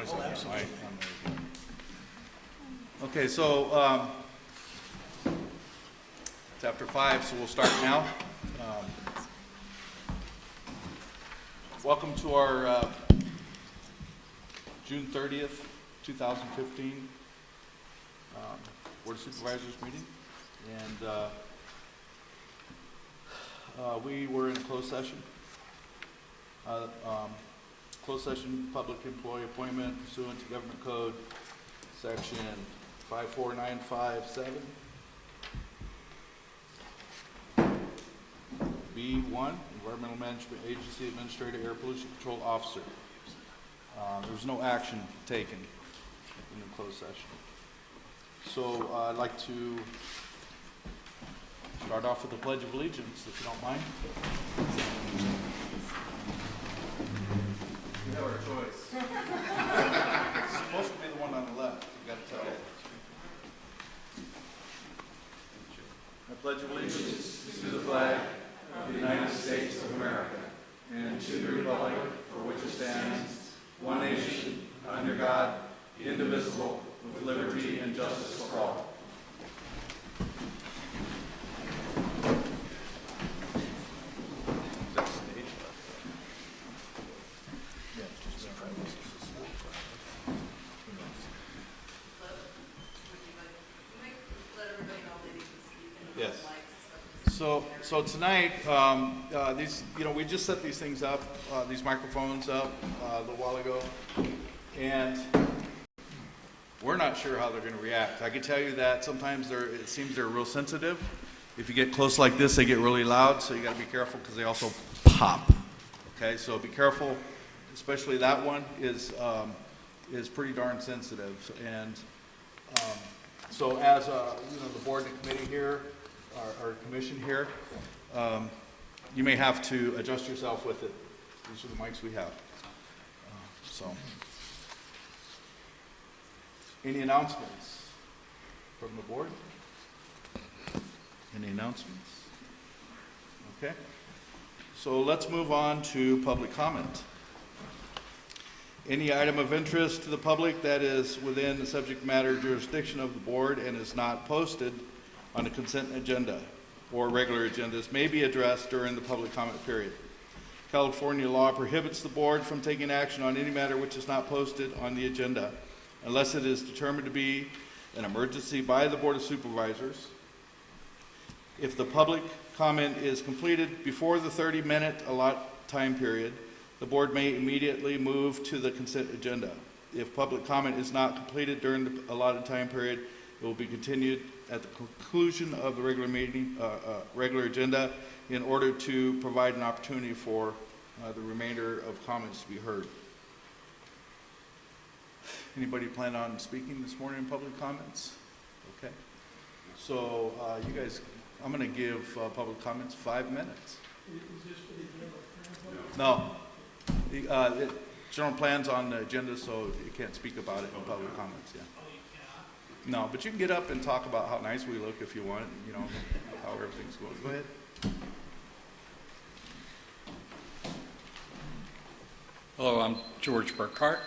is on the right. Okay, so it's after 5, so we'll start now. Welcome to our June 30th, 2015 Board of Supervisors meeting. And we were in a closed session. Closed session, public employee appointment pursuant to Government Code, Section 54957. B1, Environmental Management Agency Administrator, Air Pollution Control Officer. There was no action taken in the closed session. So I'd like to start off with the Pledge of Allegiance, if you don't mind. We have our choice. It's supposed to be the one on the left. You got to tell it. I pledge allegiance to the flag of the United States of America and to the republic for which it stands, one nation, under God, indivisible, with liberty and justice for all. Yes. So tonight, these, we just set these things up, these microphones up a little while ago, and we're not sure how they're going to react. I can tell you that sometimes it seems they're real sensitive. If you get close like this, they get really loud, so you got to be careful because they also pop. Okay, so be careful. Especially that one is pretty darn sensitive, and so as the board and committee here. Our commission here, you may have to adjust yourself with it. These are the mics we have. Any announcements from the board? Any announcements? Okay. So let's move on to public comment. Any item of interest to the public that is within the subject matter jurisdiction of the board and is not posted on the consent agenda or regular agendas may be addressed during the public comment period. California law prohibits the board from taking action on any matter which is not posted on the agenda unless it is determined to be an emergency by the Board of Supervisors. If the public comment is completed before the 30-minute allotted time period, the board may immediately move to the consent agenda. If public comment is not completed during the allotted time period, it will be continued at the conclusion of the regular meeting, regular agenda, in order to provide an opportunity for the remainder of comments to be heard. Anybody plan on speaking this morning in public comments? Okay. So you guys, I'm going to give public comments 5 minutes. Is this for the general plan? No. The general plan's on the agenda, so you can't speak about it in public comments. Yeah. No, but you can get up and talk about how nice we look if you want, how everything's going. Go ahead. Hello, I'm George Burkhart.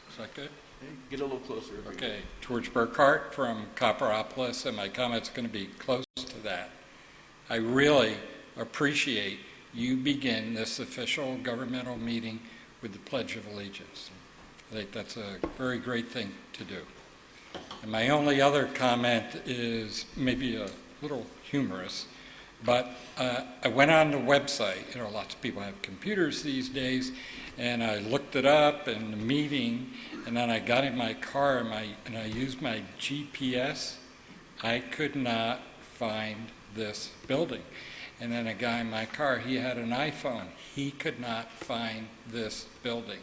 Is that good? Hey, get a little closer. Okay, George Burkhart from Copperopolis, and my comment's going to be close to that. I really appreciate you begin this official governmental meeting with the Pledge of Allegiance. I think that's a very great thing to do. And my only other comment is maybe a little humorous, but I went on the website. Lots of people have computers these days, and I looked it up in the meeting, and then I got in my car and I used my GPS. I could not find this building. And then a guy in my car, he had an iPhone. He could not find this building.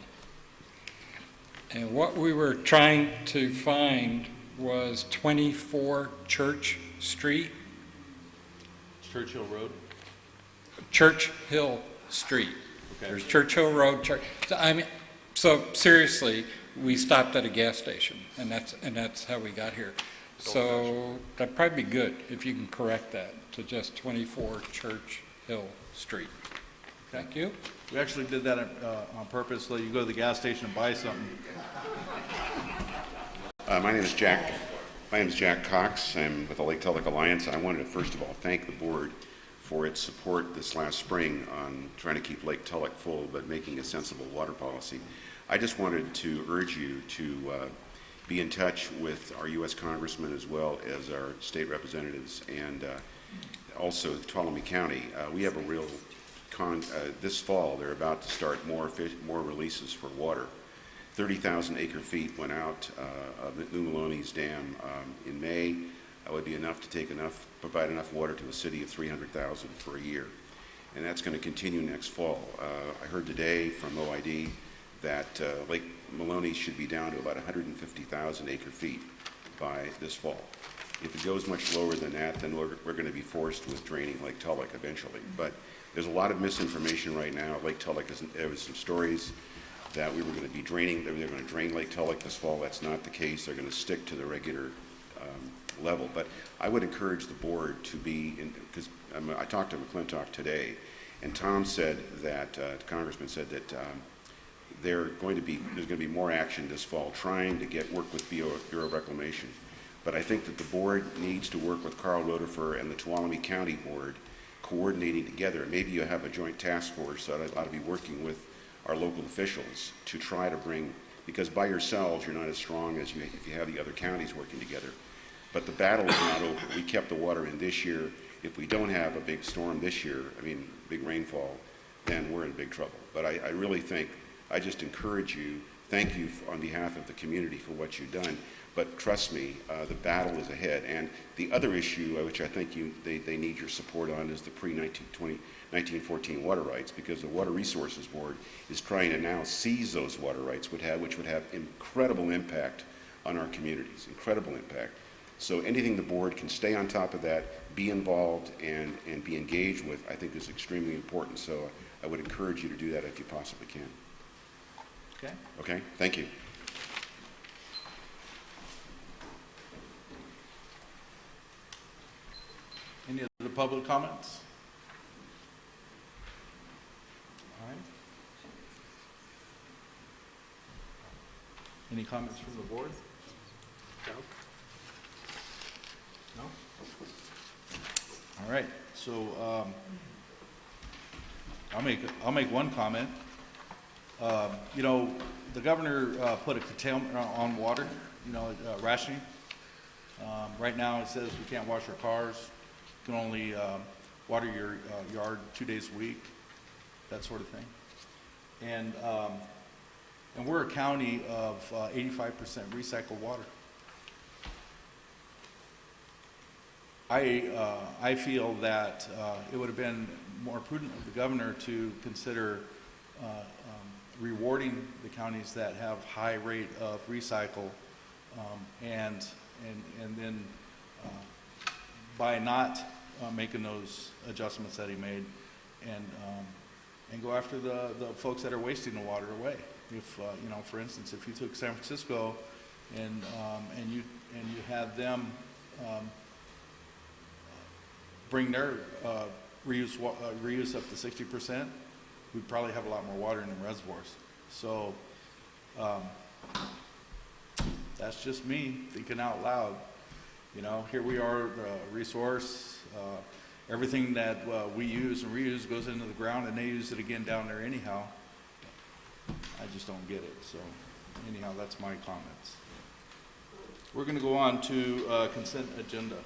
And what we were trying to find was 24 Church Street. Churchill Road? Churchill Street. Okay. There's Churchill Road. So seriously, we stopped at a gas station, and that's how we got here. So that'd probably be good if you can correct that to just 24 Churchill Street. Thank you. We actually did that on purpose, so you go to the gas station and buy something. My name is Jack. My name is Jack Cox. I'm with the Lake Tulloch Alliance. I wanted to first of all thank the board for its support this last spring on trying to keep Lake Tulloch full but making a sensible water policy. I just wanted to urge you to be in touch with our U.S. Congressman as well as our state representatives and also Tuolumne County. We have a real this fall they're about to start more releases for water. 30,000 acre feet went out of the New Maloney's dam in May. That would be enough to provide enough water to a city of 300,000 for a year. And that's going to continue next fall. I heard today from OID that Lake Maloney should be down to about 150,000 acre feet by this fall. If it goes much lower than that, then we're going to be forced with draining Lake Tulloch eventually. But there's a lot of misinformation right now. Lake Tulloch, there was some stories that we were going to be draining, they were going to drain Lake Tulloch this fall. That's not the case. They're going to stick to the regular level. But I would encourage the board to be, because I talked to McClintock today, and Tom said that, the congressman said that there's going to be more action this fall trying to work with Bureau of Reclamation. But I think that the board needs to work with Carl Rodefer and the Tuolumne County Board coordinating together. Maybe you have a joint task force that ought to be working with our local officials to try to bring, because by yourselves you're not as strong as if you have the other counties working together. But the battle is not over. We kept the water in this year. If we don't have a big storm this year, big rainfall, then we're in big trouble. But I really think, I just encourage you, thank you on behalf of the community for what you've done. But trust me, the battle is ahead. And the other issue, which I think they need your support on, is the pre-1914 water rights, because the Water Resources Board is trying to now seize those water rights, which would have incredible impact on our communities, incredible impact. So anything the board can stay on top of that, be involved, and be engaged with, I think is extremely important. So I would encourage you to do that if you possibly can. Okay. Okay, thank you. Any other public comments? All right. Any comments from the board? No. No? All right, so I'll make one comment. The governor put a curtailment on water, rationing. Right now it says we can't wash our cars. You can only water your yard 2 days a week, that sort of thing. And we're a county of 85% recycled water. I feel that it would have been more prudent of the governor to consider rewarding the counties that have high rate of recycle, and then by not making those adjustments that he made, and go after the folks that are wasting the water away. If for instance, if you took San Francisco and you had them bring their reuse up to 60%, we'd probably have a lot more water in the reservoirs. So that's just me thinking out loud. Here we are, the resource, everything that we use and reuse goes into the ground, and they use it again down there anyhow. I just don't get it. So anyhow, that's my comments. We're going to go on to consent agenda.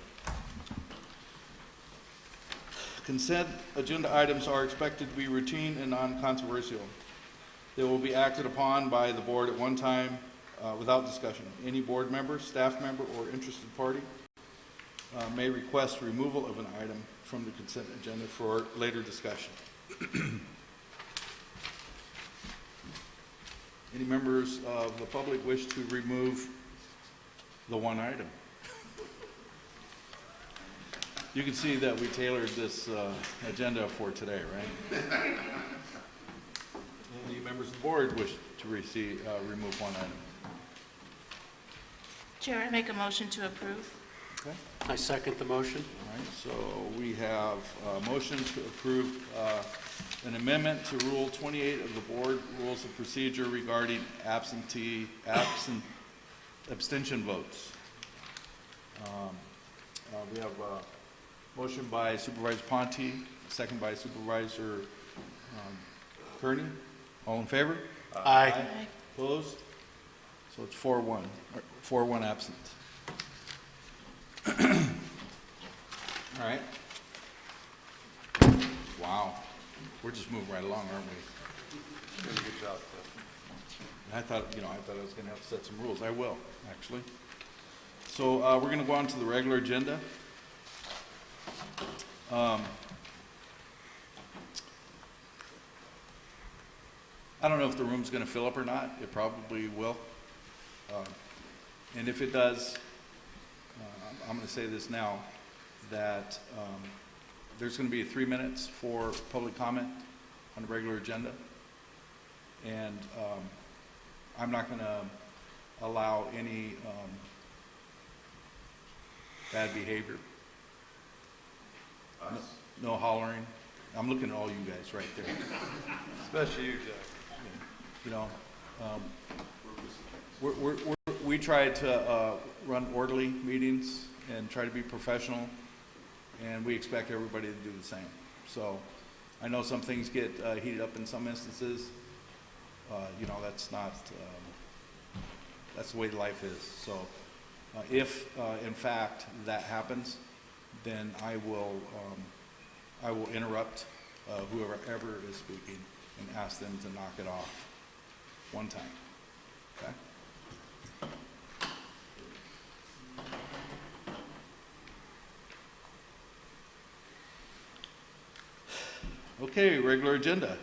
Consent agenda items are expected to be routine and non-controversial. They will be acted upon by the board at one time without discussion. Any board member, staff member, or interested party may request removal of an item from the consent agenda for later discussion. Any members of the public wish to remove the one item? You can see that we tailored this agenda for today, right? Any members of the board wish to remove one item? Chair, I make a motion to approve. Okay. I second the motion. All right, so we have a motion to approve an amendment to Rule 28 of the Board Rules of Procedure regarding abstention votes. We have a motion by Supervisor Ponte, second by Supervisor Kearney. All in favor? Aye. Opposed? So it's 4-1, or 4-1 absent. All right. Wow. We're just moving right along, aren't we? Good job, Cliff. I thought I was going to have to set some rules. I will, actually. So we're going to go on to the regular agenda. I don't know if the room's going to fill up or not. It probably will. And if it does, I'm going to say this now, that there's going to be 3 minutes for public comment on the regular agenda. And I'm not going to allow any bad behavior. No hollering. I'm looking at all you guys right there. Especially you, Jack. You know, we try to run orderly meetings and try to be professional, and we expect everybody to do the same. So I know some things get heated up in some instances. That's not, that's the way life is. So if in fact that happens, then I will interrupt whoever is speaking and ask them to knock it off one time. Okay? Okay, regular agenda.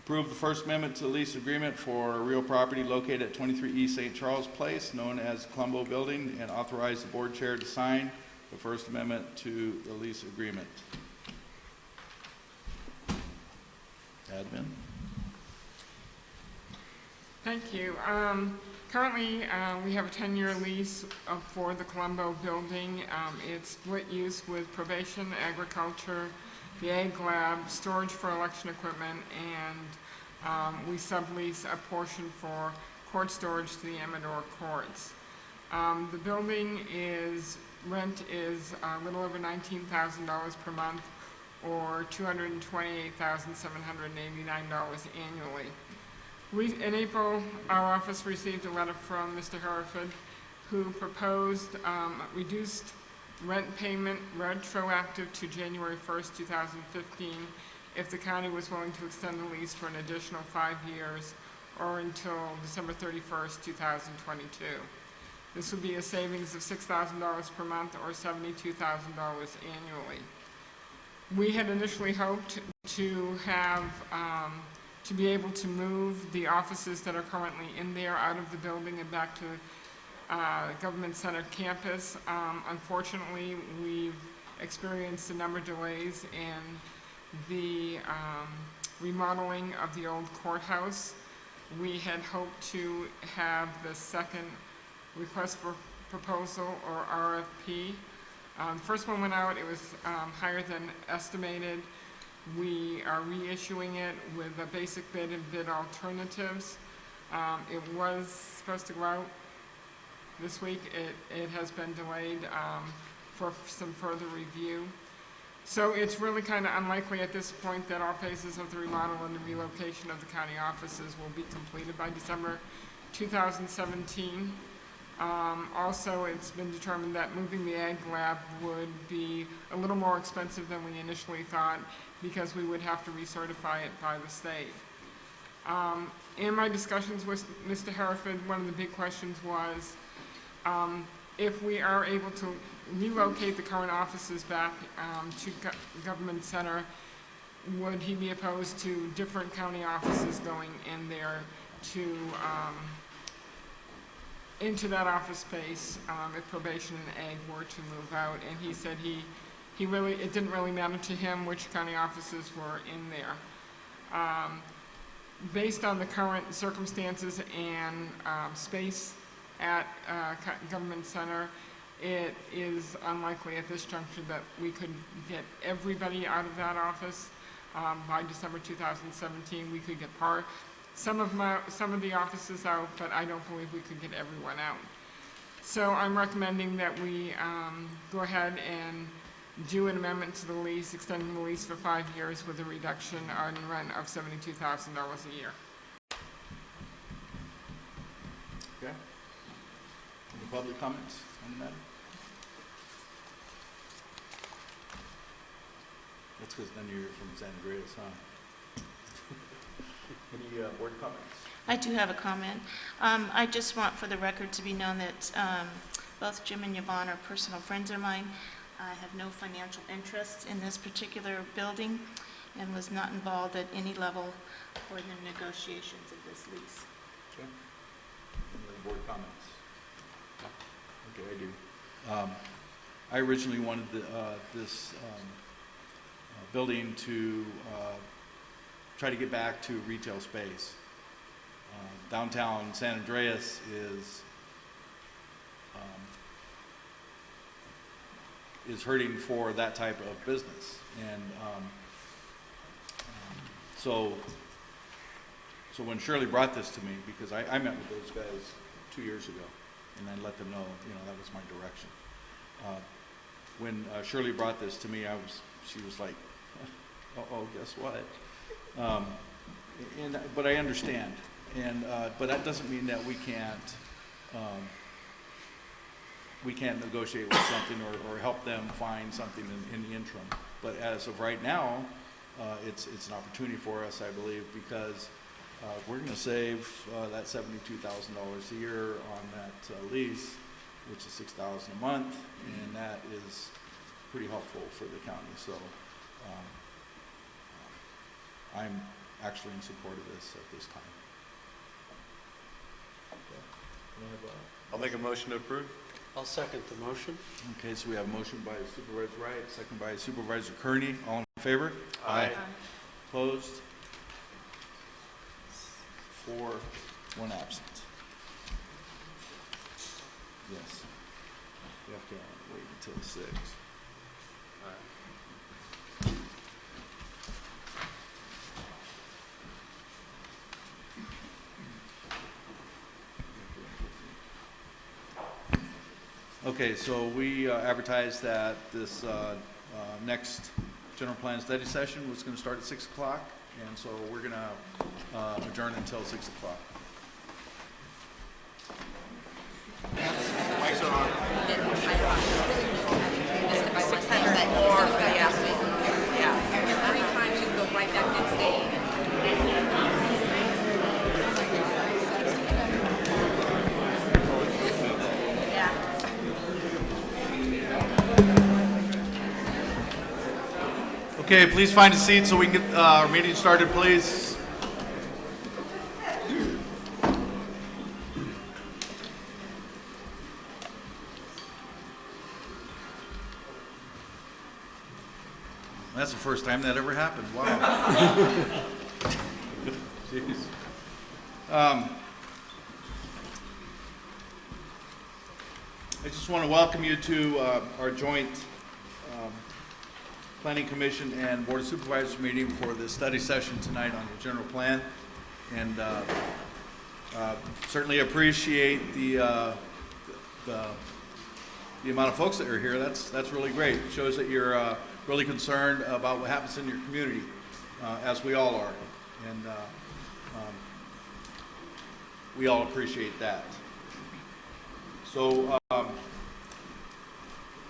Approve the First Amendment to the lease agreement for real property located at 23 East St. Charles Place, known as Colombo Building, and authorize the board chair to sign the First Amendment to the lease agreement. Admin? Thank you. Currently, we have a 10-year lease for the Colombo Building. It's split use with probation, agriculture, the Ag Lab, storage for election equipment, and we sublease a portion for court storage to the Amador courts. The building rent is a little over $19,000 per month, or $228,789 annually. In April, our office received a letter from Mr. Hereford, who proposed reduced rent payment retroactive to January 1st, 2015, if the county was willing to extend the lease for an additional 5 years or until December 31st, 2022. This would be a savings of $6,000 per month or $72,000 annually. We had initially hoped to have to be able to move the offices that are currently in there out of the building and back to Government Center campus. Unfortunately, we've experienced a number of delays in the remodeling of the old courthouse. We had hoped to have the second request for proposal, or RFP. The first one went out, it was higher than estimated. We are reissuing it with a basic bid and bid alternatives. It was supposed to go out this week. It has been delayed for some further review. So it's really kind of unlikely at this point that all phases of the remodel and the relocation of the county offices will be completed by December 2017. Also, it's been determined that moving the Ag Lab would be a little more expensive than we initially thought, because we would have to recertify it by the state. In my discussions with Mr. Hereford, one of the big questions was if we are able to relocate the current offices back to Government Center, would he be opposed to different county offices going in there to into that office space if probation and ag were to move out? And he said it didn't really matter to him which county offices were in there. Based on the current circumstances and space at Government Center, it is unlikely at this juncture that we could get everybody out of that office. by December 2017, we could get some of the offices out, but I don't believe we could get everyone out. So I'm recommending that we go ahead and do an amendment to the lease, extending the lease for 5 years with a reduction on rent of $72,000 a year. Okay. Any public comments on the matter? That's because then you're from San Andreas, huh? Any board comments? I do have a comment. I just want for the record to be known that both Jim and Yvonne are personal friends of mine. I have no financial interest in this particular building and was not involved at any level for the negotiations of this lease. Okay. Any other board comments? Okay, I do. I originally wanted this building to try to get back to retail space. Downtown San Andreas is hurting for that type of business, and so when Shirley brought this to me, because I met with those guys 2 years ago, and I let them know, that was my direction. When Shirley brought this to me, she was like, "Oh, guess what?" But I understand, but that doesn't mean that we can't negotiate with something or help them find something in the interim. But as of right now, it's an opportunity for us, I believe, because we're going to save that $72,000 a year on that lease, which is $6,000 a month, and that is pretty helpful for the county. So I'm actually in support of this at this time. I'll make a motion to approve. I'll second the motion. Okay, so we have a motion by Supervisor Wright, second by Supervisor Kearney. All in favor? Aye. Opposed? 4, 1 absent. Yes. We have to wait until 6. Okay, so we advertised that this next general plan study session was going to start at 6 o'clock, and so we're going to adjourn until 6 o'clock. Mics are on. 600 more for the athlete. Yeah. 3 times you go right back next day. Okay, please find a seat so we can get our meeting started, please. That's the first time that ever happened. Wow. Jeez. I just want to welcome you to our joint Planning Commission and Board of Supervisors meeting for the study session tonight on the general plan, and certainly appreciate the amount of folks that are here. That's really great. It shows that you're really concerned about what happens in your community, as we all are, and we all appreciate that. So.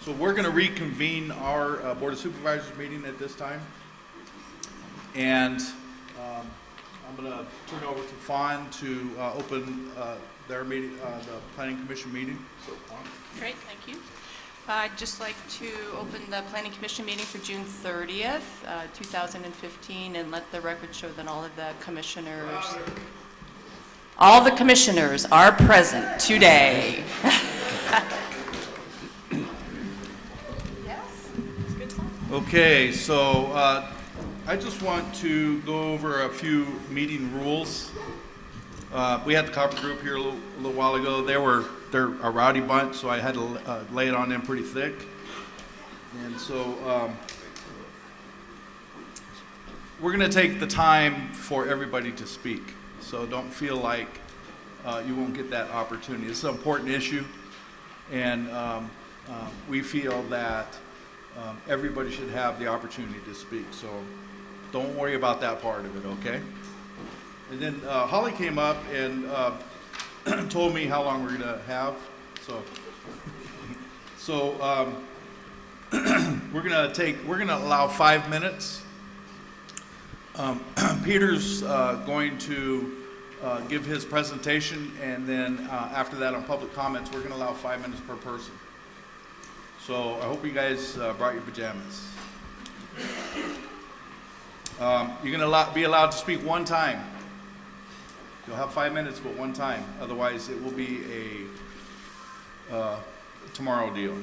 So we're going to reconvene our Board of Supervisors meeting at this time, and I'm going to turn it over to Fawn to open their meeting, the Planning Commission meeting. So, Fawn. Great, thank you. I'd just like to open the Planning Commission meeting for June 30th, 2015, and let the record show that all the commissioners are present today. Okay, so I just want to go over a few meeting rules. We had the copper group here a little while ago. They're a rowdy bunch, so I had to lay it on them pretty thick. And so we're going to take the time for everybody to speak. So don't feel like you won't get that opportunity. It's an important issue, and we feel that everybody should have the opportunity to speak. So don't worry about that part of it, okay? And then Holly came up and told me how long we're going to have. So we're going to allow 5 minutes. Peter's going to give his presentation, and then after that on public comments, we're going to allow 5 minutes per person. So I hope you guys brought your pajamas. You're going to be allowed to speak one time. You'll have 5 minutes, but one time. Otherwise, it will be a tomorrow deal.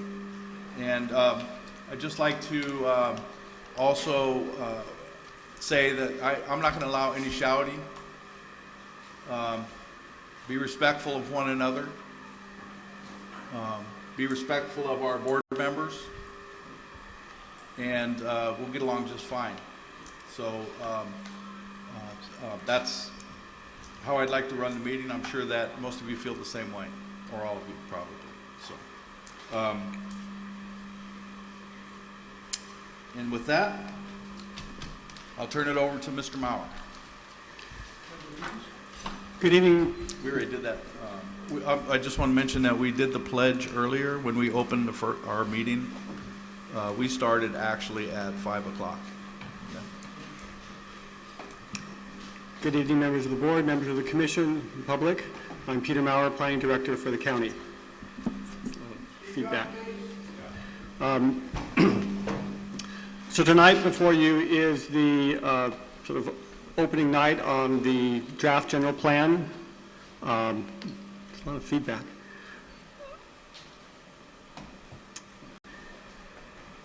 And I'd just like to also say that I'm not going to allow any shouting. Be respectful of one another. Be respectful of our board members. And we'll get along just fine. So that's how I'd like to run the meeting. I'm sure that most of you feel the same way, or all of you probably. So, and with that, I'll turn it over to Mr. Mauer. Good evening. We already did that. I just want to mention that we did the pledge earlier when we opened our meeting. We started actually at 5 o'clock. Yeah. Good evening, members of the board, members of the commission, and public. I'm Peter Mauer, Planning Director for the county. Feedback. So tonight before you is the sort of opening night on the draft general plan. There's a lot of feedback.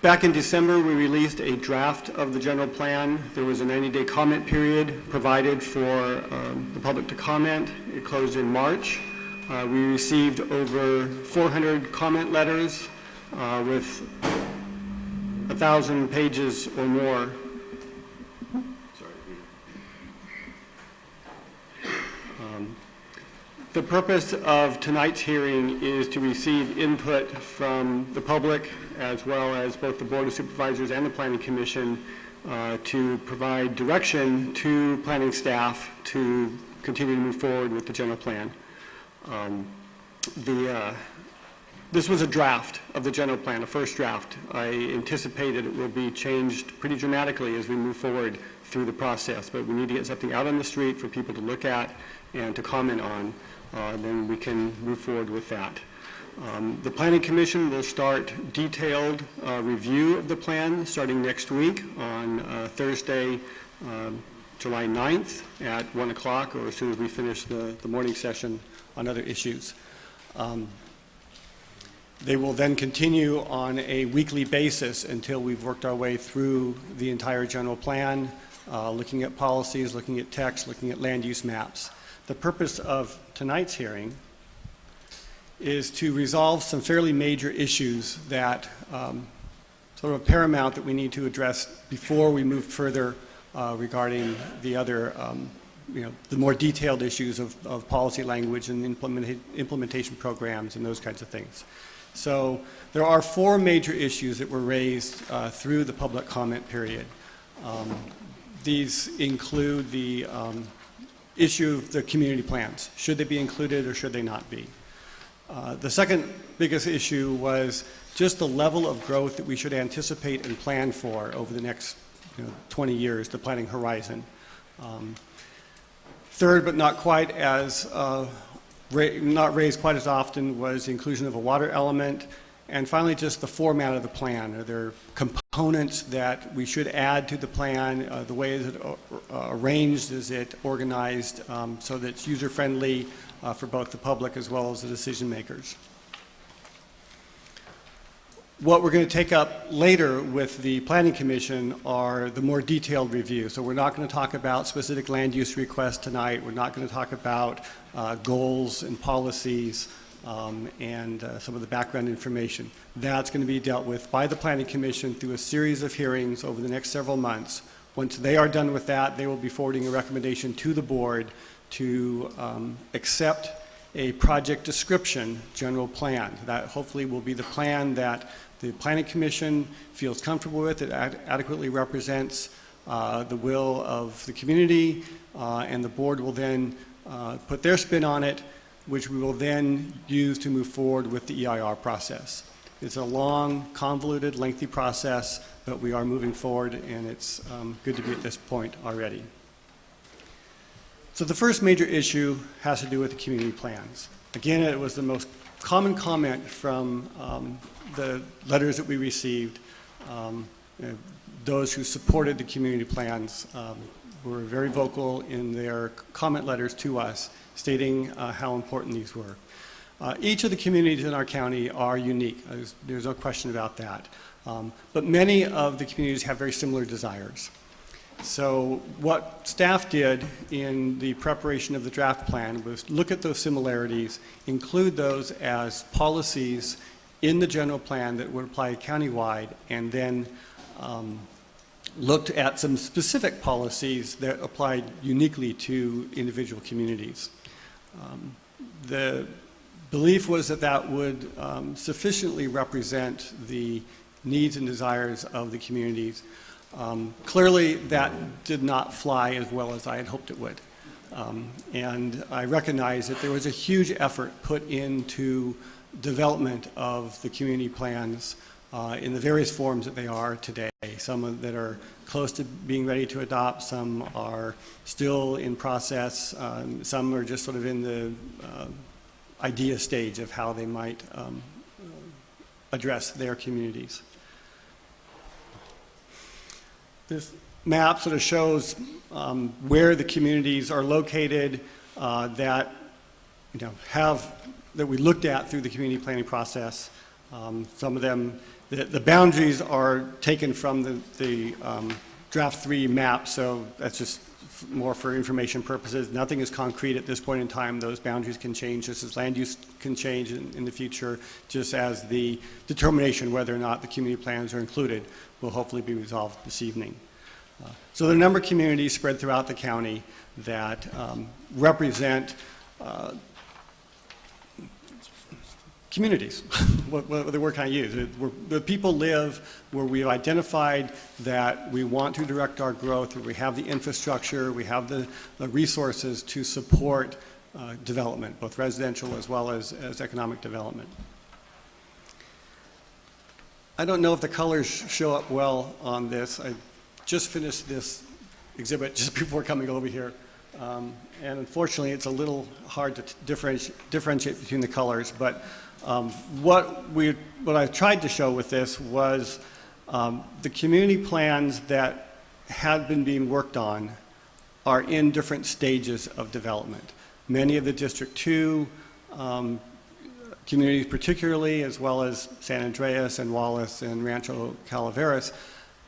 Back in December, we released a draft of the general plan. There was a 90-day comment period provided for the public to comment. It closed in March. We received over 400 comment letters with 1,000 pages or more. The purpose of tonight's hearing is to receive input from the public as well as both the Board of Supervisors and the Planning Commission to provide direction to planning staff to continue to move forward with the general plan. This was a draft of the general plan, a first draft. I anticipated it will be changed pretty dramatically as we move forward through the process, but we need to get something out on the street for people to look at and to comment on. Then we can move forward with that. The Planning Commission will start detailed review of the plan starting next week on Thursday, July 9th at 1 o'clock, or as soon as we finish the morning session on other issues. They will then continue on a weekly basis until we've worked our way through the entire general plan, looking at policies, looking at text, looking at land use maps. The purpose of tonight's hearing is to resolve some fairly major issues that sort of paramount that we need to address before we move further regarding the other, the more detailed issues of policy language and implementation programs and those kinds of things. So there are 4 major issues that were raised through the public comment period. These include the issue of the community plans. Should they be included or should they not be? The second biggest issue was just the level of growth that we should anticipate and plan for over the next 20 years, the planning horizon. Third, but not quite as, not raised quite as often, was the inclusion of a water element. And finally, just the format of the plan. Are there components that we should add to the plan? The way is it arranged? Is it organized so that it's user-friendly for both the public as well as the decision makers? What we're going to take up later with the Planning Commission are the more detailed review. So we're not going to talk about specific land use requests tonight. We're not going to talk about goals and policies and some of the background information. That's going to be dealt with by the Planning Commission through a series of hearings over the next several months Once they are done with that, they will be forwarding a recommendation to the board to accept a project description general plan. That hopefully will be the plan that the Planning Commission feels comfortable with. It adequately represents the will of the community, and the board will then put their spin on it, which we will then use to move forward with the EIR process. It's a long, convoluted, lengthy process, but we are moving forward, and it's good to be at this point already. So the first major issue has to do with the community plans. Again, it was the most common comment from the letters that we received. Those who supported the community plans were very vocal in their comment letters to us, stating how important these were. Each of the communities in our county are unique. There's no question about that. But many of the communities have very similar desires. So what staff did in the preparation of the draft plan was look at those similarities, include those as policies in the general plan that would apply countywide, and then looked at some specific policies that applied uniquely to individual communities. The belief was that that would sufficiently represent the needs and desires of the communities. Clearly, that did not fly as well as I had hoped it would. And I recognize that there was a huge effort put into development of the community plans in the various forms that they are today. Some that are close to being ready to adopt, some are still in process, some are just sort of in the idea stage of how they might address their communities. This map sort of shows where the communities are located that we looked at through the community planning process. Some of them, the boundaries are taken from the draft 3 map, so that's just more for information purposes. Nothing is concrete at this point in time. Those boundaries can change just as land use can change in the future, just as the determination whether or not the community plans are included will hopefully be resolved this evening. So there are a number of communities spread throughout the county that represent communities, what the word can I use? Where people live, where we've identified that we want to direct our growth, where we have the infrastructure, we have the resources to support development, both residential as well as economic development. I don't know if the colors show up well on this. I just finished this exhibit just before coming over here. And unfortunately, it's a little hard to differentiate between the colors, but what I tried to show with this was the community plans that had been being worked on are in different stages of development. Many of the District 2 communities particularly, as well as San Andreas and Wallace and Rancho Calaveras,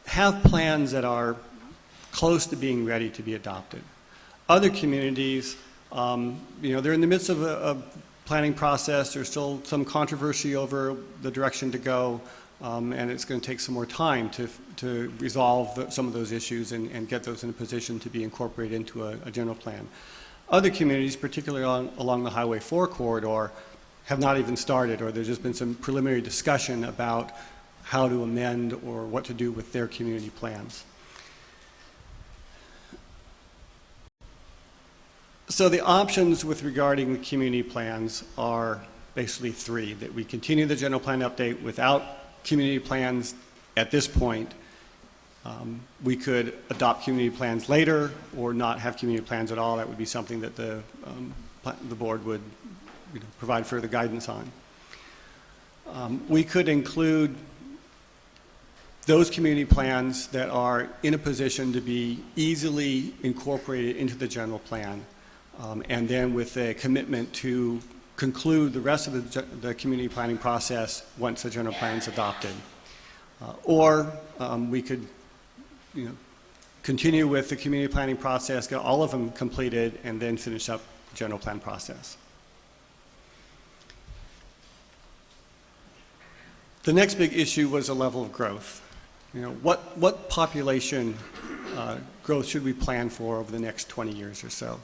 have plans that are close to being ready to be adopted. Other communities, they're in the midst of a planning process. There's still some controversy over the direction to go, and it's going to take some more time to resolve some of those issues and get those in a position to be incorporated into a general plan. Other communities, particularly along the Highway 4 corridor, have not even started, or there's just been some preliminary discussion about how to amend or what to do with their community plans. So the options with regarding the community plans are basically 3, that we continue the general plan update without community plans at this point. We could adopt community plans later or not have community plans at all. That would be something that the board would provide further guidance on. We could include those community plans that are in a position to be easily incorporated into the general plan, and then with a commitment to conclude the rest of the community planning process once the general plan is adopted. Or we could continue with the community planning process, get all of them completed, and then finish up the general plan process. The next big issue was the level of growth. What population growth should we plan for over the next 20 years or so.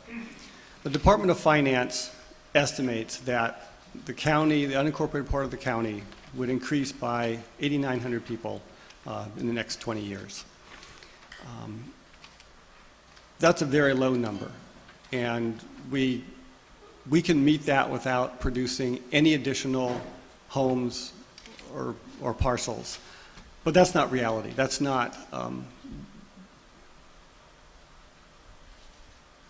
The Department of Finance estimates that the county, the unincorporated part of the county, would increase by 8,900 people in the next 20 years. That's a very low number, and we can meet that without producing any additional homes or parcels. But that's not reality. That's not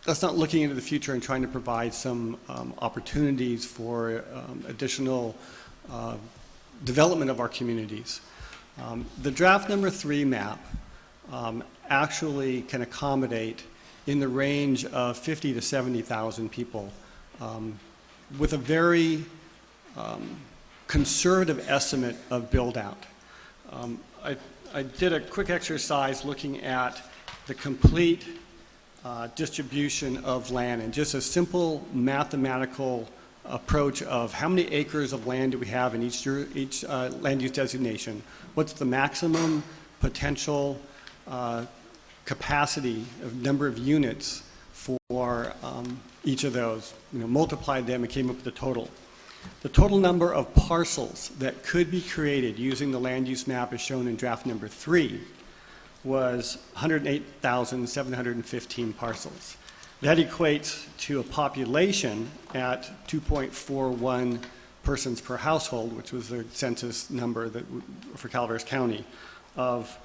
looking into the future and trying to provide some opportunities for additional development of our communities. The draft number 3 map actually can accommodate in the range of 50 to 70,000 people with a very conservative estimate of build out. I did a quick exercise looking at the complete distribution of land and just a simple mathematical approach of how many acres of land do we have in each land use designation, what's the maximum potential capacity of number of units for each of those, multiplied them and came up with the total. The total number of parcels that could be created using the land use map as shown in draft number 3 was 108,715 parcels. That equates to a population at 2.41 persons per household, which was the census number for Calaveras County, of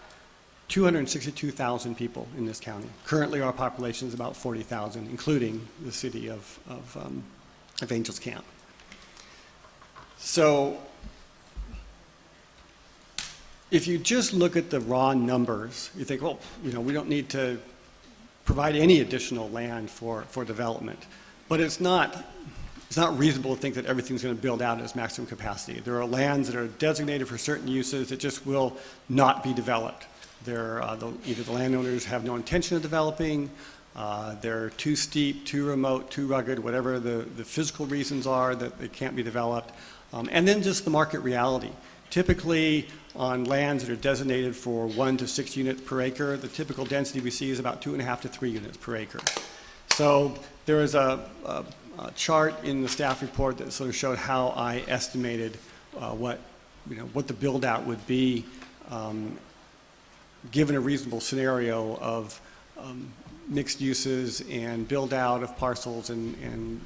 262,000 people in this county. Currently, our population is about 40,000, including the city of Angels Camp. So, if you just look at the raw numbers, you think, well, we don't need to provide any additional land for development. But it's not reasonable to think that everything's going to build out at its maximum capacity. There are lands that are designated for certain uses that just will not be developed. Either the landowners have no intention of developing, they're too steep, too remote, too rugged, whatever the physical reasons are that they can't be developed. And then just the market reality. Typically, on lands that are designated for 1 to 6 units per acre, the typical density we see is about 2.5 to 3 units per acre. So there is a chart in the staff report that sort of showed how I estimated what the build out would be given a reasonable scenario of mixed uses and build out of parcels and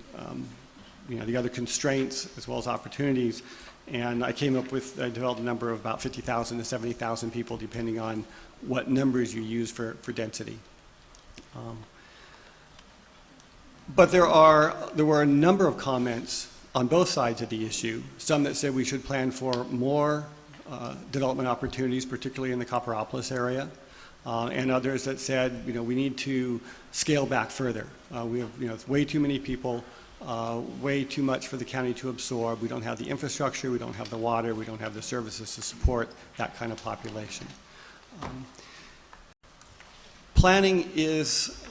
the other constraints as well as opportunities. And I developed a number of about 50,000 to 70,000 people depending on what numbers you use for density. But there were a number of comments on both sides of the issue, some that said we should plan for more development opportunities, particularly in the Copperopolis area, and others that said, we need to scale back further. We have, way too many people, way too much for the county to absorb. We don't have the infrastructure, we don't have the water, we don't have the services to support that kind of population. Planning is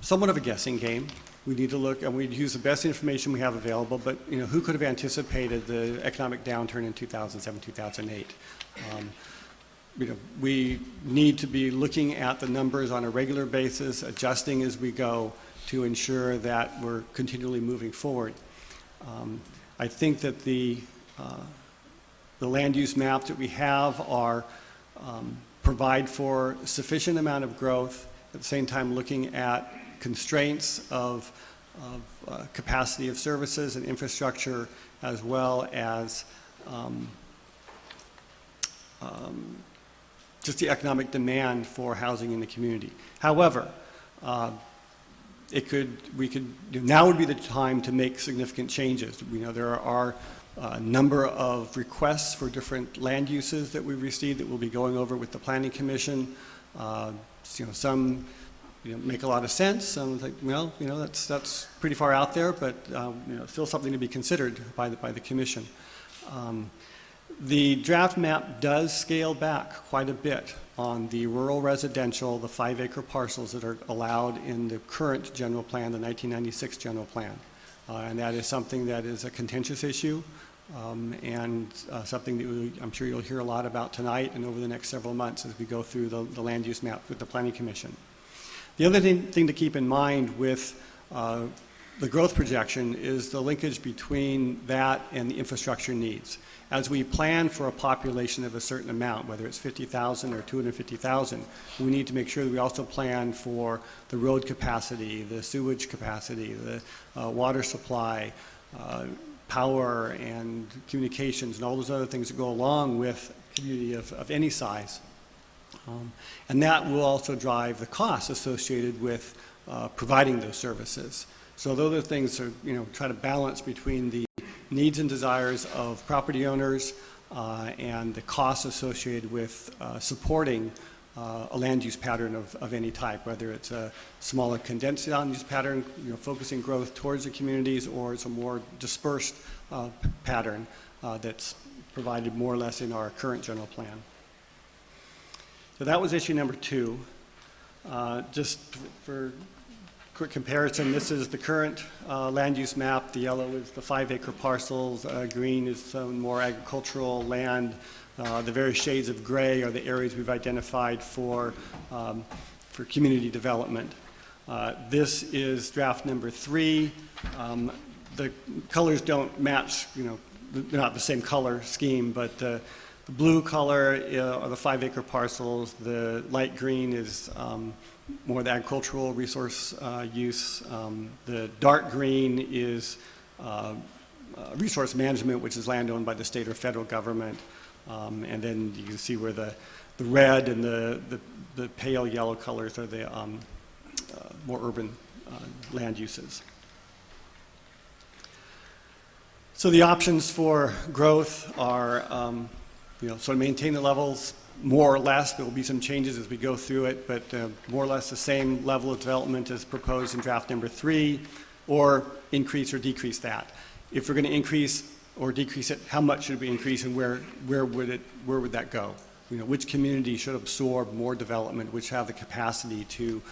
somewhat of a guessing game. We need to look, and we'd use the best information we have available, but who could have anticipated the economic downturn in 2007, 2008? We need to be looking at the numbers on a regular basis, adjusting as we go to ensure that we're continually moving forward. I think that the land use maps that we have provide for sufficient amount of growth, at the same time looking at constraints of capacity of services and infrastructure, as well as just the economic demand for housing in the community. However, now would be the time to make significant changes. We know there are a number of requests for different land uses that we've received that we'll be going over with the Planning Commission. Some make a lot of sense. Some think, well, that's pretty far out there, but still something to be considered by the Commission. The draft map does scale back quite a bit on the rural residential, the 5-acre parcels that are allowed in the current general plan, the 1996 general plan. And that is something that is a contentious issue and something that I'm sure you'll hear a lot about tonight and over the next several months as we go through the land use map with the Planning Commission. The other thing to keep in mind with the growth projection is the linkage between that and the infrastructure needs. As we plan for a population of a certain amount, whether it's 50,000 or 250,000, we need to make sure that we also plan for the road capacity, the sewage capacity, the water supply, power and communications, and all those other things that go along with a community of any size. And that will also drive the costs associated with providing those services. So those are things to try to balance between the needs and desires of property owners and the costs associated with supporting a land use pattern of any type, whether it's a smaller condensed land use pattern, focusing growth towards the communities, or it's a more dispersed pattern that's provided more or less in our current general plan. So that was issue number 2. Just for quick comparison, this is the current land use map. The yellow is the 5-acre parcels. Green is some more agricultural land. The various shades of gray are the areas we've identified for community development. This is draft number 3. The colors don't match, they're not the same color scheme, but the blue color are the 5-acre parcels. The light green is more the agricultural resource use. The dark green is resource management, which is land owned by the state or federal government. And then you can see where the red and the pale yellow colors are the more urban land uses. So the options for growth are, sort of maintain the levels more or less. There will be some changes as we go through it, but more or less the same level of development as proposed in draft number 3, or increase or decrease that. If we're going to increase or decrease it, how much should we increase, and where would that go? Which community should absorb more development, which have the capacity to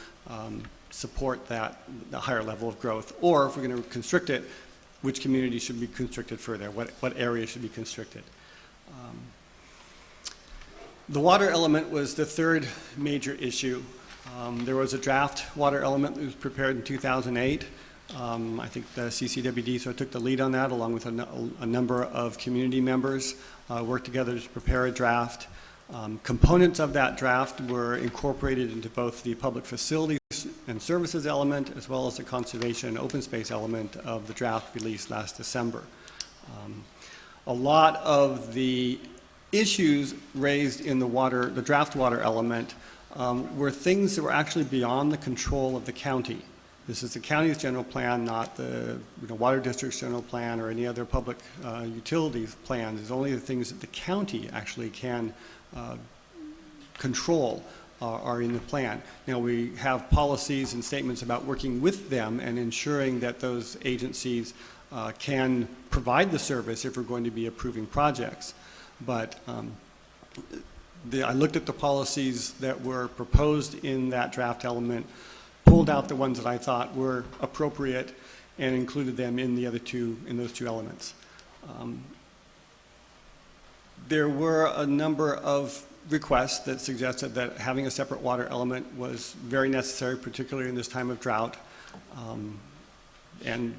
support the higher level of growth? Or if we're going to constrict it, which community should be constricted further? What area should be constricted? The water element was the third major issue. There was a draft water element that was prepared in 2008. I think the CCWD sort of took the lead on that, along with a number of community members, worked together to prepare a draft. Components of that draft were incorporated into both the public facilities and services element, as well as the conservation and open space element of the draft released last December. A lot of the issues raised in the draft water element were things that were actually beyond the control of the county. This is the county's general plan, not the water district's general plan or any other public utilities plan. It's only the things that the county actually can control are in the plan. Now, we have policies and statements about working with them and ensuring that those agencies can provide the service if we're going to be approving projects. But I looked at the policies that were proposed in that draft element, pulled out the ones that I thought were appropriate, and included them in those two elements. There were a number of requests that suggested that having a separate water element was very necessary, particularly in this time of drought. And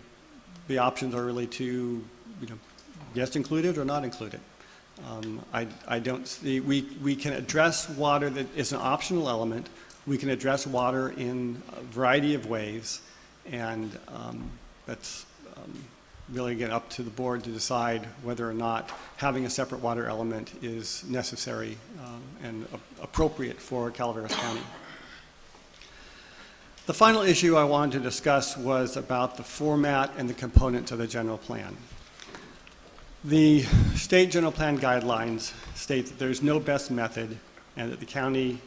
the options are really to, yes, include it or not include it. I don't see, we can address water that is an optional element. We can address water in a variety of ways, and that's really, again, up to the board to decide whether or not having a separate water element is necessary and appropriate for Calaveras County. The final issue I wanted to discuss was about the format and the components of the general plan. The state general plan guidelines state that there's no best method and that the county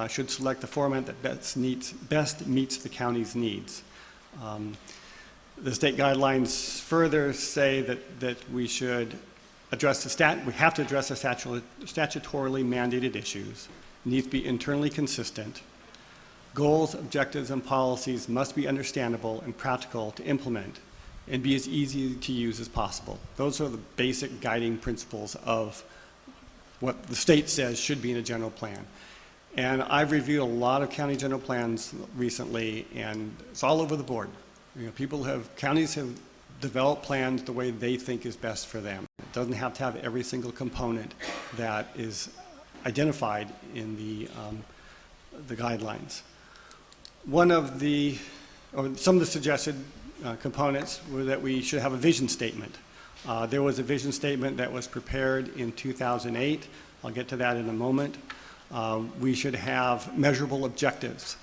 should select the format that best meets the county's needs. The state guidelines further say that we should address we have to address the statutorily mandated issues. It needs to be internally consistent. Goals, objectives, and policies must be understandable and practical to implement and be as easy to use as possible. Those are the basic guiding principles of what the state says should be in a general plan. And I've reviewed a lot of county general plans recently, and it's all over the board. Counties have developed plans the way they think is best for them. It doesn't have to have every single component that is identified in the guidelines. Some of the suggested components were that we should have a vision statement. There was a vision statement that was prepared in 2008. I'll get to that in a moment. We should have measurable objectives,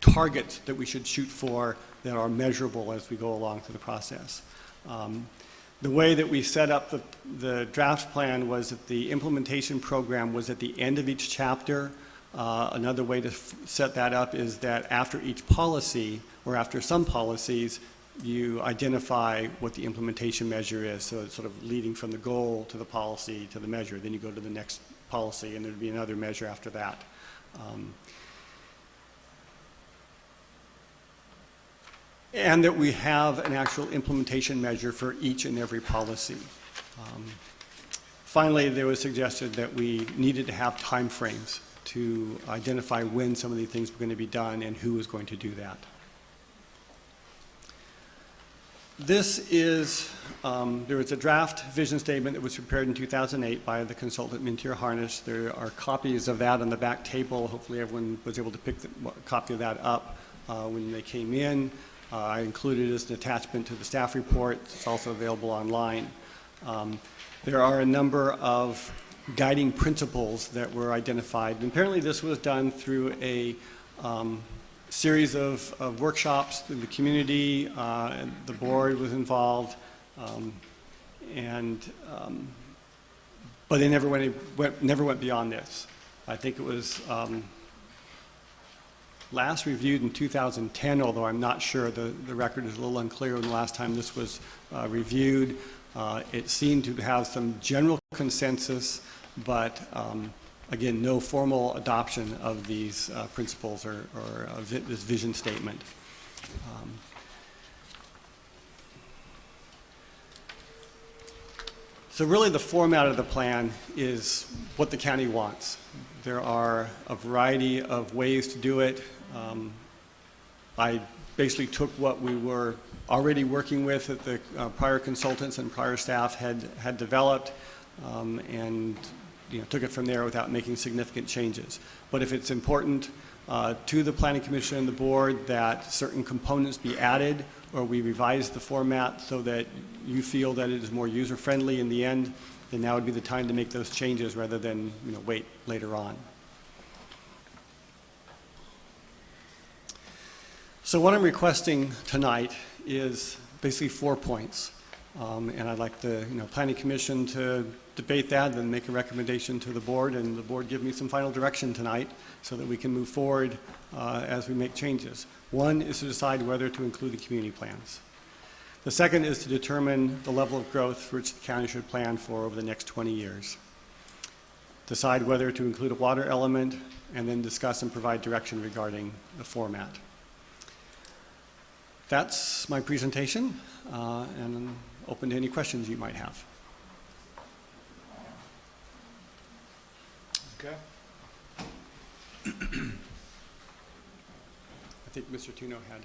targets that we should shoot for that are measurable as we go along through the process. The way that we set up the draft plan was that the implementation program was at the end of each chapter. Another way to set that up is that after each policy, or after some policies, you identify what the implementation measure is, so it's sort of leading from the goal to the policy to the measure. Then you go to the next policy, and there'd be another measure after that. And that we have an actual implementation measure for each and every policy. Finally, there was suggested that we needed to have timeframes to identify when some of these things were going to be done and who was going to do that. This is, there was a draft vision statement that was prepared in 2008 by the consultant Mintier Harnish. There are copies of that on the back table. Hopefully everyone was able to pick a copy of that up when they came in. I included it as an attachment to the staff report. It's also available online. There are a number of guiding principles that were identified. And apparently this was done through a series of workshops through the community, and the board was involved, but they never went beyond this. I think it was last reviewed in 2010, although I'm not sure. The record is a little unclear when the last time this was reviewed. It seemed to have some general consensus, but again, no formal adoption of these principles or this vision statement. So really the format of the plan is what the county wants. There are a variety of ways to do it. I basically took what we were already working with that the prior consultants and prior staff had developed and took it from there without making significant changes. But if it's important to the Planning Commission and the board that certain components be added or we revise the format so that you feel that it is more user-friendly in the end, then now would be the time to make those changes rather than wait later on. So what I'm requesting tonight is basically 4 points. And I'd like the Planning Commission to debate that, then make a recommendation to the board, and the board give me some final direction tonight so that we can move forward as we make changes. One is to decide whether to include the community plans. The second is to determine the level of growth for which the county should plan for over the next 20 years. Decide whether to include a water element, and then discuss and provide direction regarding the format. That's my presentation, and I'm open to any questions you might have. Okay. I think Mr. Tuno had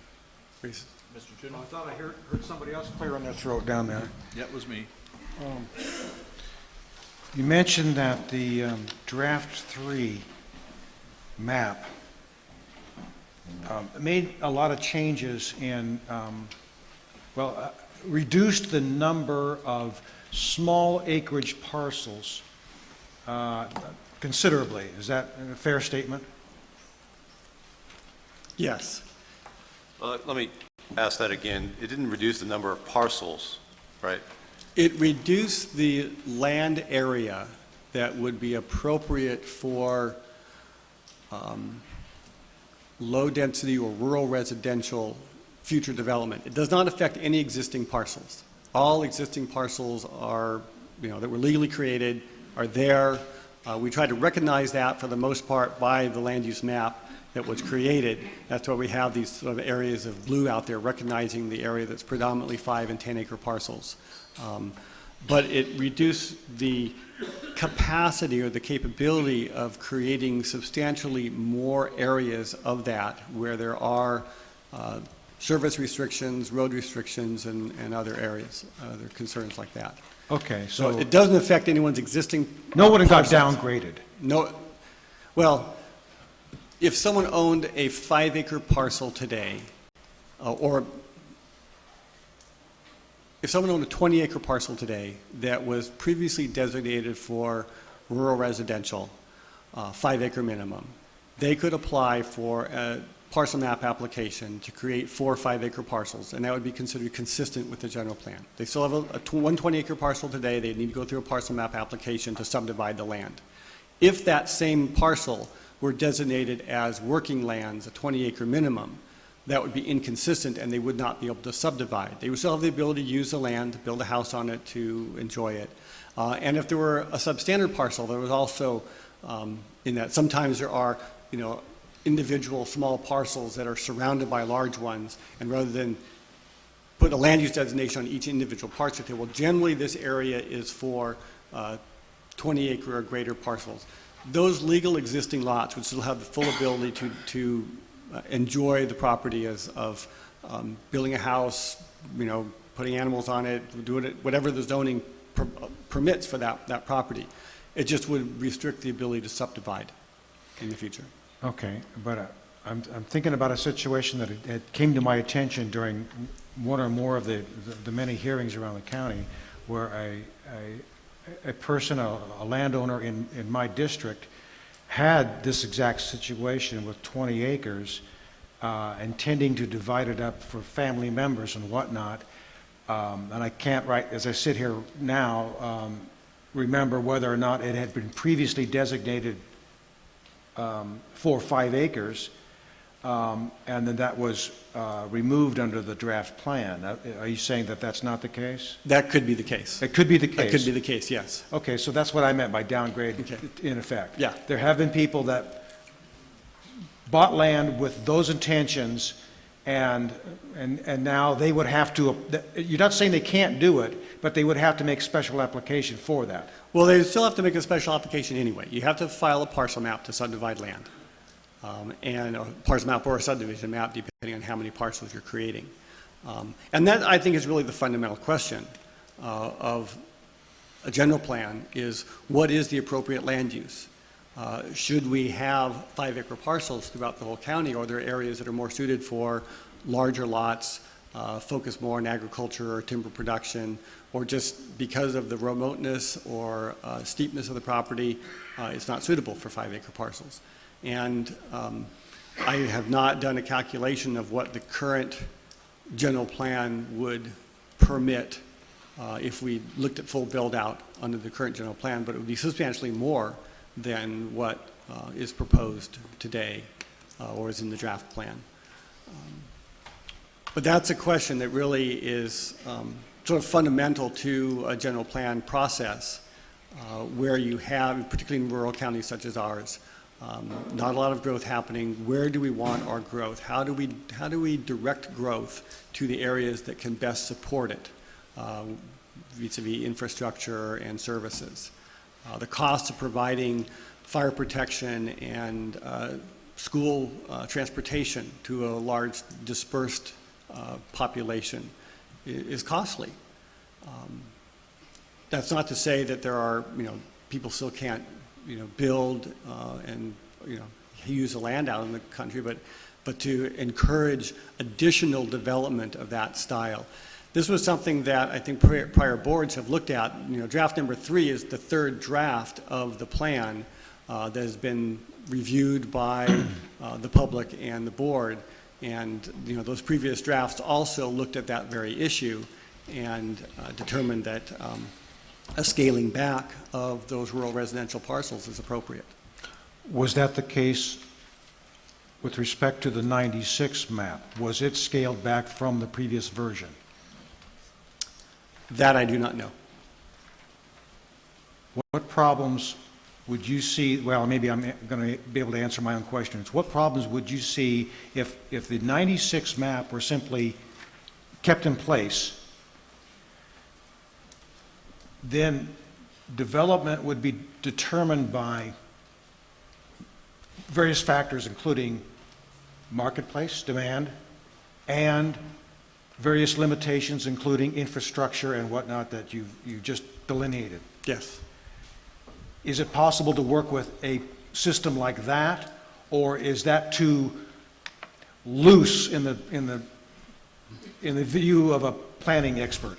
raised. Mr. Juneau? I thought I heard somebody else clear on their throat down there. Yeah, it was me. You mentioned that the draft 3 map made a lot of changes in, reduced the number of small acreage parcels considerably. Is that a fair statement? Yes. Let me ask that again. It didn't reduce the number of parcels, right? It reduced the land area that would be appropriate for low-density or rural residential future development. It does not affect any existing parcels. All existing parcels are, that were legally created, are there. We try to recognize that for the most part by the land use map that was created. That's why we have these sort of areas of blue out there recognizing the area that's predominantly 5 and 10 acre parcels. but it reduced the capacity or the capability of creating substantially more areas of that where there are service restrictions, road restrictions, and other areas, other concerns like that. Okay, So so it doesn't affect anyone's existing. no one got parcels. downgraded. No, well, if someone owned a 5-acre parcel today, or if someone owned a 20-acre parcel today that was previously designated for rural residential, 5-acre minimum, they could apply for a parcel map application to create 4 5-acre parcels, and that would be considered consistent with the general plan. They still have one 20-acre parcel today. They need to go through a parcel map application to subdivide the land. If that same parcel were designated as working lands, a 20-acre minimum, that would be inconsistent and they would not be able to subdivide. They would still have the ability to use the land, build a house on it, to enjoy it. And if there were a substandard parcel, there was also in that sometimes there are, individual small parcels that are surrounded by large ones, and rather than put a land use designation on each individual parcel, say, well, generally this area is for 20-acre or greater parcels. Those legal existing lots would still have the full ability to enjoy the property of building a house, putting animals on it, doing it, whatever the zoning permits for that property. It just would restrict the ability to subdivide in the future. Okay, but I'm thinking about a situation that it came to my attention during one or more of the many hearings around the county where a person, a landowner in my district, had this exact situation with 20 acres, intending to divide it up for family members and whatnot. And I can't, as I sit here now, remember whether or not it had been previously designated for 5 acres, and then that was removed under the draft plan. Are you saying that that's not the case? That could be the case. It could be the case. That could be the case, yes. Okay, so that's what I meant by downgrade, Okay. in effect. Yeah. There have been people that bought land with those intentions, and now they would have to, you're not saying they can't do it, but they would have to make special application for that. Well, they still have to make a special application anyway. You have to file a parcel map to subdivide land, and a parcel map or a subdivision map, depending on how many parcels you're creating. And that, I think, is really the fundamental question of a general plan, is what is the appropriate land use? Should we have 5-acre parcels throughout the whole county, or are there areas that are more suited for larger lots, focus more on agriculture or timber production, or just because of the remoteness or steepness of the property, it's not suitable for 5-acre parcels. And I have not done a calculation of what the current general plan would permit if we looked at full build-out under the current general plan, but it would be substantially more than what is proposed today or is in the draft plan. But that's a question that really is sort of fundamental to a general plan process where you have, particularly in rural counties such as ours, not a lot of growth happening. Where do we want our growth? How do we direct growth to the areas that can best support it vis-a-vis infrastructure and services? The cost of providing fire protection and school transportation to a large dispersed population is costly. That's not to say that there are, people still can't, build and, use the land out in the country, but to encourage additional development of that style. This was something that I think prior boards have looked at. Draft number 3 is the third draft of the plan that has been reviewed by the public and the board. And those previous drafts also looked at that very issue and determined that a scaling back of those rural residential parcels is appropriate. Was that the case with respect to the 96 map? Was it scaled back from the previous version? That I do not know. What problems would you see, well, maybe I'm going to be able to answer my own questions. What problems would you see if the 96 map were simply kept in place, then development would be determined by various factors, including marketplace, demand, and various limitations, including infrastructure and whatnot that you've just delineated. Yes. Is it possible to work with a system like that, or is that too loose in the view of a planning expert?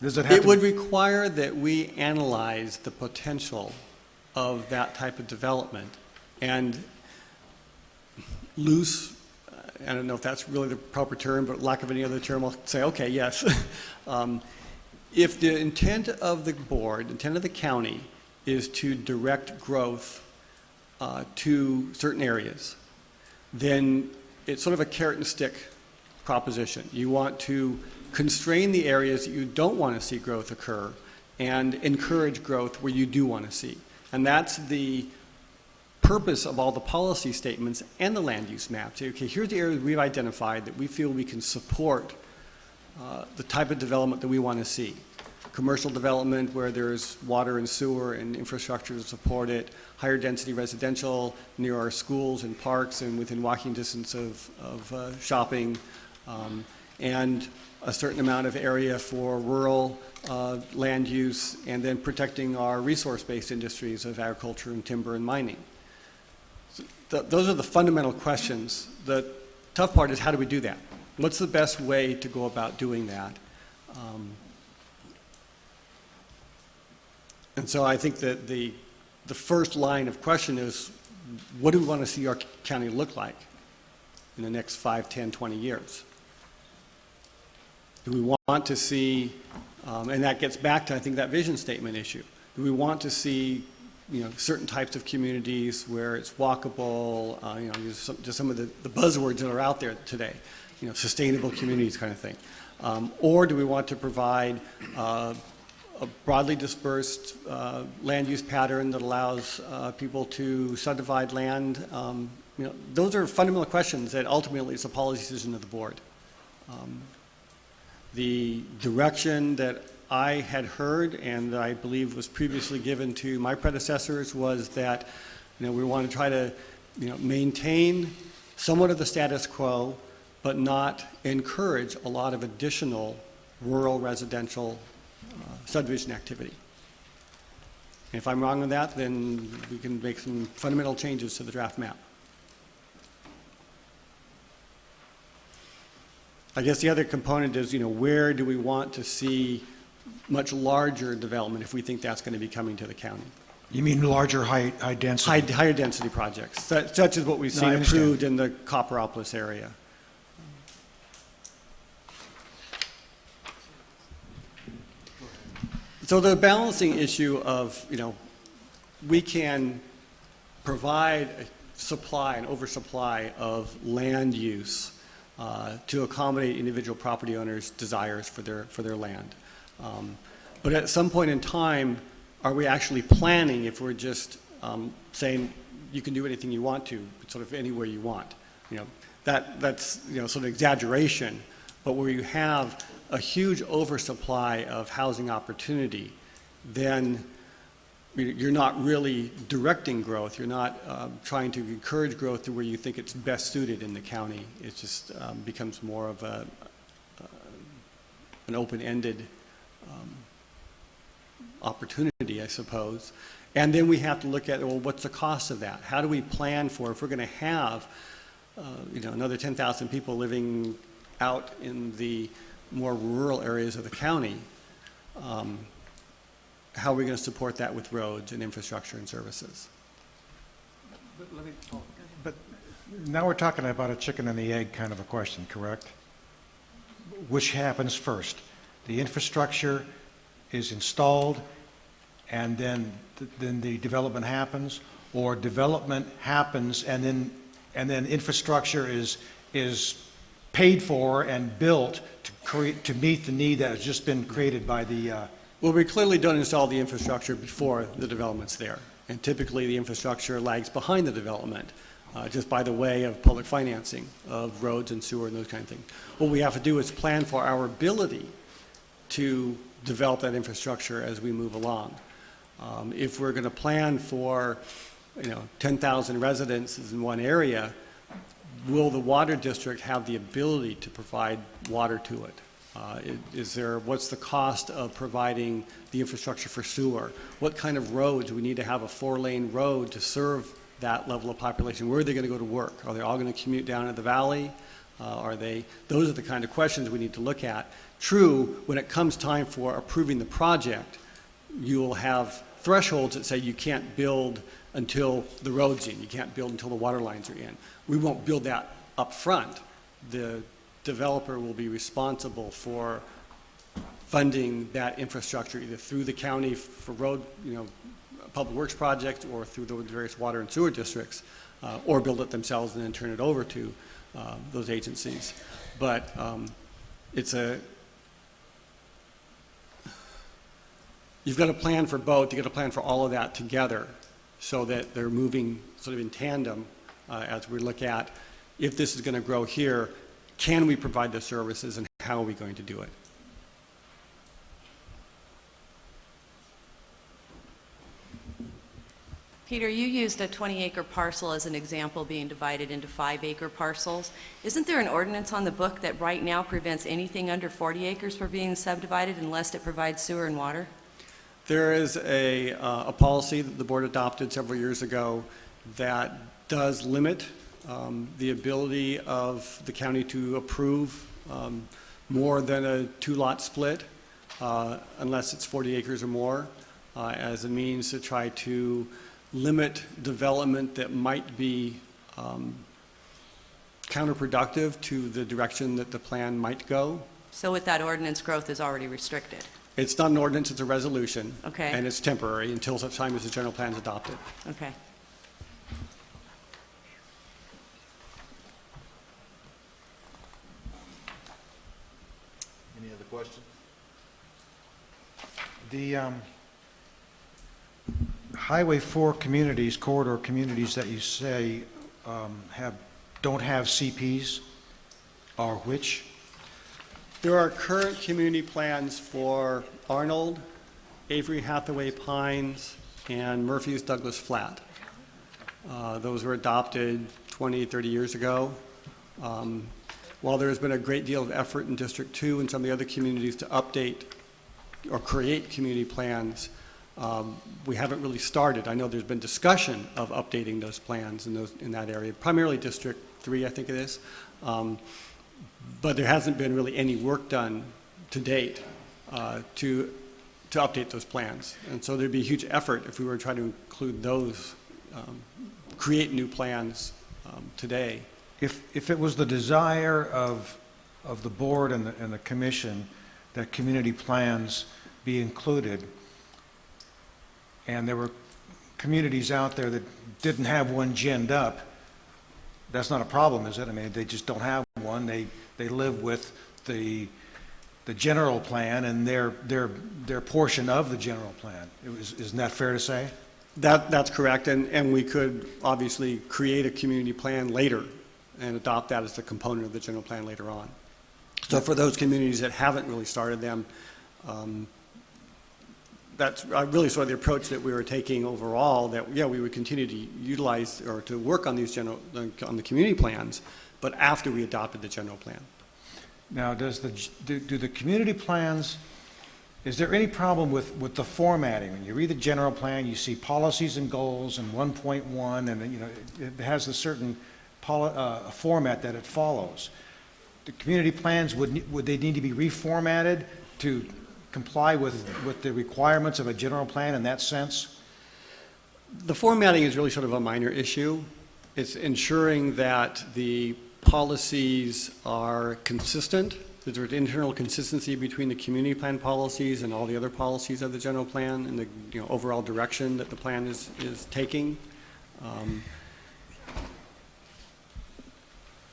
Does it have It to? would require that we analyze the potential of that type of development. And loose, I don't know if that's really the proper term, but lack of any other term, I'll say, okay, yes. If the intent of the board, intent of the county, is to direct growth to certain areas, then it's sort of a carrot and stick proposition. You want to constrain the areas that you don't want to see growth occur and encourage growth where you do want to see. And that's the purpose of all the policy statements and the land use maps. Okay, here's the areas we've identified that we feel we can support the type of development that we want to see. Commercial development where there's water and sewer and infrastructure to support it, higher density residential near our schools and parks and within walking distance of shopping, and a certain amount of area for rural land use, and then protecting our resource-based industries of agriculture and timber and mining. So those are the fundamental questions. The tough part is, how do we do that? What's the best way to go about doing that? And so I think that the first line of question is, what do we want to see our county look like in the next 5, 10, 20 years? Do we want to see, and that gets back to, I think, that vision statement issue. Do we want to see, certain types of communities where it's walkable, just some of the buzzwords that are out there today, sustainable communities kind of thing. Or do we want to provide a broadly dispersed land use pattern that allows people to subdivide land? Those are fundamental questions that ultimately it's a policy decision of the board. The direction that I had heard and that I believe was previously given to my predecessors was that we want to try to maintain somewhat of the status quo, but not encourage a lot of additional rural residential subdivision activity. And if I'm wrong on that, then we can make some fundamental changes to the draft map. I guess the other component is, where do we want to see much larger development if we think that's going to be coming to the county? You mean larger high density? Higher density projects, such as what we've seen approved in the Copperopolis area. So the balancing issue of, we can provide a supply, an oversupply of land use to accommodate individual property owners' desires for their land. But at some point in time, are we actually planning if we're just saying you can do anything you want to, sort of anywhere you want? That's sort of exaggeration, but where you have a huge oversupply of housing opportunity, then you're not really directing growth. You're not trying to encourage growth to where you think it's best suited in the county. It just becomes more of an open-ended opportunity, I suppose. And then we have to look at, well, what's the cost of that? How do we plan for, if we're going to have another 10,000 people living out in the more rural areas of the county, how are we going to support that with roads and infrastructure and services? But now we're talking about a chicken and the egg kind of a question, correct? Which happens first? The infrastructure is installed and then the development happens, or development happens and then infrastructure is paid for and built to meet the need that has just been created by the Well, we clearly don't install the infrastructure before the development's there. And typically the infrastructure lags behind the development, just by the way of public financing of roads and sewer and those kind of things. What we have to do is plan for our ability to develop that infrastructure as we move along. If we're going to plan for, 10,000 residences in one area, will the water district have the ability to provide water to it? What's the cost of providing the infrastructure for sewer? What kind of roads? We need to have a 4-lane road to serve that level of population. Where are they going to go to work? Are they all going to commute down to the valley? Those are the kind of questions we need to look at. True, when it comes time for approving the project, you will have thresholds that say you can't build until the road's in. You can't build until the water lines are in. We won't build that up front. The developer will be responsible for funding that infrastructure either through the county for road, public works projects, or through the various water and sewer districts, or build it themselves and then turn it over to those agencies. But you've got to plan for both. You've got to plan for all of that together so that they're moving sort of in tandem as we look at, if this is going to grow here, can we provide the services and how are we going to do it? Peter, you used a 20-acre parcel as an example being divided into 5-acre parcels. Isn't there an ordinance on the book that right now prevents anything under 40 acres from being subdivided unless it provides sewer and water? There is a policy that the board adopted several years ago that does limit the ability of the county to approve more than a 2-lot split unless it's 40 acres or more as a means to try to limit development that might be counterproductive to the direction that the plan might go. So with that ordinance, growth is already restricted? It's not an ordinance, it's a resolution. Okay. And it's temporary until such time as the general plan is adopted. Okay. Any other questions? The Highway 4 communities, corridor communities that you say don't have CPs, are which? There are current community plans for Arnold, Avery Hathaway Pines, and Murphy's Douglas Flat. Those were adopted 20, 30 years ago. While there has been a great deal of effort in District 2 and some of the other communities to update or create community plans, we haven't really started. I know there's been discussion of updating those plans in that area, primarily District 3, I think it is. But there hasn't been really any work done to date to update those plans. And so there'd be a huge effort if we were trying to include those, create new plans today. If it was the desire of the board and the commission that community plans be included, and there were communities out there that didn't have one ginned up, that's not a problem, is it? I mean, they just don't have one. They live with the general plan and their portion of the general plan. Isn't that fair to say? That's correct, and we could obviously create a community plan later and adopt that as a component of the general plan later on. So for those communities that haven't really started them, that's really sort of the approach that we were taking overall, that, yeah, we would continue to utilize or to work on these on the community plans, but after we adopted the general plan. Now, do the community plans, is there any problem with the formatting? When you read the general plan, you see policies and goals and 1.1, and it has a certain format that it follows. The community plans, would they need to be reformatted to comply with the requirements of a general plan in that sense? The formatting is really sort of a minor issue. It's ensuring that the policies are consistent, that there's internal consistency between the community plan policies and all the other policies of the general plan and the overall direction that the plan is taking.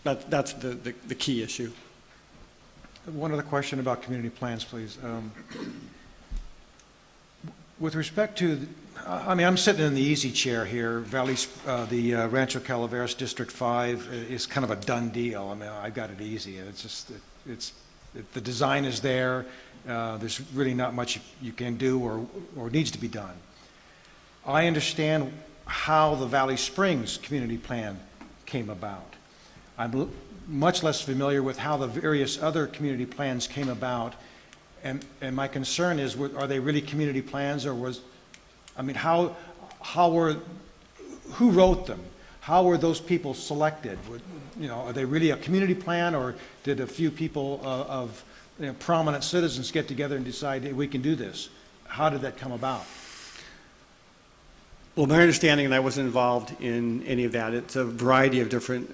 That's the key issue. One other question about community plans, please. With respect to, I'm sitting in the easy chair here. The Rancho Calaveras District 5 is kind of a done deal. I mean, I've got it easy. It's the design is there, there's really not much you can do or needs to be done. I understand how the Valley Springs community plan came about. I'm much less familiar with how the various other community plans came about, and my concern is, are they really community plans, or who wrote them? How were those people selected? Are they really a community plan, or did a few people of prominent citizens get together and decide, hey, we can do this? How did that come about? Well, my understanding, and I wasn't involved in any of that, it's a variety of different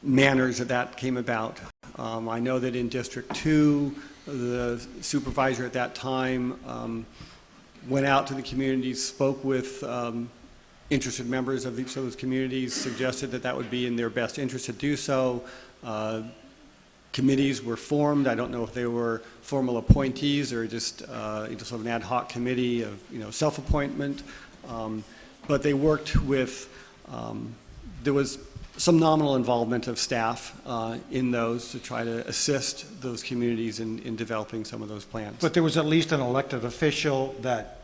manners that came about. I know that in District 2, the supervisor at that time went out to the communities, spoke with interested members of each of those communities, suggested that that would be in their best interest to do so. Committees were formed. I don't know if they were formal appointees or just sort of an ad hoc committee of self-appointment, but they worked with. There was some nominal involvement of staff in those to try to assist those communities in developing some of those plans. But there was at least an elected official that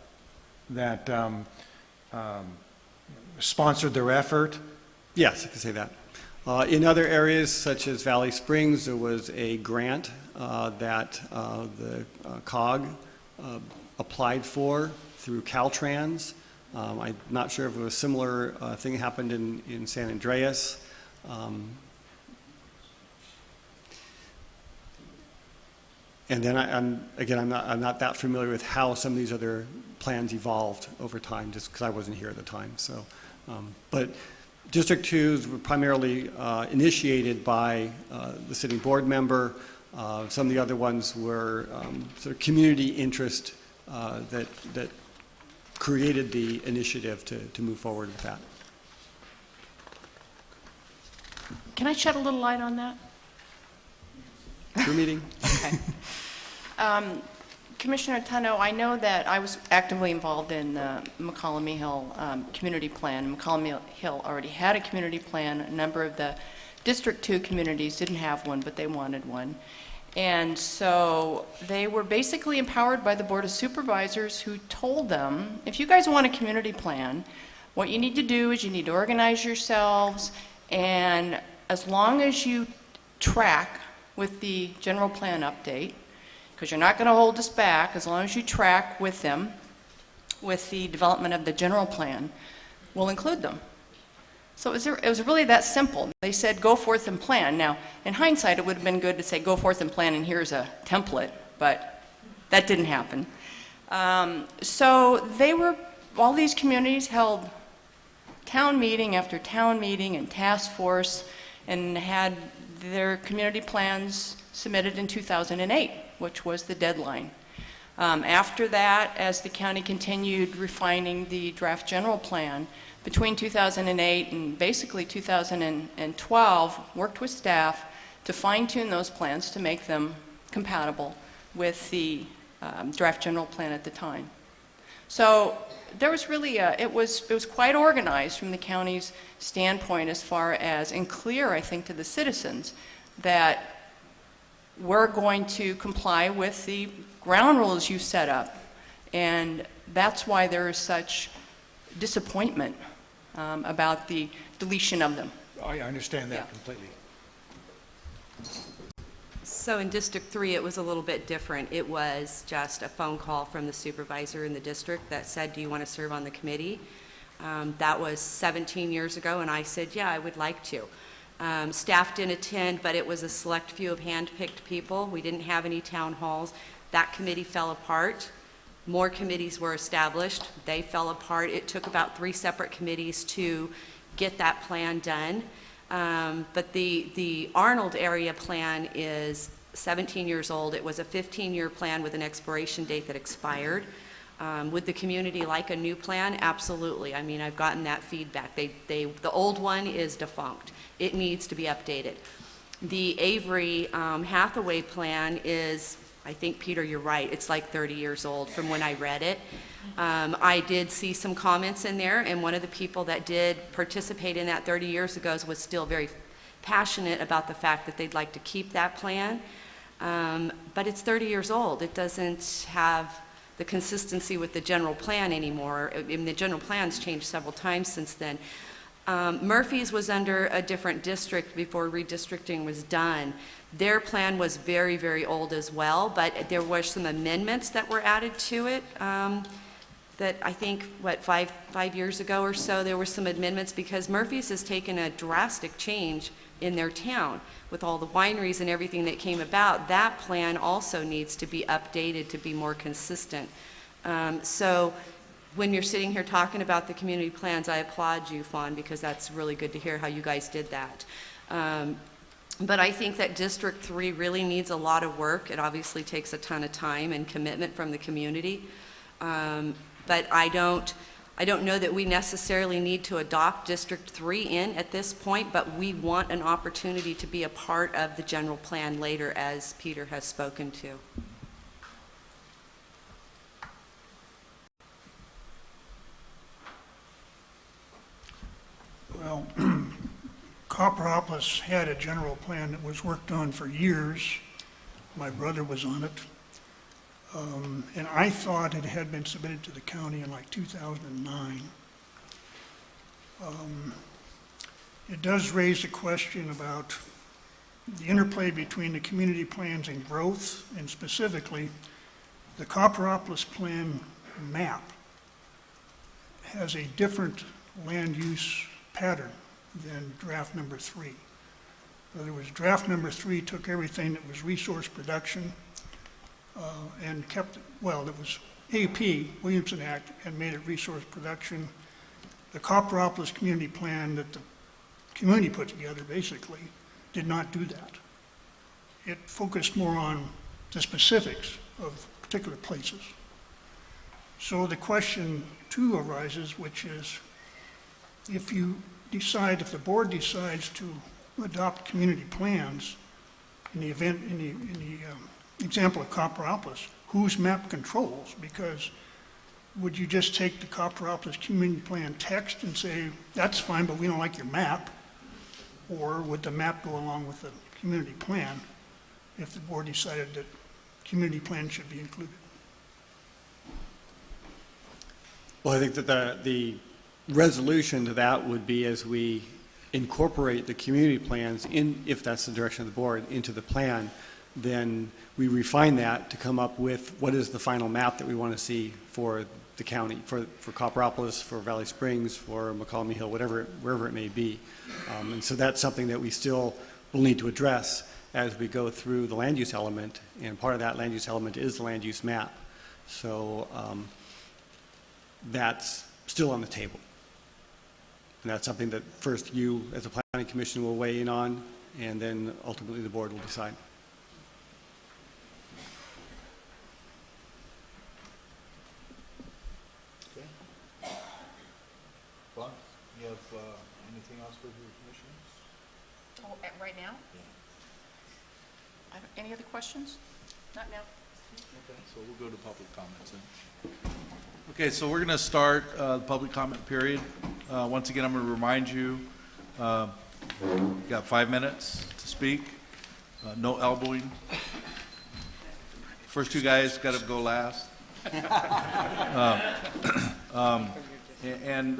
sponsored their effort? Yes, I can say that. In other areas, such as Valley Springs, there was a grant that the COG applied for through Caltrans. I'm not sure if a similar thing happened in San Andreas. And then I'm not that familiar with how some of these other plans evolved over time, just because I wasn't here at the time. So, but District 2s were primarily initiated by the sitting board member. Some of the other ones were sort of community interest that created the initiative to move forward with that. Can I shed a little light on that? Your meeting? Okay. Commissioner Tuno, I know that I was actively involved in the McCollum Hill community plan. McCollum Hill already had a community plan. A number of the District 2 communities didn't have one, but they wanted one. And so they were basically empowered by the Board of Supervisors, who told them, if you guys want a community plan, what you need to do is you need to organize yourselves, and as long as you track with the general plan update, because you're not going to hold us back, as long as you track with them, with the development of the general plan, we'll include them. So it was really that simple. They said, go forth and plan. Now, in hindsight, it would have been good to say, go forth and plan, and here's a template, but that didn't happen. So all these communities held town meeting after town meeting and task force, and had their community plans submitted in 2008, which was the deadline. After that, as the county continued refining the draft general plan, between 2008 and basically 2012, worked with staff to fine-tune those plans to make them compatible with the draft general plan at the time. So there was really it was quite organized from the county's standpoint, as far as, and clear, I think, to the citizens, that we're going to comply with the ground rules you set up. And that's why there is such disappointment about the deletion of them. I understand that completely. So in District 3, it was a little bit different. It was just a phone call from the supervisor in the district that said, do you want to serve on the committee? That was 17 years ago, and I said, yeah, I would like to. Staff didn't attend, but it was a select few of hand-picked people. We didn't have any town halls. That committee fell apart. More committees were established. They fell apart. It took about 3 separate committees to get that plan done. But the Arnold area plan is 17 years old. It was a 15-year plan with an expiration date that expired. Would the community like a new plan? Absolutely. I mean, I've gotten that feedback. The old one is defunct. It needs to be updated. The Avery Hathaway plan is, I think, Peter, you're right, it's like 30 years old from when I read it. I did see some comments in there, and one of the people that did participate in that 30 years ago was still very passionate about the fact that they'd like to keep that plan. but it's 30 years old. It doesn't have the consistency with the general plan anymore. The general plan's changed several times since then. Murphy's was under a different district before redistricting was done. Their plan was very, very old as well, but there were some amendments that were added to it that I think, five years ago or so, there were some amendments because Murphy's has taken a drastic change in their town with all the wineries and everything that came about. That plan also needs to be updated to be more consistent. So when you're sitting here talking about the community plans, I applaud you, Fawn, because that's really good to hear how you guys did that. But I think that District 3 really needs a lot of work. It obviously takes a ton of time and commitment from the community. But I don't know that we necessarily need to adopt District 3 in at this point, but we want an opportunity to be a part of the general plan later, as Peter has spoken to. Well, Copperopolis had a general plan that was worked on for years. My brother was on it. And I thought it had been submitted to the county in like 2009. It does raise a question about the interplay between the community plans and growth, and specifically, the Copperopolis plan map has a different land use pattern than draft number 3. In other words, draft number 3 took everything that was resource production and kept, well, it was AP, Williamson Act, and made it resource production. The Copperopolis community plan that the community put together basically did not do that. It focused more on the specifics of particular places. So the question too arises, which is, if the board decides to adopt community plans, in the example of Copperopolis, whose map controls? Because would you just take the Copperopolis community plan text and say, that's fine, but we don't like your map? Or would the map go along with the community plan if the board decided that community plan should be included? Well, I think that the resolution to that would be as we incorporate the community plans in, if that's the direction of the board, into the plan, then we refine that to come up with what is the final map that we want to see for the county, for Copperopolis, for Valley Springs, for McCallum Hill, wherever it may be. And so that's something that we still will need to address as we go through the land use element, and part of that land use element is the land use map. So that's still on the table. And that's something that first you, as a planning commission, will weigh in on, and then ultimately the board will decide. Okay. Fun. You have anything else for your commissioners? Oh, right now? Any other questions? Not now. Okay, so we'll go to public comments then. Okay, so we're going to start the public comment period. Once again, I'm going to remind you, you've got 5 minutes to speak. No elbowing. First two guys got to go last. And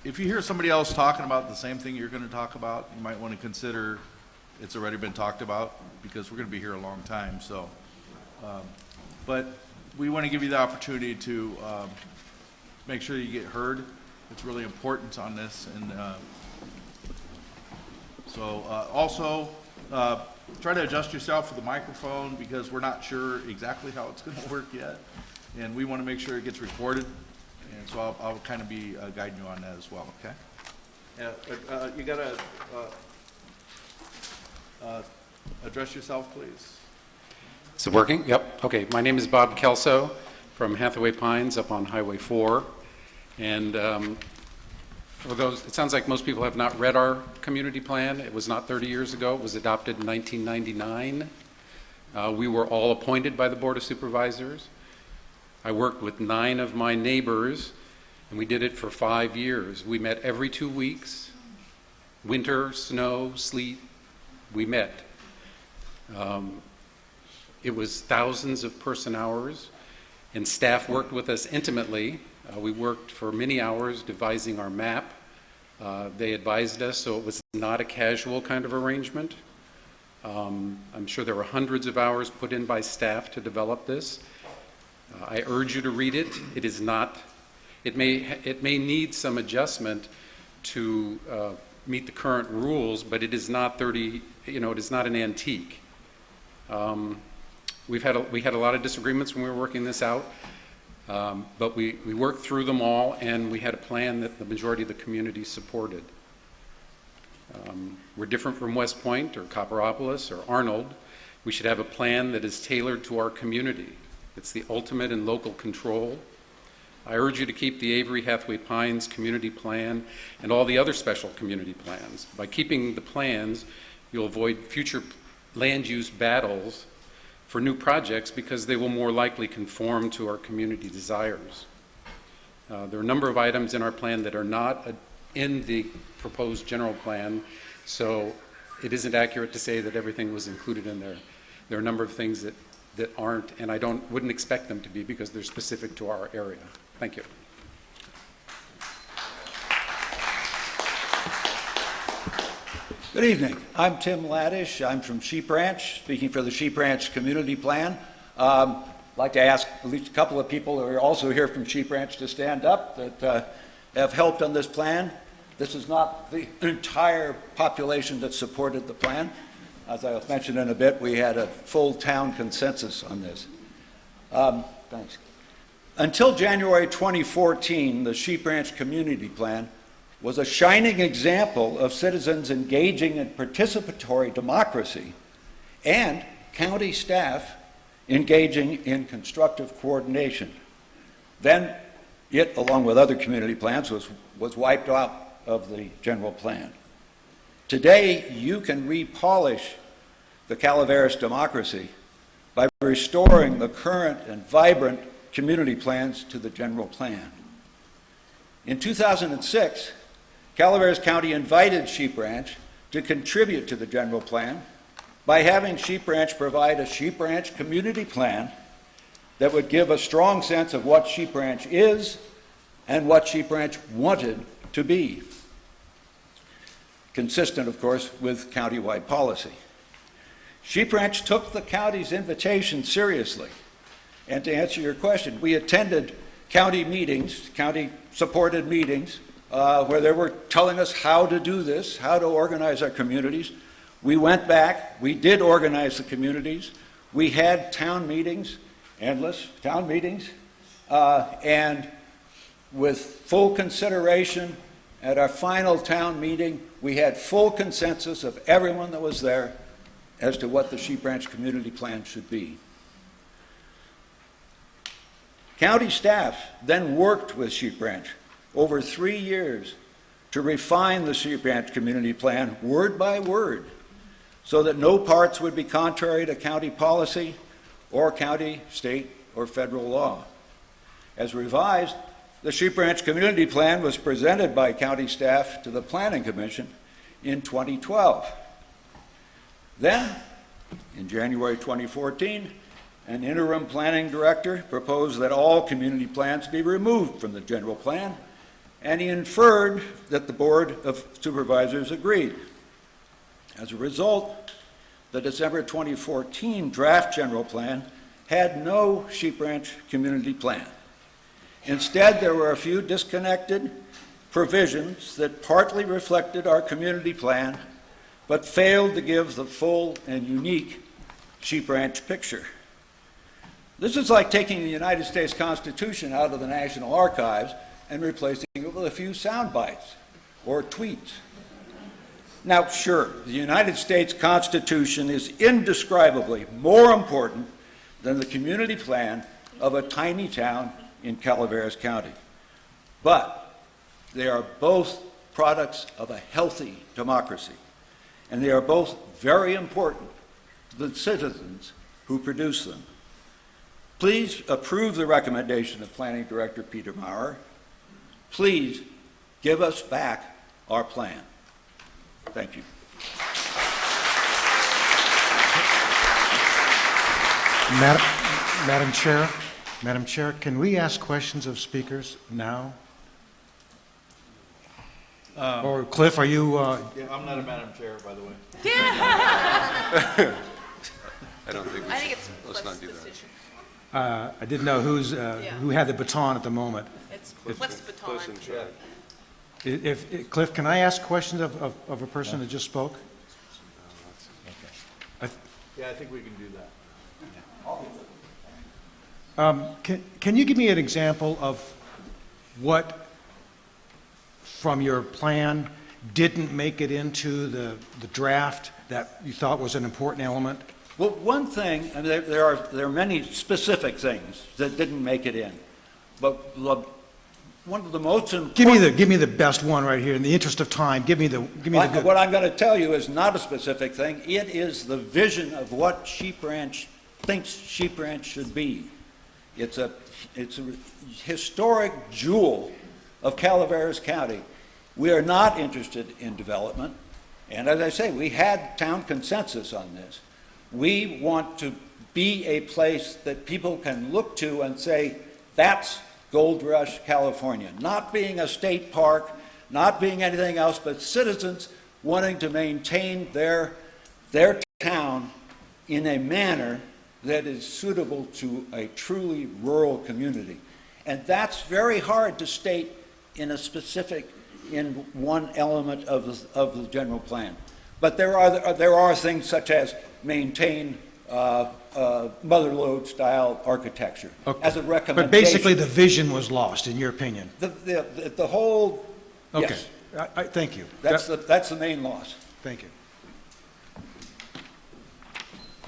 if you hear somebody else talking about the same thing you're going to talk about, you might want to consider it's already been talked about, because we're going to be here a long time. So, but we want to give you the opportunity to make sure you get heard. It's really important on this. And so also try to adjust yourself for the microphone, because we're not sure exactly how it's going to work yet. And we want to make sure it gets recorded. And so I'll kind of be guiding you on that as well, okay? You got to address yourself, please. Is it working? Yep. Okay. My name is Bob Kelso from Hathaway Pines up on Highway 4. And although it sounds like most people have not read our community plan, it was not 30 years ago. It was adopted in 1999. We were all appointed by the Board of Supervisors. I worked with 9 of my neighbors, and we did it for 5 years. We met every 2 weeks. Winter, snow, sleet, we met. It was thousands of person hours, and staff worked with us intimately. We worked for many hours devising our map. They advised us, so it was not a casual kind of arrangement. I'm sure there were hundreds of hours put in by staff to develop this. I urge you to read it. It is not, it may need some adjustment to meet the current rules, but it is not it is not an antique. We had a lot of disagreements when we were working this out, but we worked through them all, and we had a plan that the majority of the community supported. We're different from West Point or Copperopolis or Arnold. We should have a plan that is tailored to our community. It's the ultimate in local control. I urge you to keep the Avery Hathaway Pines community plan and all the other special community plans. By keeping the plans, you'll avoid future land use battles for new projects because they will more likely conform to our community desires. There are a number of items in our plan that are not in the proposed general plan, so it isn't accurate to say that everything was included in there. There are a number of things that aren't, and I wouldn't expect them to be because they're specific to our area. Thank you. Good evening. I'm Tim Laddish. I'm from Sheep Ranch, speaking for the Sheep Ranch Community Plan. I'd like to ask at least a couple of people who are also here from Sheep Ranch to stand up that have helped on this plan. This is not the entire population that supported the plan. As I'll mention in a bit, we had a full town consensus on this. Thanks. Until January 2014, the Sheep Ranch Community Plan was a shining example of citizens engaging in participatory democracy and county staff engaging in constructive coordination. Then it, along with other community plans, was wiped out of the general plan. Today, you can repolish the Calaveras democracy by restoring the current and vibrant community plans to the general plan. In 2006, Calaveras County invited Sheep Ranch to contribute to the general plan by having Sheep Ranch provide a Sheep Ranch community plan that would give a strong sense of what Sheep Ranch is and what Sheep Ranch wanted to be. Consistent, of course, with county-wide policy. Sheep Ranch took the county's invitation seriously. And to answer your question, we attended county meetings, county-supported meetings, where they were telling us how to do this, how to organize our communities. We went back, we did organize the communities. We had town meetings, endless town meetings, and with full consideration at our final town meeting, we had full consensus of everyone that was there as to what the Sheep Ranch Community Plan should be. County staff then worked with Sheep Ranch over 3 years to refine the Sheep Ranch Community Plan word by word so that no parts would be contrary to county policy or county, state, or federal law. As revised, the Sheep Ranch Community Plan was presented by county staff to the Planning Commission in 2012. Then, in January 2014, an interim planning director proposed that all community plans be removed from the general plan, and he inferred that the Board of Supervisors agreed. As a result, the December 2014 draft general plan had no Sheep Ranch community plan. Instead, there were a few disconnected provisions that partly reflected our community plan, but failed to give the full and unique Sheep Ranch picture. This is like taking the United States Constitution out of the National Archives and replacing it with a few sound bites or tweets. Now, sure, the United States Constitution is indescribably more important than the community plan of a tiny town in Calaveras County. But they are both products of a healthy democracy, and they are both very important to the citizens who produce them. Please approve the recommendation of Planning Director Peter Maurer. Please give us back our plan. Thank you. Madam Chair, can we ask questions of speakers now? Or Cliff, are you, Yeah, I'm not a Madam Chair, by the way. I don't think I think it's let's not Cliff's do that. decision. I didn't know who had the baton at the moment. It's Cliff's baton. Close in charge. Cliff, can I ask questions of a person that just spoke? Yeah, I think we can do that. Can you give me an example of what, from your plan, didn't make it into the draft that you thought was an important element? Well, one thing, and there are many specific things that didn't make it in, but one of the most important... Give me the best one right here. In the interest of time, give me the good... What I'm going to tell you is not a specific thing. It is the vision of what Sheep Ranch thinks Sheep Ranch should be. It's a historic jewel of Calaveras County. We are not interested in development. And as I say, we had town consensus on this. We want to be a place that people can look to and say, that's Gold Rush, California. Not being a state park, not being anything else, but citizens wanting to maintain their town in a manner that is suitable to a truly rural community. And that's very hard to state in one element of the general plan. But there are things such as maintain mother lode style architecture as a recommendation. But basically the vision was lost, in your opinion? The whole, okay. Yes. Thank you. That's the main loss. Thank you.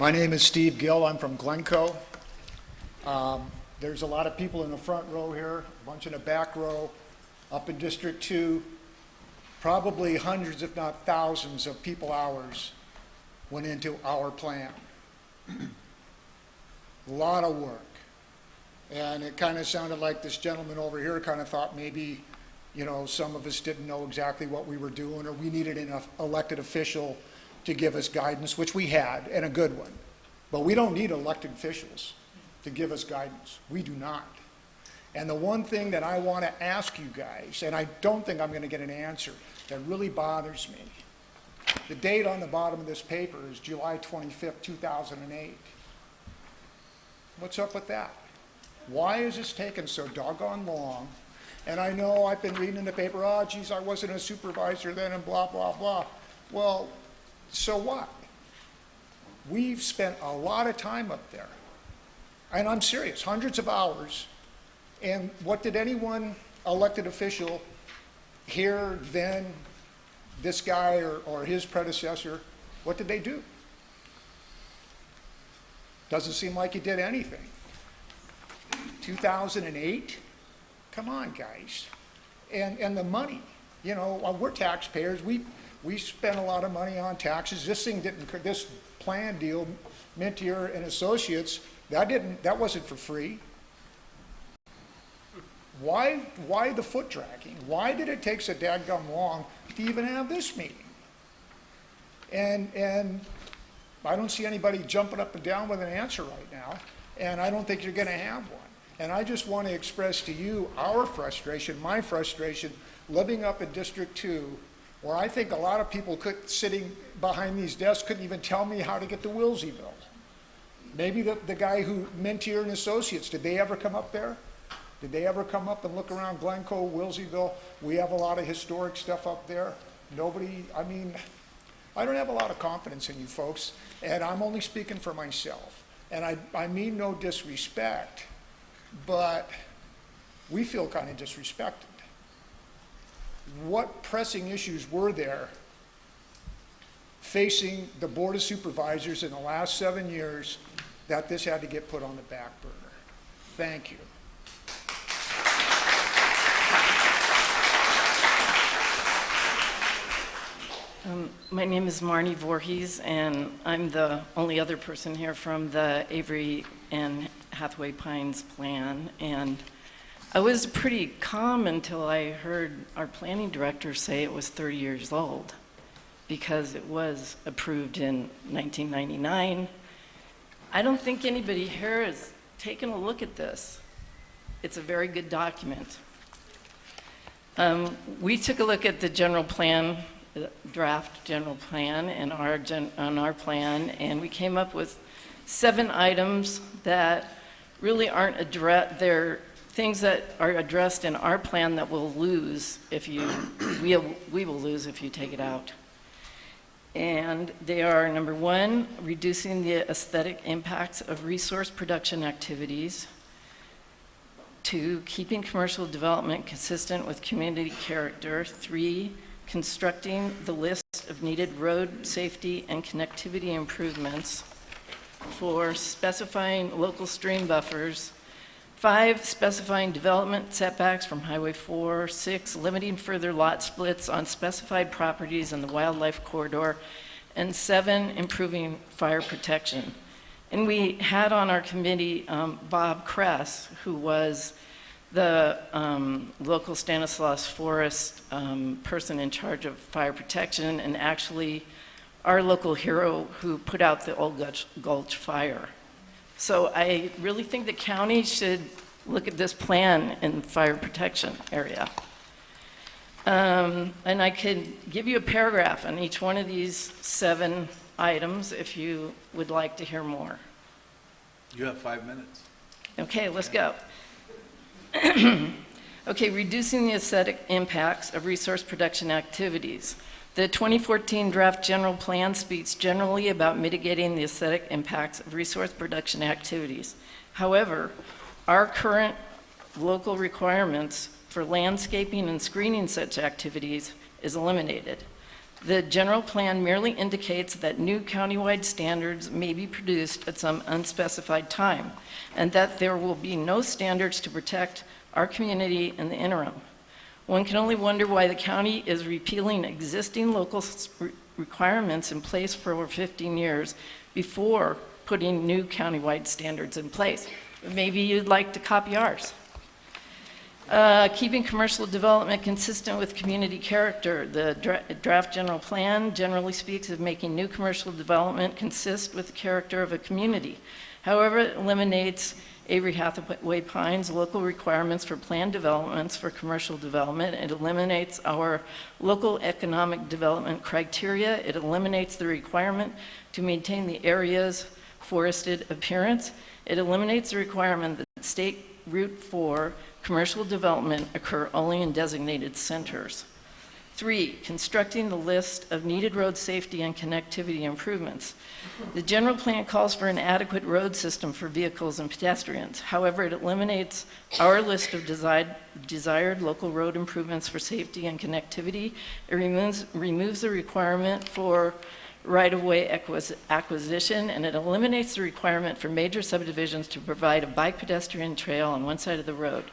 My name is Steve Gill. I'm from Glencoe. There's a lot of people in the front row here, a bunch in the back row. Up in District 2, probably hundreds, if not thousands, of people hours went into our plan. A lot of work. And it kind of sounded like this gentleman over here kind of thought maybe, some of us didn't know exactly what we were doing, or we needed an elected official to give us guidance, which we had, and a good one. But we don't need elected officials to give us guidance. We do not. And the one thing that I want to ask you guys, and I don't think I'm going to get an answer, that really bothers me. The date on the bottom of this paper is July 25th, 2008. What's up with that? Why is this taking so doggone long? And I know I've been reading in the paper, oh, geez, I wasn't a supervisor then, and blah, blah, blah. Well, so what? We've spent a lot of time up there. And I'm serious, hundreds of hours. And what did anyone elected official here then, this guy or his predecessor, what did they do? Doesn't seem like he did anything. 2008? Come on, guys. And the money, we're taxpayers. We spend a lot of money on taxes. This plan deal, Mintier and Associates, that wasn't for free. Why the foot dragging? Why did it take so dadgum long to even have this meeting? And I don't see anybody jumping up and down with an answer right now, and I don't think you're going to have one. And I just want to express to you our frustration, my frustration, living up in District 2, where I think a lot of people sitting behind these desks couldn't even tell me how to get to Wilseyville. Maybe the guy who, Mintier and Associates, did they ever come up there? Did they ever come up and look around Glencoe, Wilseyville? We have a lot of historic stuff up there. Nobody, I don't have a lot of confidence in you folks, and I'm only speaking for myself. And I mean no disrespect, but we feel kind of disrespected. What pressing issues were there facing the Board of Supervisors in the last 7 years that this had to get put on the back burner? Thank you. My name is Marnie Voorhees, and I'm the only other person here from the Avery and Hathaway Pines plan. And I was pretty calm until I heard our planning director say it was 30 years old, because it was approved in 1999. I don't think anybody here has taken a look at this. It's a very good document. We took a look at the general plan, draft general plan, and on our plan, and we came up with 7 items that really aren't addressed. They're things that are addressed in our plan that we'll lose if you, we will lose if you take it out. And they are, number 1, reducing the aesthetic impacts of resource production activities. 2, keeping commercial development consistent with community character. 3, constructing the list of needed road safety and connectivity improvements. 4, specifying local stream buffers. 5, specifying development setbacks from Highway 4. 6, limiting further lot splits on specified properties in the wildlife corridor. And 7, improving fire protection. And we had on our committee Bob Kress, who was the local Stanislaus Forest person in charge of fire protection, and actually our local hero who put out the Old Gulch fire. So I really think the county should look at this plan in the fire protection area. And I could give you a paragraph on each one of these 7 items if you would like to hear more. You have 5 minutes. Okay, let's go. Okay, reducing the aesthetic impacts of resource production activities. The 2014 draft general plan speaks generally about mitigating the aesthetic impacts of resource production activities. However, our current local requirements for landscaping and screening such activities is eliminated. The general plan merely indicates that new countywide standards may be produced at some unspecified time, and that there will be no standards to protect our community in the interim. One can only wonder why the county is repealing existing local requirements in place for over 15 years before putting new countywide standards in place. Maybe you'd like to copy ours. Keeping commercial development consistent with community character. The draft general plan generally speaks of making new commercial development consist with the character of a community. However, it eliminates Avery Hathaway Pines' local requirements for planned developments for commercial development. It eliminates our local economic development criteria. It eliminates the requirement to maintain the area's forested appearance. It eliminates the requirement that State Route 4 commercial development occur only in designated centers. 3, constructing the list of needed road safety and connectivity improvements. The general plan calls for an adequate road system for vehicles and pedestrians. However, it eliminates our list of desired local road improvements for safety and connectivity. It removes the requirement for right-of-way acquisition, and it eliminates the requirement for major subdivisions to provide a bike pedestrian trail on one side of the road.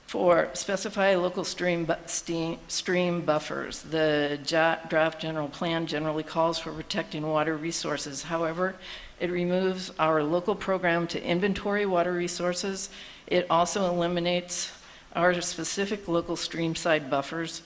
4, specify local stream buffers. The draft general plan generally calls for protecting water resources. However, it removes our local program to inventory water resources. It also eliminates our specific local streamside buffers.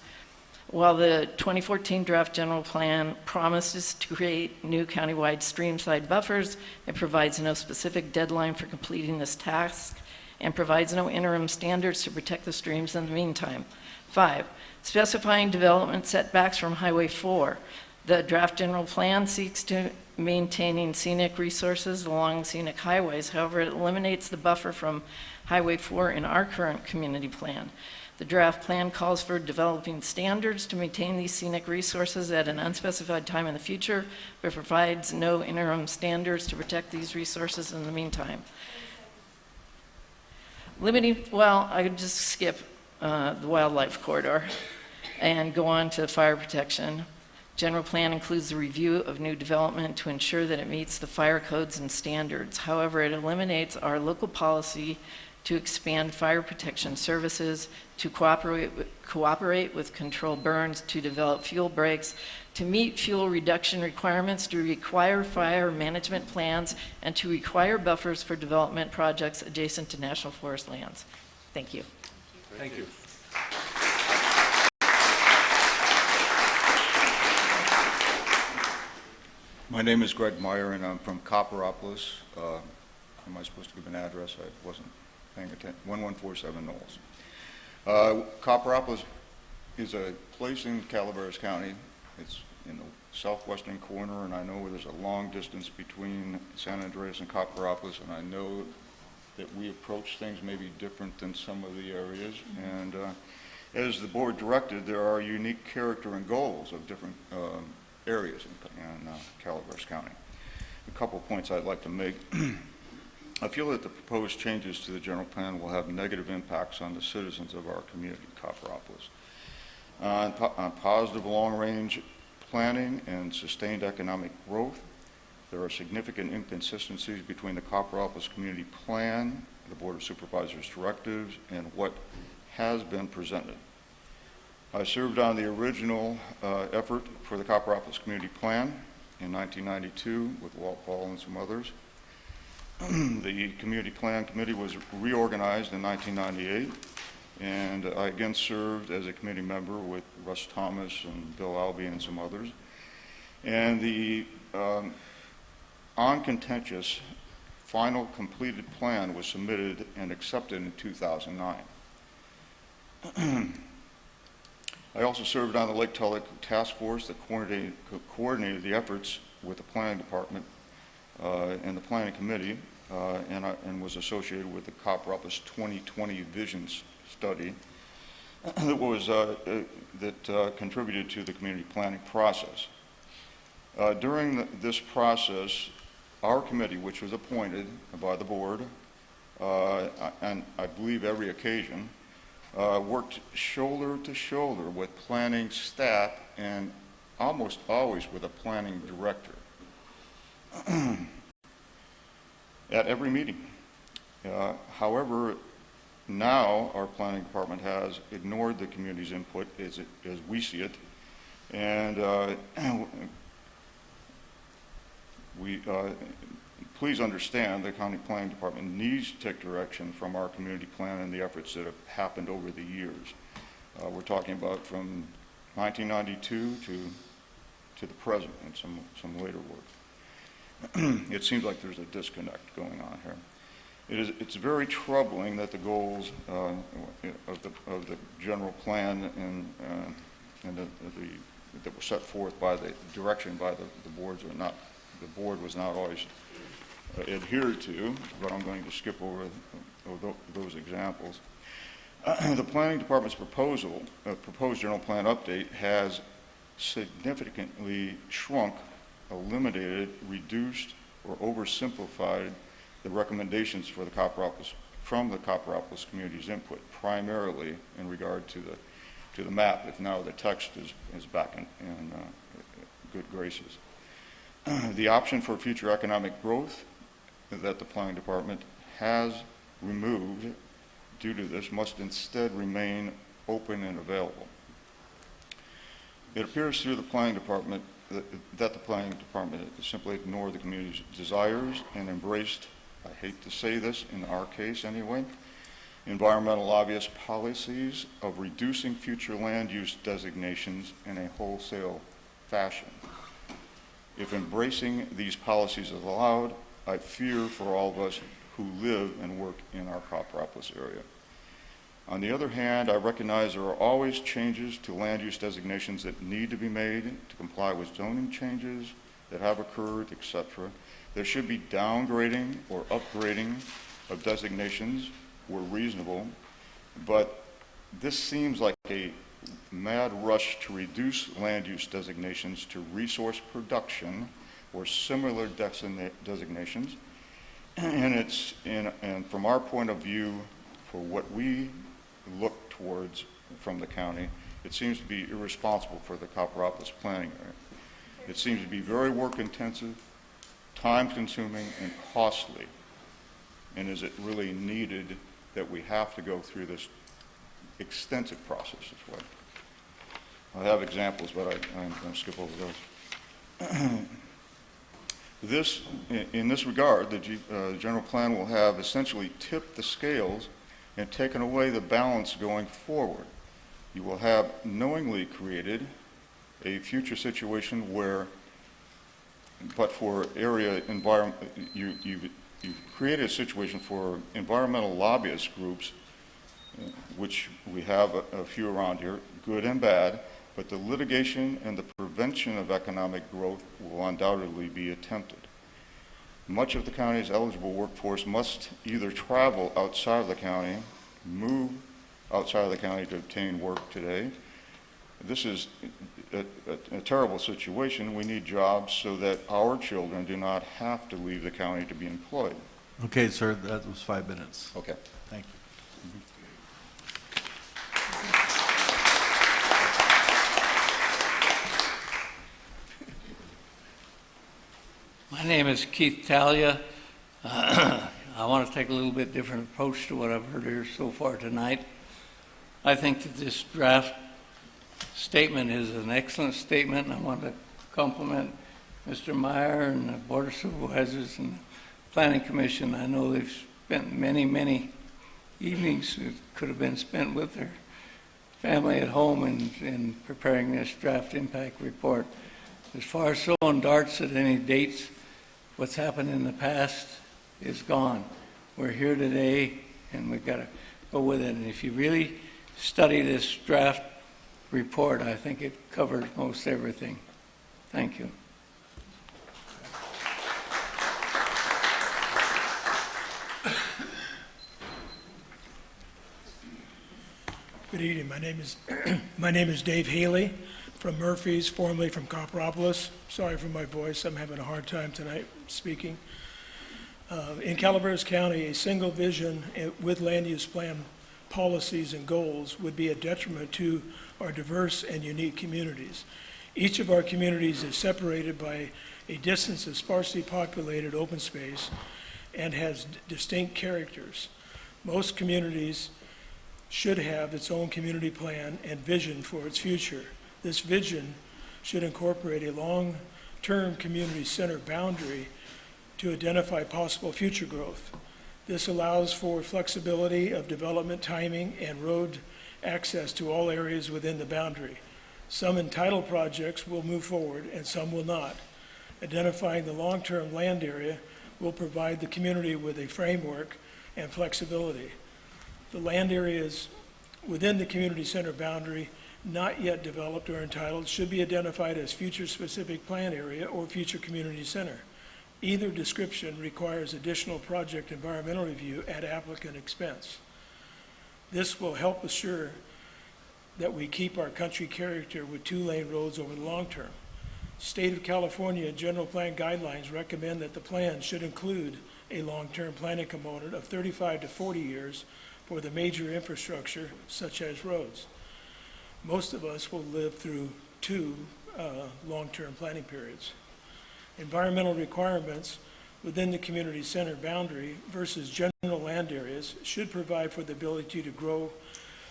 While the 2014 draft general plan promises to create new countywide streamside buffers, it provides no specific deadline for completing this task and provides no interim standards to protect the streams in the meantime. 5, specifying development setbacks from Highway 4. The draft general plan seeks to maintaining scenic resources along scenic highways. However, it eliminates the buffer from Highway 4 in our current community plan. The draft plan calls for developing standards to maintain these scenic resources at an unspecified time in the future, but provides no interim standards to protect these resources in the meantime. I could just skip the wildlife corridor and go on to fire protection. General plan includes a review of new development to ensure that it meets the fire codes and standards. However, it eliminates our local policy to expand fire protection services, to cooperate with controlled burns, to develop fuel breaks, to meet fuel reduction requirements, to require fire management plans, and to require buffers for development projects adjacent to national forest lands. Thank you. Thank you. My name is Greg Meyer, and I'm from Copperopolis. Am I supposed to give an address? I wasn't paying attention. 1147 Knowles. Copperopolis is a place in Calaveras County. It's in the southwestern corner, and I know there's a long distance between San Andreas and Copperopolis, and I know that we approach things maybe different than some of the areas. And as the board directed, there are unique character and goals of different areas in Calaveras County. A couple points I'd like to make. I feel that the proposed changes to the general plan will have negative impacts on the citizens of our community, Copperopolis. On positive long-range planning and sustained economic growth, there are significant inconsistencies between the Copperopolis Community Plan, the Board of Supervisors directives, and what has been presented. I served on the original effort for the Copperopolis Community Plan in 1992 with Walt Paul and some others. The Community Plan Committee was reorganized in 1998, and I again served as a committee member with Russ Thomas and Bill Albee and some others. And the uncontentious final completed plan was submitted and accepted in 2009. I also served on the Lake Tulloch Task Force that coordinated the efforts with the Planning Department and the Planning Committee, and was associated with the Copperopolis 2020 Vision Study that contributed to the community planning process. During this process, our committee, which was appointed by the board, and I believe every occasion, worked shoulder to shoulder with planning staff and almost always with a planning director at every meeting. However, now our planning department has ignored the community's input as we see it, and please understand the county planning department needs to take direction from our community plan and the efforts that have happened over the years. We're talking about from 1992 to the present and some later work. It seems like there's a disconnect going on here. It's very troubling that the goals of the general plan and that were set forth by the direction by the boards are not, the board was not always adhered to, but I'm going to skip over those examples. The planning department's proposed general plan update has significantly shrunk, eliminated, reduced, or oversimplified the recommendations for the from the Copperopolis community's input, primarily in regard to the map, if now the text is back in good graces. The option for future economic growth that the planning department has removed due to this must instead remain open and available. It appears through the planning department that the planning department simply ignored the community's desires and embraced, I hate to say this, in our case anyway, environmental obvious policies of reducing future land use designations in a wholesale fashion. If embracing these policies is allowed, I fear for all of us who live and work in our Copperopolis area. On the other hand, I recognize there are always changes to land use designations that need to be made to comply with zoning changes that have occurred, etc. There should be downgrading or upgrading of designations where reasonable, but this seems like a mad rush to reduce land use designations to resource production or similar designations, and from our point of view, for what we look towards from the county, it seems to be irresponsible for the Copperopolis planning area. It seems to be very work intensive, time consuming, and costly. And is it really needed that we have to go through this extensive process this way? I have examples, but I'm going to skip over those. In this regard, the general plan will have essentially tipped the scales and taken away the balance going forward. You will have knowingly created a future situation where but for area environment, you've created a situation for environmental lobbyist groups, which we have a few around here, good and bad, but the litigation and the prevention of economic growth will undoubtedly be attempted. Much of the county's eligible workforce must either travel outside of the county, move outside of the county to obtain work today. This is a terrible situation. We need jobs so that our children do not have to leave the county to be employed. Okay, sir, that was 5 minutes. Okay. Thank you. My name is Keith Talia. I want to take a little bit different approach to what I've heard here so far tonight. I think that this draft statement is an excellent statement, and I want to compliment Mr. Meyer and the Board of Supervisors and the Planning Commission. I know they've spent many, many evenings that could have been spent with their family at home in preparing this draft impact report. As far as throwing darts at any dates, what's happened in the past is gone. We're here today, and we've got to go with it. And if you really study this draft report, I think it covers most everything. Thank you. Good evening. My name is Dave Haley from Murphy's, formerly from Copperopolis. Sorry for my voice. I'm having a hard time tonight speaking. In Calaveras County, a single vision with land use plan policies and goals would be a detriment to our diverse and unique communities. Each of our communities is separated by a distance of sparsely populated open space and has distinct characters. Most communities should have its own community plan and vision for its future. This vision should incorporate a long-term community center boundary to identify possible future growth. This allows for flexibility of development timing and road access to all areas within the boundary. Some entitled projects will move forward and some will not. Identifying the long-term land area will provide the community with a framework and flexibility. The land areas within the community center boundary not yet developed or entitled should be identified as future specific plan area or future community center. Either description requires additional project environmental review at applicant expense. This will help assure that we keep our country character with two-lane roads over the long term. State of California general plan guidelines recommend that the plan should include a long-term planning component of 35 to 40 years for the major infrastructure such as roads. Most of us will live through two long-term planning periods. Environmental requirements within the community center boundary versus general land areas should provide for the ability to grow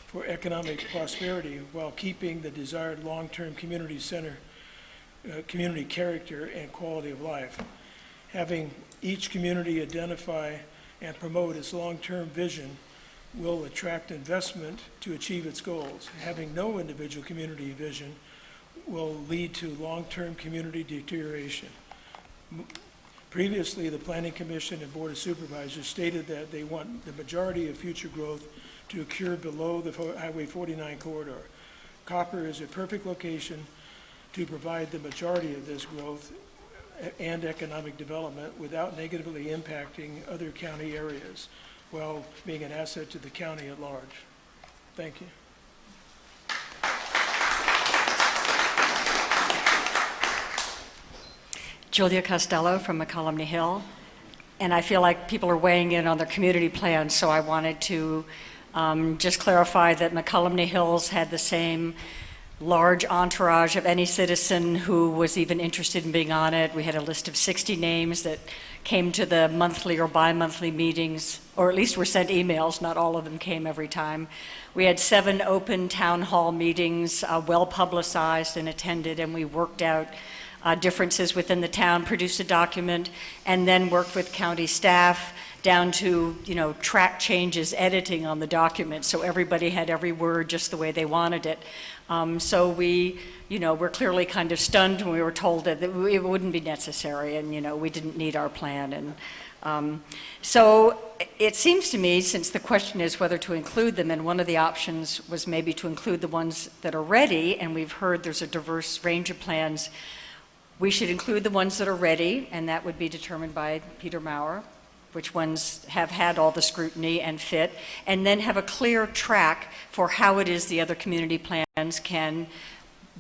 for economic prosperity while keeping the desired long-term community center community character and quality of life. Having each community identify and promote its long-term vision will attract investment to achieve its goals. Having no individual community vision will lead to long-term community deterioration. Previously, the Planning Commission and Board of Supervisors stated that they want the majority of future growth to occur below the Highway 49 corridor. Copper is a perfect location to provide the majority of this growth and economic development without negatively impacting other county areas while being an asset to the county at large. Thank you. Julia Costello from McCollum Hill, and I feel like people are weighing in on their community plans, so I wanted to just clarify that McCollum Hills had the same large entourage of any citizen who was even interested in being on it. We had a list of 60 names that came to the monthly or bi-monthly meetings, or at least were sent emails. Not all of them came every time. We had 7 open town hall meetings, well publicized and attended, and we worked out differences within the town, produced a document, and then worked with county staff down to, track changes, editing on the document, so everybody had every word just the way they wanted it. So we, we're clearly kind of stunned when we were told that it wouldn't be necessary, and, we didn't need our plan. And so it seems to me, since the question is whether to include them, and one of the options was maybe to include the ones that are ready, and we've heard there's a diverse range of plans, we should include the ones that are ready, and that would be determined by Peter Maurer, which ones have had all the scrutiny and fit, and then have a clear track for how it is the other community plans can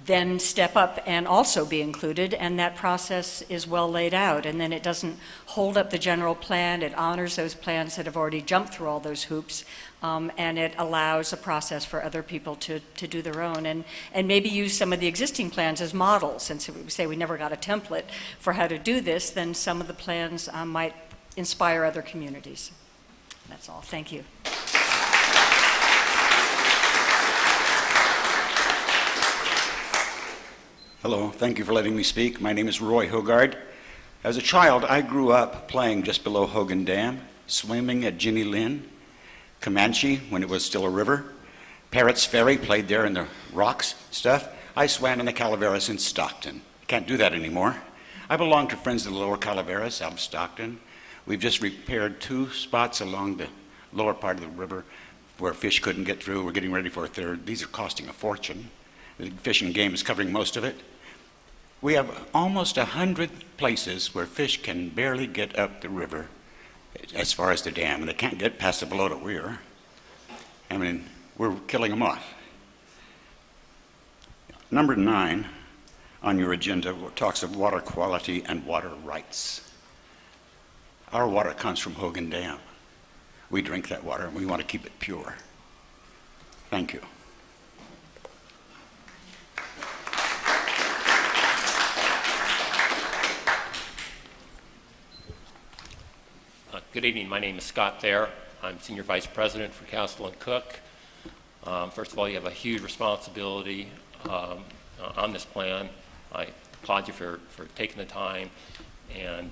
then step up and also be included, and that process is well laid out. And then it doesn't hold up the general plan, it honors those plans that have already jumped through all those hoops, and it allows a process for other people to do their own, and maybe use some of the existing plans as models. Since we say we never got a template for how to do this, then some of the plans might inspire other communities. That's all. Thank you. Hello, thank you for letting me speak. My name is Roy Hogard. As a child, I grew up playing just below Hogan Dam, swimming at Ginny Lynn, Comanche when it was still a river, Parrots Ferry, played there in the rocks stuff. I swam in the Calaveras in Stockton. Can't do that anymore. I belong to Friends of the Lower Calaveras out of Stockton. We've just repaired 2 spots along the lower part of the river where fish couldn't get through. We're getting ready for a third. These are costing a fortune. The Fish and Game is covering most of it. We have almost 100 places where fish can barely get up the river as far as the dam, and they can't get past the Balota Weir. I mean, we're killing them off. Number 9 on your agenda talks of water quality and water rights. Our water comes from Hogan Dam. We drink that water, and we want to keep it pure. Thank you. Good evening. My name is Scott Thayer. I'm Senior Vice President for Council and Cook. First of all, you have a huge responsibility on this plan. I applaud you for taking the time and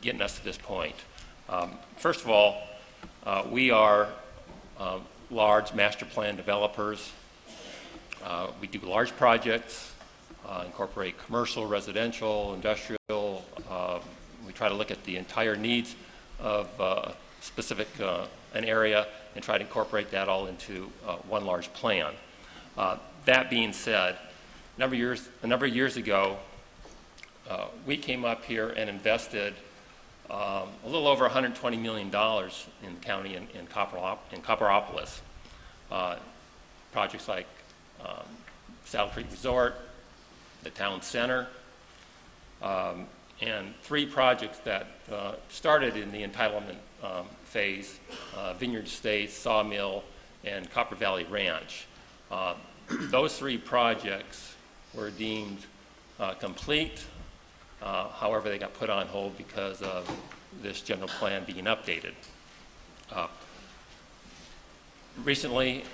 getting us to this point. First of all, we are large master plan developers. We do large projects, incorporate commercial, residential, industrial. We try to look at the entire needs of specific an area and try to incorporate that all into one large plan. That being said, a number of years ago, we came up here and invested a little over $120 million in the county in Copperopolis. Projects like Saddle Creek Resort, the town center, and 3 projects that started in the entitlement phase, Vineyard Estates, Sawmill, and Copper Valley Ranch. Those 3 projects were deemed complete. However, they got put on hold because of this general plan being updated. Recently,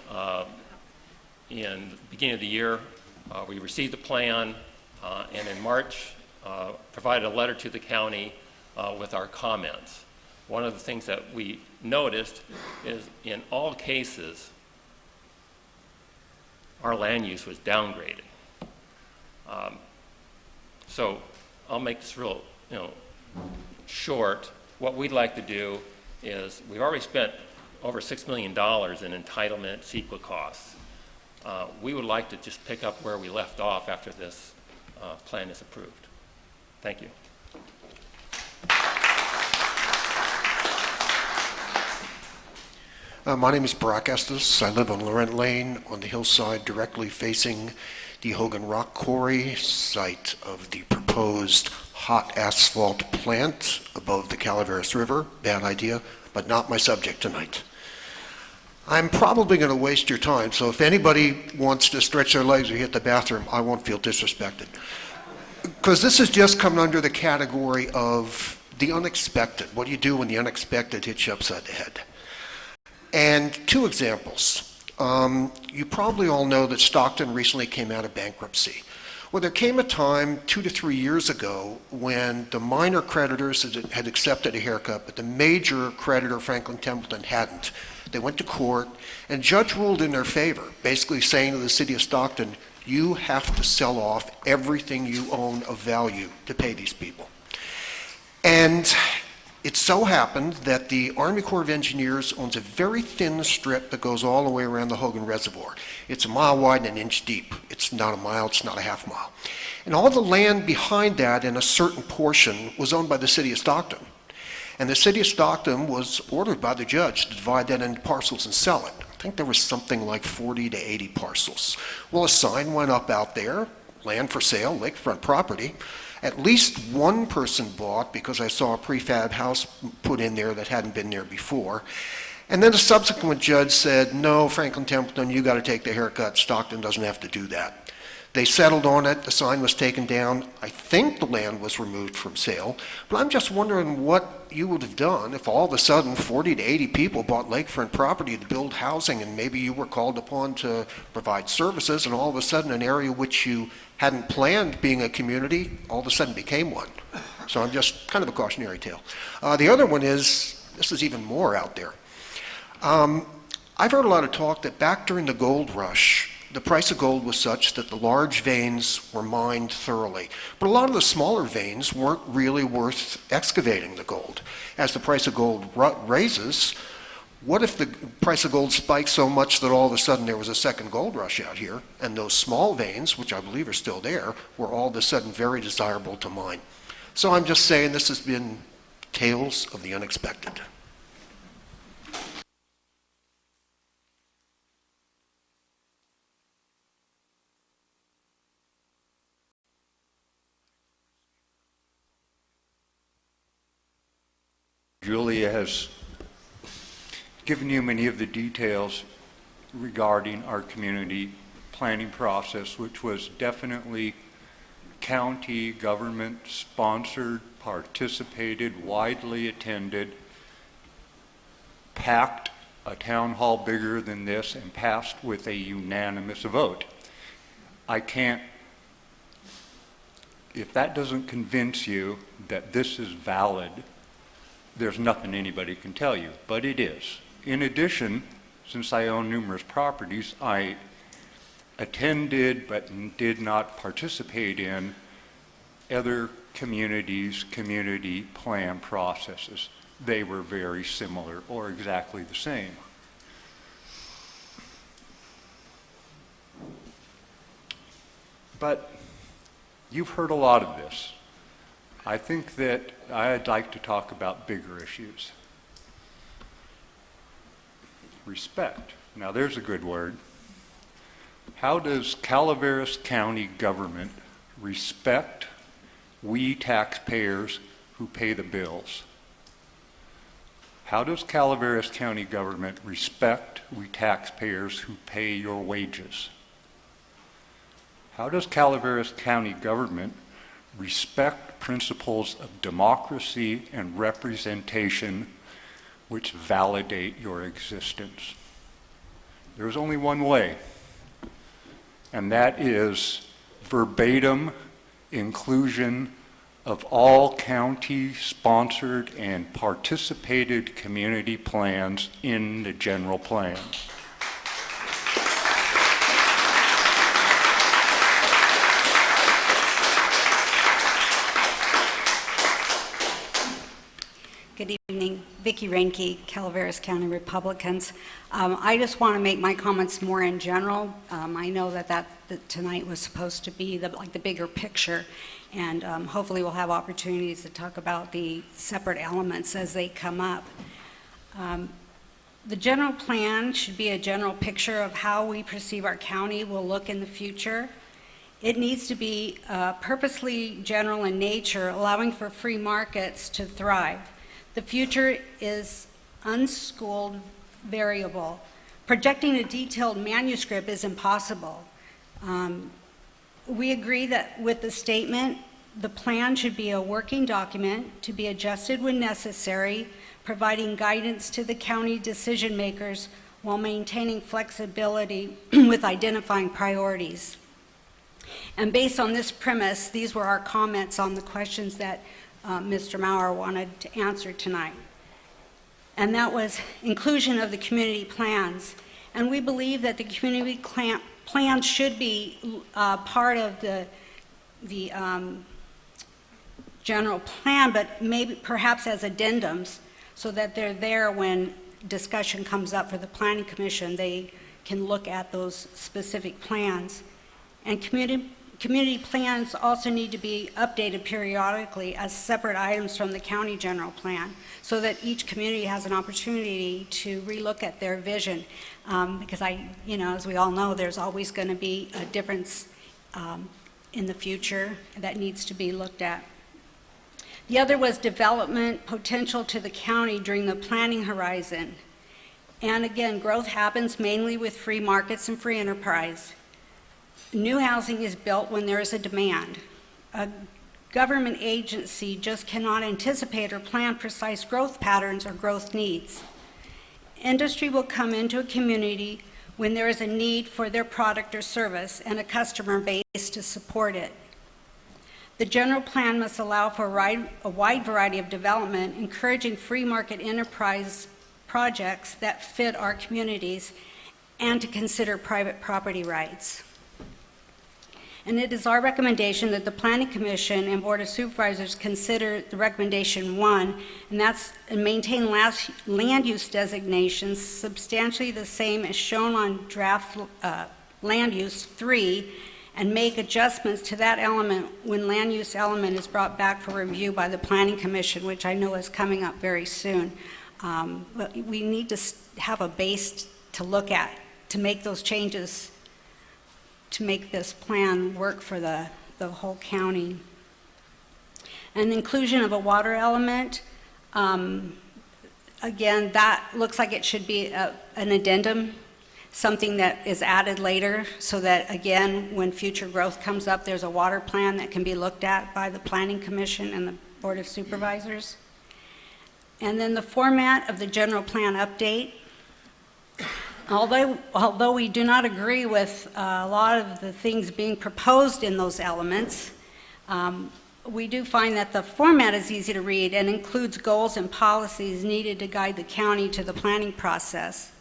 in the beginning of the year, we received the plan, and in March, provided a letter to the county with our comments. One of the things that we noticed is in all cases, our land use was downgraded. So I'll make this real short. What we'd like to do is, we've already spent over $6 million in entitlement CEQA costs. We would like to just pick up where we left off after this plan is approved. Thank you. My name is Brock Estes. I live on Laurent Lane on the hillside directly facing the Hogan Rock Quarry, site of the proposed hot asphalt plant above the Calaveras River. Bad idea, but not my subject tonight. I'm probably going to waste your time, so if anybody wants to stretch their legs or hit the bathroom, I won't feel disrespected. Because this has just come under the category of the unexpected. What do you do when the unexpected hits you upside the head? And 2 examples. You probably all know that Stockton recently came out of bankruptcy. Well, there came a time 2 to 3 years ago when the minor creditors had accepted a haircut, but the major creditor, Franklin Templeton, hadn't. They went to court, and the judge ruled in their favor, basically saying to the city of Stockton, you have to sell off everything you own of value to pay these people. And it so happened that the Army Corps of Engineers owns a very thin strip that goes all the way around the Hogan Reservoir. It's a mile wide and an inch deep. It's not a mile, it's not a half mile. And all the land behind that in a certain portion was owned by the city of Stockton. And the city of Stockton was ordered by the judge to divide that into parcels and sell it. I think there was something like 40 to 80 parcels. Well, a sign went up out there, land for sale, lakefront property. At least one person bought because I saw a prefab house put in there that hadn't been there before. And then a subsequent judge said, no, Franklin Templeton, you got to take the haircut. Stockton doesn't have to do that. They settled on it. The sign was taken down. I think the land was removed from sale. But I'm just wondering what you would have done if all of a sudden 40 to 80 people bought lakefront property to build housing, and maybe you were called upon to provide services, and all of a sudden an area which you hadn't planned being a community all of a sudden became one. So I'm just kind of a cautionary tale. The other one is, this is even more out there. I've heard a lot of talk that back during the gold rush, the price of gold was such that the large veins were mined thoroughly. But a lot of the smaller veins weren't really worth excavating the gold. As the price of gold raises, what if the price of gold spikes so much that all of a sudden there was a second gold rush out here, and those small veins, which I believe are still there, were all of a sudden very desirable to mine? So I'm just saying this has been tales of the unexpected. Julia has given you many of the details regarding our community planning process, which was definitely county government sponsored, participated, widely attended, packed a town hall bigger than this, and passed with a unanimous vote. I can't, if that doesn't convince you that this is valid, there's nothing anybody can tell you, but it is. In addition, since I own numerous properties, I attended but did not participate in other communities' community plan processes. They were very similar or exactly the same. But you've heard a lot of this. I think that I'd like to talk about bigger issues. Respect. Now there's a good word. How does Calaveras County government respect we taxpayers who pay the bills? How does Calaveras County government respect we taxpayers who pay your wages? How does Calaveras County government respect principles of democracy and representation which validate your existence? There's only one way, and that is verbatim inclusion of all county-sponsored and participated community plans in the general plan. Good evening. Vicki Reinke, Calaveras County Republicans. I just want to make my comments more in general. I know that tonight was supposed to be the bigger picture, and hopefully we'll have opportunities to talk about the separate elements as they come up. The general plan should be a general picture of how we perceive our county will look in the future. It needs to be purposely general in nature, allowing for free markets to thrive. The future is unschooled variable. Projecting a detailed manuscript is impossible. We agree that with the statement, the plan should be a working document to be adjusted when necessary, providing guidance to the county decision makers while maintaining flexibility with identifying priorities. And based on this premise, these were our comments on the questions that Mr. Maurer wanted to answer tonight. And that was inclusion of the community plans. And we believe that the community plans should be part of the general plan, but maybe perhaps as addendums, so that they're there when discussion comes up for the Planning Commission. They can look at those specific plans. And community plans also need to be updated periodically as separate items from the county general plan, so that each community has an opportunity to relook at their vision. Because as we all know, there's always going to be a difference in the future that needs to be looked at. The other was development potential to the county during the planning horizon. And again, growth happens mainly with free markets and free enterprise. New housing is built when there is a demand. A government agency just cannot anticipate or plan precise growth patterns or growth needs. Industry will come into a community when there is a need for their product or service and a customer base to support it. The general plan must allow for a wide variety of development, encouraging free market enterprise projects that fit our communities, and to consider private property rights. And it is our recommendation that the Planning Commission and Board of Supervisors consider the recommendation 1, and that's maintain land use designations substantially the same as shown on draft land use 3, and make adjustments to that element when land use element is brought back for review by the Planning Commission, which I know is coming up very soon. But we need to have a base to look at, to make those changes, to make this plan work for the whole county. And the inclusion of a water element, again, that looks like it should be an addendum, something that is added later, so that, again, when future growth comes up, there's a water plan that can be looked at by the Planning Commission and the Board of Supervisors. And then the format of the general plan update. Although we do not agree with a lot of the things being proposed in those elements, we do find that the format is easy to read and includes goals and policies needed to guide the county to the planning process.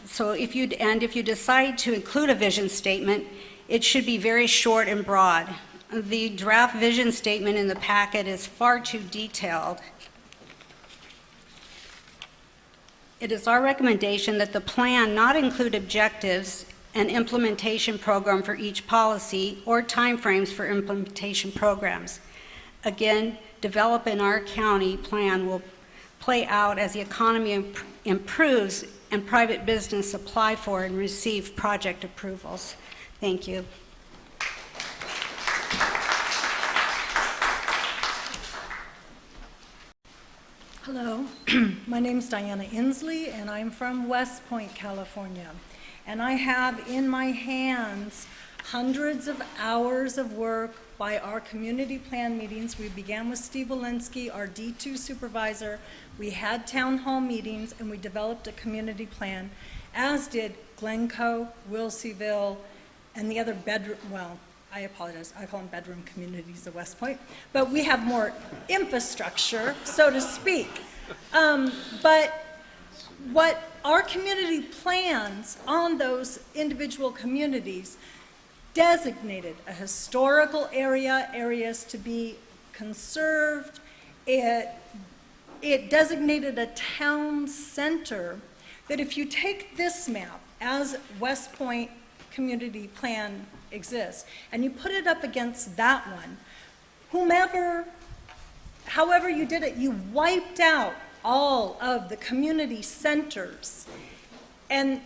So if you decide to include a vision statement, it should be very short and broad. The draft vision statement in the packet is far too detailed. It is our recommendation that the plan not include objectives and implementation program for each policy or timeframes for implementation programs. Again, develop in our county plan will play out as the economy improves and private business apply for and receive project approvals. Thank you. Hello, my name is Diana Inslee, and I'm from West Point, California. And I have in my hands hundreds of hours of work by our community plan meetings. We began with Steve Walensky, our D2 supervisor. We had town hall meetings, and we developed a community plan, as did Glencoe, Wilseyville, and the other bedroom, well, I apologize, I call them bedroom communities of West Point, but we have more infrastructure, so to speak. But what our community plans on those individual communities designated a historical area, areas to be conserved. It designated a town center that if you take this map as West Point community plan exists, and you put it up against that one, however you did it, you wiped out all of the community centers. And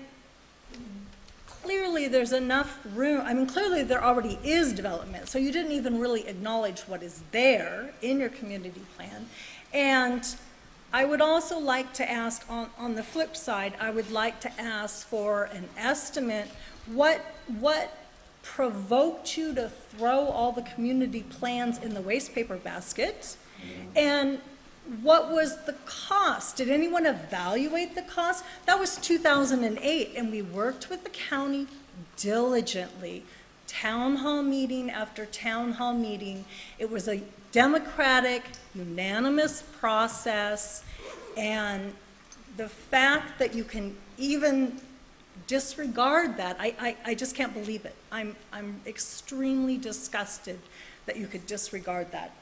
clearly there's enough room, I mean, clearly there already is development, so you didn't even really acknowledge what is there in your community plan. And I would also like to ask, on the flip side, I would like to ask for an estimate. What provoked you to throw all the community plans in the waste paper basket? And what was the cost? Did anyone evaluate the cost? That was 2008, and we worked with the county diligently town hall meeting after town hall meeting. It was a democratic, unanimous process, and the fact that you can even disregard that, I just can't believe it. I'm extremely disgusted that you could disregard that.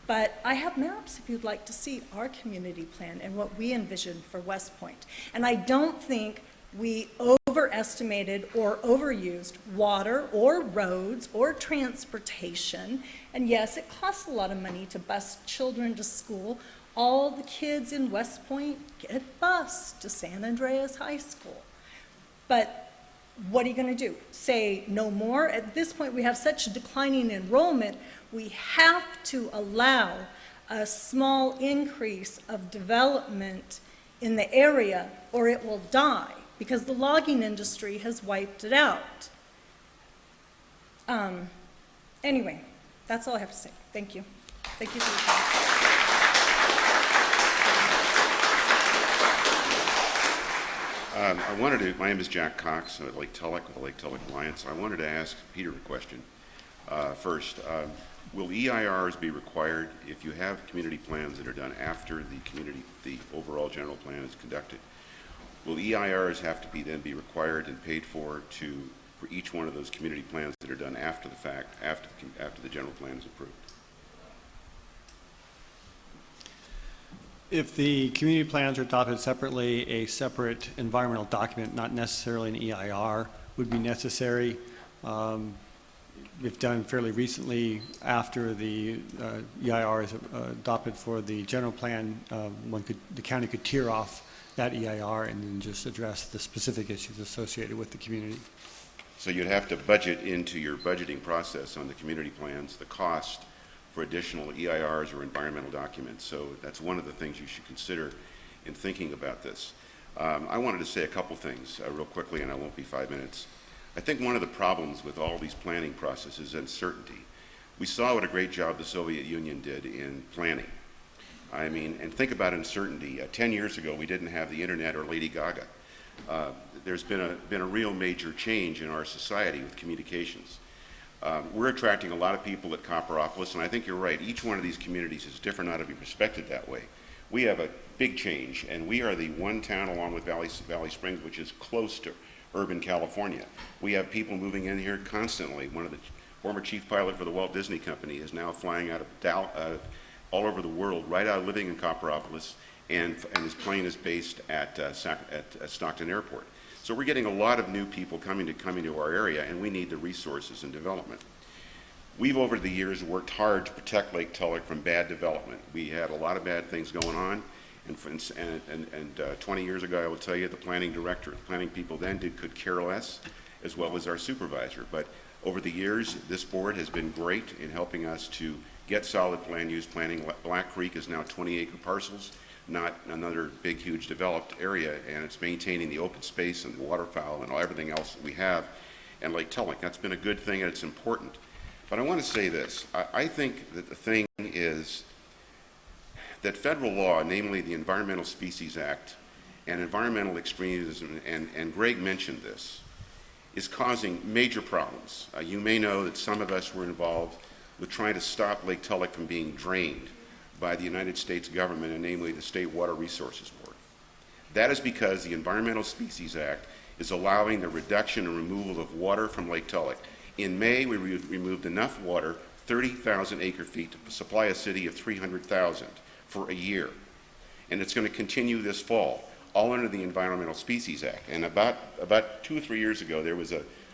But I have maps if you'd like to see our community plan and what we envision for West Point. And I don't think we overestimated or overused water or roads or transportation. And yes, it costs a lot of money to bus children to school. All the kids in West Point get bused to San Andreas High School. But what are you going to do? Say no more? At this point, we have such a declining enrollment, we have to allow a small increase of development in the area or it will die because the logging industry has wiped it out. Anyway, that's all I have to say. Thank you. Thank you for your time. My name is Jack Cox, I'm at Lake Tulloch with the Lake Tulloch Alliance. I wanted to ask Peter a question. First, will EIRs be required if you have community plans that are done after the overall general plan is conducted? Will EIRs have to then be required and paid for each one of those community plans that are done after the fact, after the general plan is approved? If the community plans are adopted separately, a separate environmental document, not necessarily an EIR, would be necessary. We've done fairly recently after the EIR is adopted for the general plan, the county could tier off that EIR and then just address the specific issues associated with the community. So you'd have to budget into your budgeting process on the community plans the cost for additional EIRs or environmental documents. So that's one of the things you should consider in thinking about this. I wanted to say a couple things real quickly, and I won't be 5 minutes. I think one of the problems with all these planning processes is uncertainty. We saw what a great job the Soviet Union did in planning. I mean, and think about uncertainty. 10 years ago, we didn't have the internet or Lady Gaga. There's been a real major change in our society with communications. We're attracting a lot of people at Copperopolis, and I think you're right. Each one of these communities is different, not to be respected that way. We have a big change, and we are the one town along with Valley Springs, which is close to urban California. We have people moving in here constantly. One of the former chief pilot for the Walt Disney Company is now flying out of all over the world, right out living in Copperopolis, and his plane is based at Stockton Airport. So we're getting a lot of new people coming to our area, and we need the resources and development. We've over the years worked hard to protect Lake Tulloch from bad development. We had a lot of bad things going on, and 20 years ago, I will tell you, the planning people then could care less, as well as our supervisor. But over the years, this board has been great in helping us to get solid land use planning. Black Creek is now 20-acre parcels, not another big, huge developed area, and it's maintaining the open space and the waterfowl and everything else that we have in Lake Tulloch. That's been a good thing, and it's important. But I want to say this. I think that the thing is that federal law, namely the Environmental Species Act and environmental extremism, and Greg mentioned this, is causing major problems. You may know that some of us were involved with trying to stop Lake Tulloch from being drained by the United States government, and namely the State Water Resources Board. That is because the Environmental Species Act is allowing the reduction and removal of water from Lake Tulloch. In May, we removed enough water, 30,000 acre-feet, to supply a city of 300,000 for a year. And it's going to continue this fall, all under the Environmental Species Act. And about 2 or 3 years ago, there was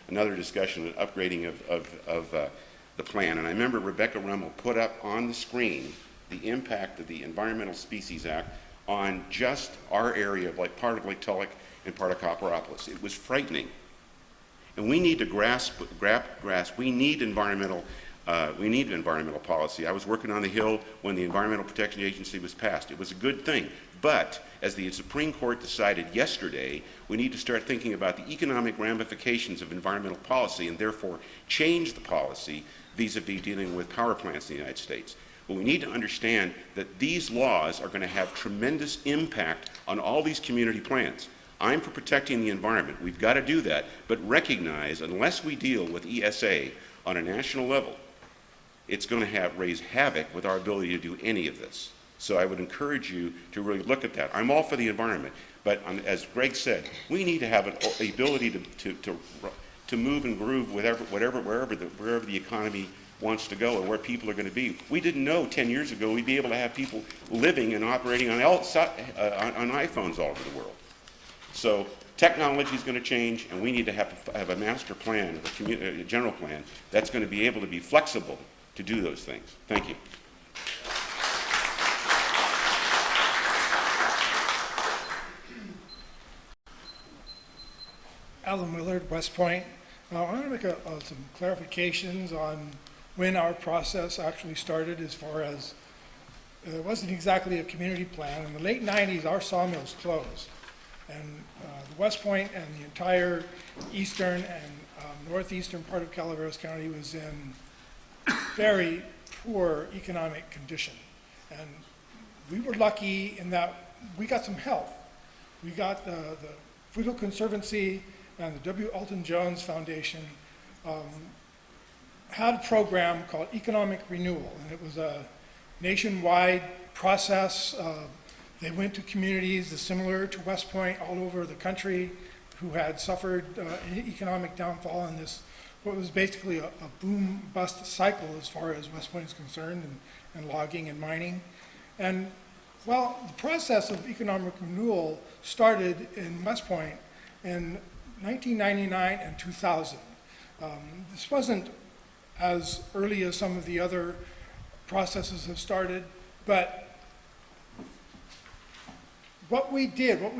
another discussion, an upgrading of the plan. And I remember Rebecca Rummel put up on the screen the impact of the Environmental Species Act on just our area of part of Lake Tulloch and part of Copperopolis. It was frightening. And we need to grasp, we need environmental policy. I was working on the Hill when the Environmental Protection Agency was passed. It was a good thing. But as the Supreme Court decided yesterday, we need to start thinking about the economic ramifications of environmental policy and therefore change the policy vis-a-vis dealing with power plants in the United States. But we need to understand that these laws are going to have tremendous impact on all these community plans. I'm for protecting the environment. We've got to do that, but recognize unless we deal with ESA on a national level, it's going to raise havoc with our ability to do any of this. So I would encourage you to really look at that. I'm all for the environment, but as Greg said, we need to have an ability to move and groove wherever the economy wants to go and where people are going to be. We didn't know 10 years ago we'd be able to have people living and operating on iPhones all over the world. So technology is going to change, and we need to have a master plan, a general plan, that's going to be able to be flexible to do those things. Thank you. Alan Willard, West Point. I want to make some clarifications on when our process actually started as far as it wasn't exactly a community plan. In the late 90s, our sawmills closed. And the West Point and the entire eastern and northeastern part of Calaveras County was in very poor economic condition. And we were lucky in that we got some help. We got the Frugal Conservancy and the W. Alton Jones Foundation had a program called Economic Renewal, and it was a nationwide process. They went to communities similar to West Point all over the country who had suffered an economic downfall in this, what was basically a boom-bust cycle as far as West Point is concerned, and logging and mining. And well, the process of economic renewal started in West Point in 1999 and 2000. This wasn't as early as some of the other processes have started, but what we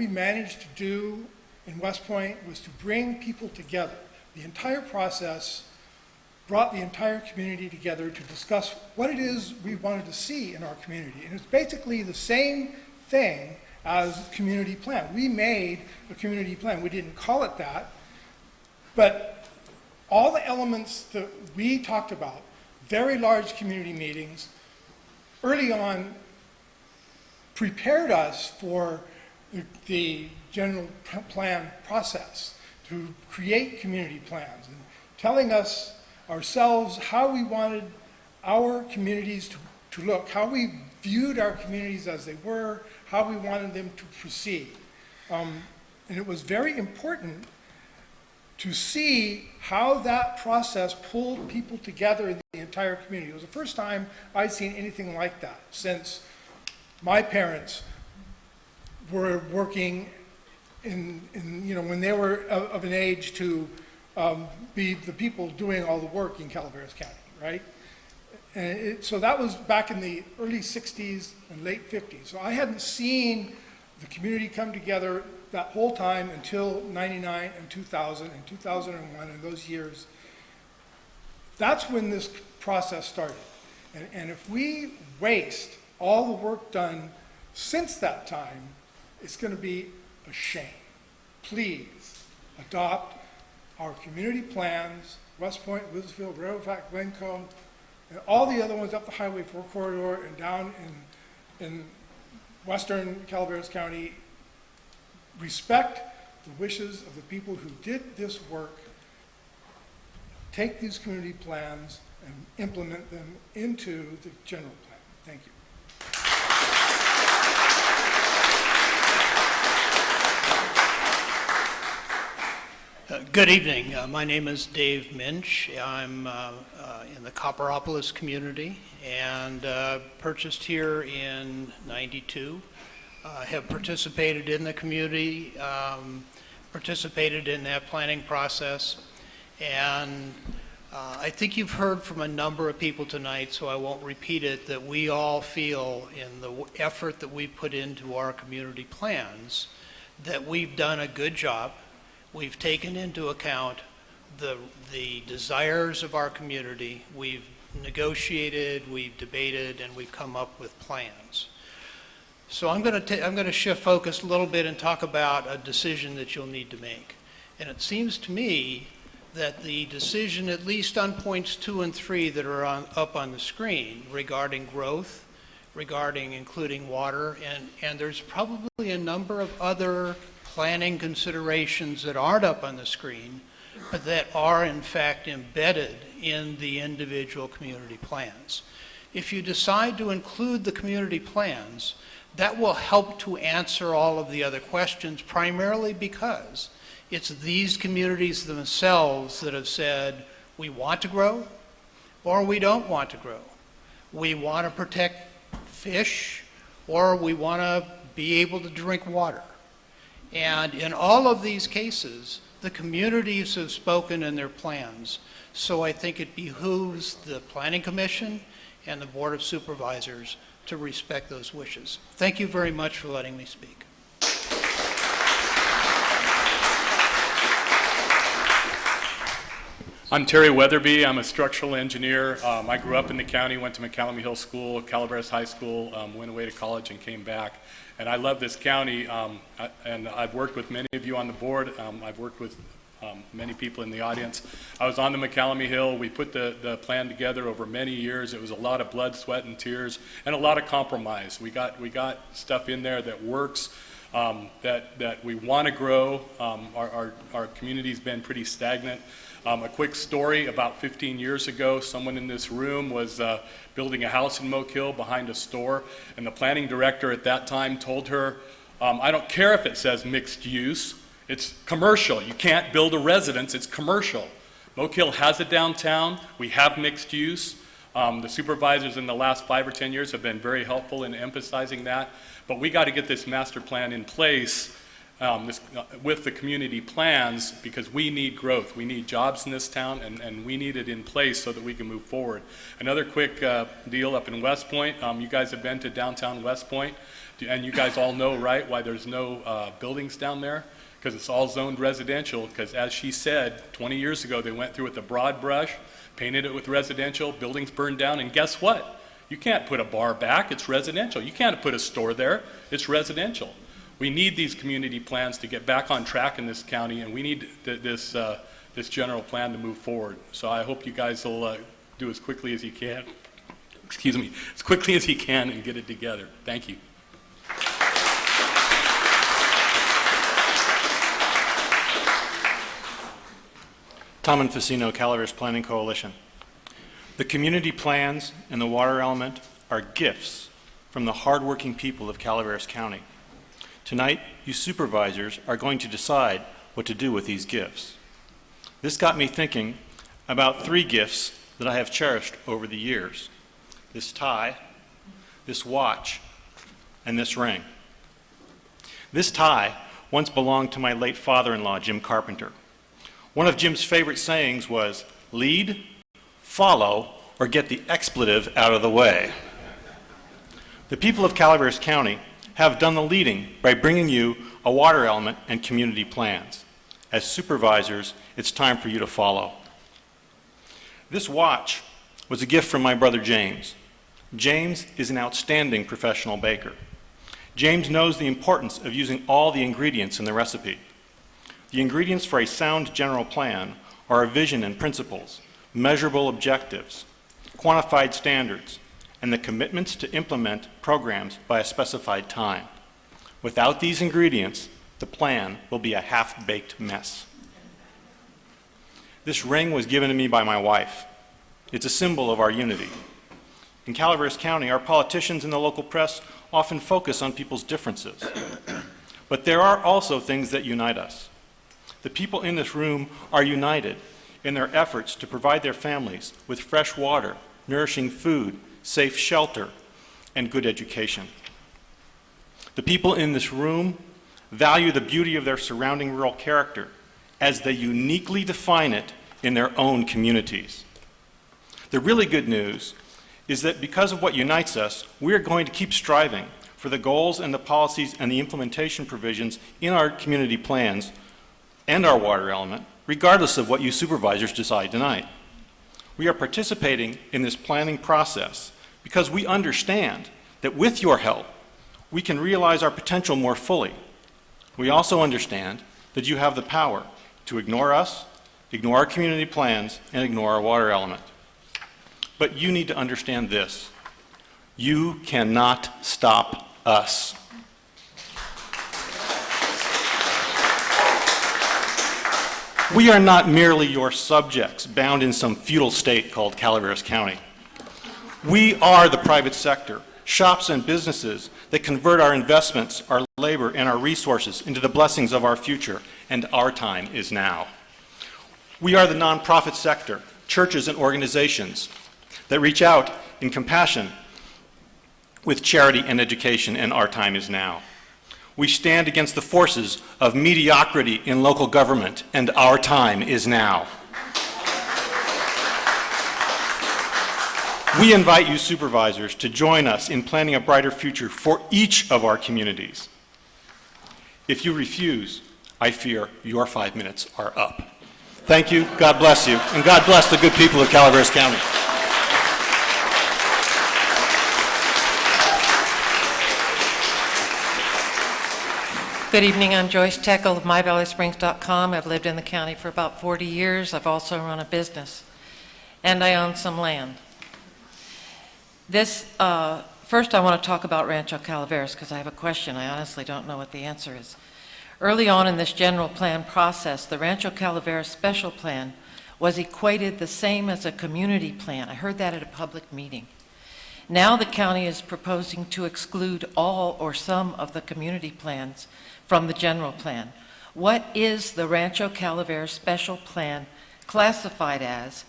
managed to do in West Point was to bring people together. The entire process brought the entire community together to discuss what it is we wanted to see in our community. And it's basically the same thing as community plan. We made a community plan. We didn't call it that, but all the elements that we talked about, very large community meetings, early on prepared us for the general plan process to create community plans and telling us ourselves how we wanted our communities to look, how we viewed our communities as they were, how we wanted them to proceed. And it was very important to see how that process pulled people together in the entire community. It was the first time I'd seen anything like that since my parents were working in when they were of an age to be the people doing all the work in Calaveras County, right? And so that was back in the early 60s and late 50s. So I hadn't seen the community come together that whole time until 99 and 2000 and 2001 and those years. That's when this process started. And if we waste all the work done since that time, it's going to be a shame. Please adopt our community plans, West Point, Elizabethville, Railroad Track, Glencoe, and all the other ones up the Highway 4 corridor and down in western Calaveras County. Respect the wishes of the people who did this work. Take these community plans and implement them into the general plan. Thank you. Good evening. My name is Dave Minch. I'm in the Copperopolis community and purchased here in '92. Have participated in the community, participated in that planning process, and I think you've heard from a number of people tonight, so I won't repeat it, that we all feel in the effort that we put into our community plans that we've done a good job. We've taken into account the desires of our community. We've negotiated, we've debated, and we've come up with plans. So I'm going to shift focus a little bit and talk about a decision that you'll need to make. And it seems to me that the decision, at least on points 2 and 3 that are up on the screen, regarding growth, regarding including water, and there's probably a number of other planning considerations that aren't up on the screen, but that are in fact embedded in the individual community plans. If you decide to include the community plans, that will help to answer all of the other questions, primarily because it's these communities themselves that have said, we want to grow or we don't want to grow. We want to protect fish or we want to be able to drink water. And in all of these cases, the communities have spoken in their plans. So I think it behooves the Planning Commission and the Board of Supervisors to respect those wishes. Thank you very much for letting me speak. I'm Terry Weatherby. I'm a structural engineer. I grew up in the county, went to McCallum Hill School, Calaveras High School, went away to college and came back. And I love this county, and I've worked with many of you on the board. I've worked with many people in the audience. I was on the McCallum Hill. We put the plan together over many years. It was a lot of blood, sweat, and tears, and a lot of compromise. We got stuff in there that works, that we want to grow. Our community's been pretty stagnant. A quick story, about 15 years ago, someone in this room was building a house in Moke Hill behind a store, and the planning director at that time told her, I don't care if it says mixed use, it's commercial. You can't build a residence, it's commercial. Moke Hill has a downtown, we have mixed use. The supervisors in the last 5 or 10 years have been very helpful in emphasizing that, but we got to get this master plan in place with the community plans, because we need growth. We need jobs in this town, and we need it in place so that we can move forward. Another quick deal up in West Point. You guys have been to downtown West Point, and you guys all know, right, why there's no buildings down there? Because it's all zoned residential, because as she said, 20 years ago they went through with a broad brush, painted it with residential, buildings burned down, and guess what? You can't put a bar back, it's residential. You can't put a store there, it's residential. We need these community plans to get back on track in this county, and we need this general plan to move forward. So I hope you guys will do as quickly as you can, as quickly as you can and get it together. Thank you. Tom Infacino, Calaveras Planning Coalition. The community plans and the water element are gifts from the hardworking people of Calaveras County. Tonight, you supervisors are going to decide what to do with these gifts. This got me thinking about 3 gifts that I have cherished over the years. This tie, this watch, and this ring. This tie once belonged to my late father-in-law, Jim Carpenter. One of Jim's favorite sayings was, lead, follow, or get the expletive out of the way. The people of Calaveras County have done the leading by bringing you a water element and community plans. As supervisors, it's time for you to follow. This watch was a gift from my brother James. James is an outstanding professional baker. James knows the importance of using all the ingredients in the recipe. The ingredients for a sound general plan are a vision and principles, measurable objectives, quantified standards, and the commitments to implement programs by a specified time. Without these ingredients, the plan will be a half-baked mess. This ring was given to me by my wife. It's a symbol of our unity. In Calaveras County, our politicians and the local press often focus on people's differences. But there are also things that unite us. The people in this room are united in their efforts to provide their families with fresh water, nourishing food, safe shelter, and good education. The people in this room value the beauty of their surrounding rural character as they uniquely define it in their own communities. The really good news is that because of what unites us, we are going to keep striving for the goals and the policies and the implementation provisions in our community plans and our water element, regardless of what you supervisors decide tonight. We are participating in this planning process because we understand that with your help, we can realize our potential more fully. We also understand that you have the power to ignore us, ignore our community plans, and ignore our water element. But you need to understand this. You cannot stop us. We are not merely your subjects bound in some feudal state called Calaveras County. We are the private sector, shops and businesses that convert our investments, our labor, and our resources into the blessings of our future, and our time is now. We are the nonprofit sector, churches and organizations that reach out in compassion with charity and education, and our time is now. We stand against the forces of mediocrity in local government, and our time is now. We invite you supervisors to join us in planning a brighter future for each of our communities. If you refuse, I fear your 5 minutes are up. Thank you, God bless you, and God bless the good people of Calaveras County. Good evening, I'm Joyce Teckle of MyValleySprings.com. I've lived in the county for about 40 years. I've also run a business, and I own some land. First I want to talk about Rancho Calaveras because I have a question. I honestly don't know what the answer is. Early on in this general plan process, the Rancho Calaveras special plan was equated the same as a community plan. I heard that at a public meeting. Now the county is proposing to exclude all or some of the community plans from the general plan. What is the Rancho Calaveras special plan classified as,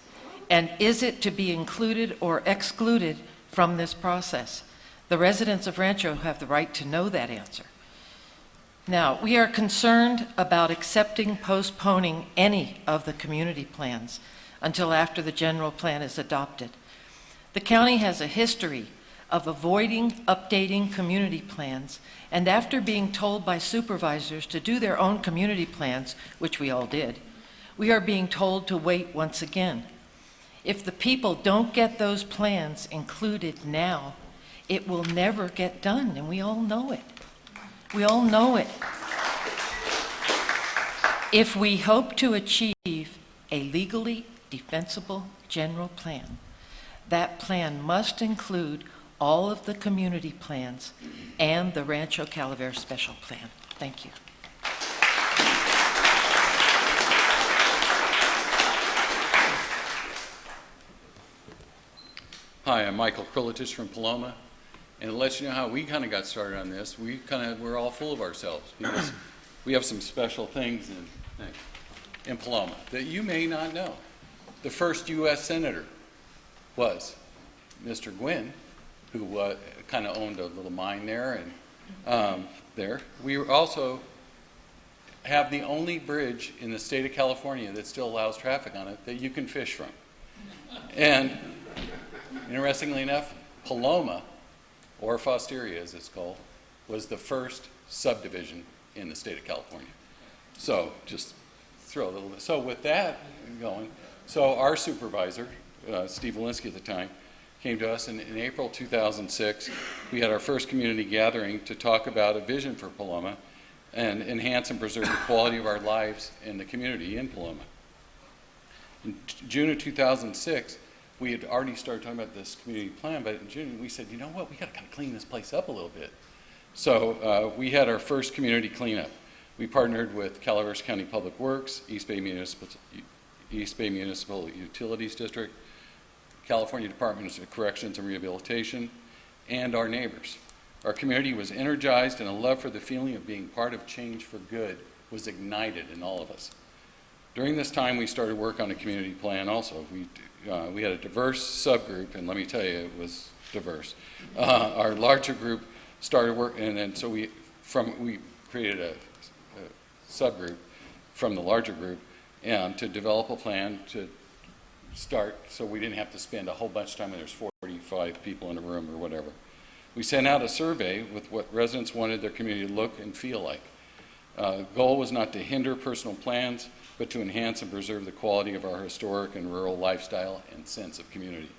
and is it to be included or excluded from this process? The residents of Rancho have the right to know that answer. Now, we are concerned about postponing any of the community plans until after the general plan is adopted. The county has a history of avoiding updating community plans, and after being told by supervisors to do their own community plans, which we all did, we are being told to wait once again. If the people don't get those plans included now, it will never get done, and we all know it. We all know it. If we hope to achieve a legally defensible general plan, that plan must include all of the community plans and the Rancho Calaveras special plan. Thank you. Hi, I'm Michael Krilitis from Paloma, and to let you know how we kind of got started on this, we're all full of ourselves because we have some special things in Paloma that you may not know. The first U.S. Senator was Mr. Gwynn, who kind of owned a little mine there and there. We also have the only bridge in the state of California that still allows traffic on it that you can fish from. And interestingly enough, Paloma, or Fosteria as it's called, was the first subdivision in the state of California. So just throw a little bit. So with that going, so our supervisor, Steve Walensky at the time, came to us in April 2006. We had our first community gathering to talk about a vision for Paloma and enhance and preserve the quality of our lives in the community in Paloma. In June of 2006, we had already started talking about this community plan, but in June we said, you know what, we got to kind of clean this place up a little bit. So we had our first community cleanup. We partnered with Calaveras County Public Works, East Bay Municipal Utilities District, California Department of Corrections and Rehabilitation, and our neighbors. Our community was energized, and a love for the feeling of being part of change for good was ignited in all of us. During this time, we started work on a community plan also. We had a diverse subgroup, and let me tell you, it was diverse. Our larger group started work, and then so we created a subgroup from the larger group and to develop a plan to start so we didn't have to spend a whole bunch of time when there's 45 people in a room or whatever. We sent out a survey with what residents wanted their community to look and feel like. The goal was not to hinder personal plans, but to enhance and preserve the quality of our historic and rural lifestyle and sense of community.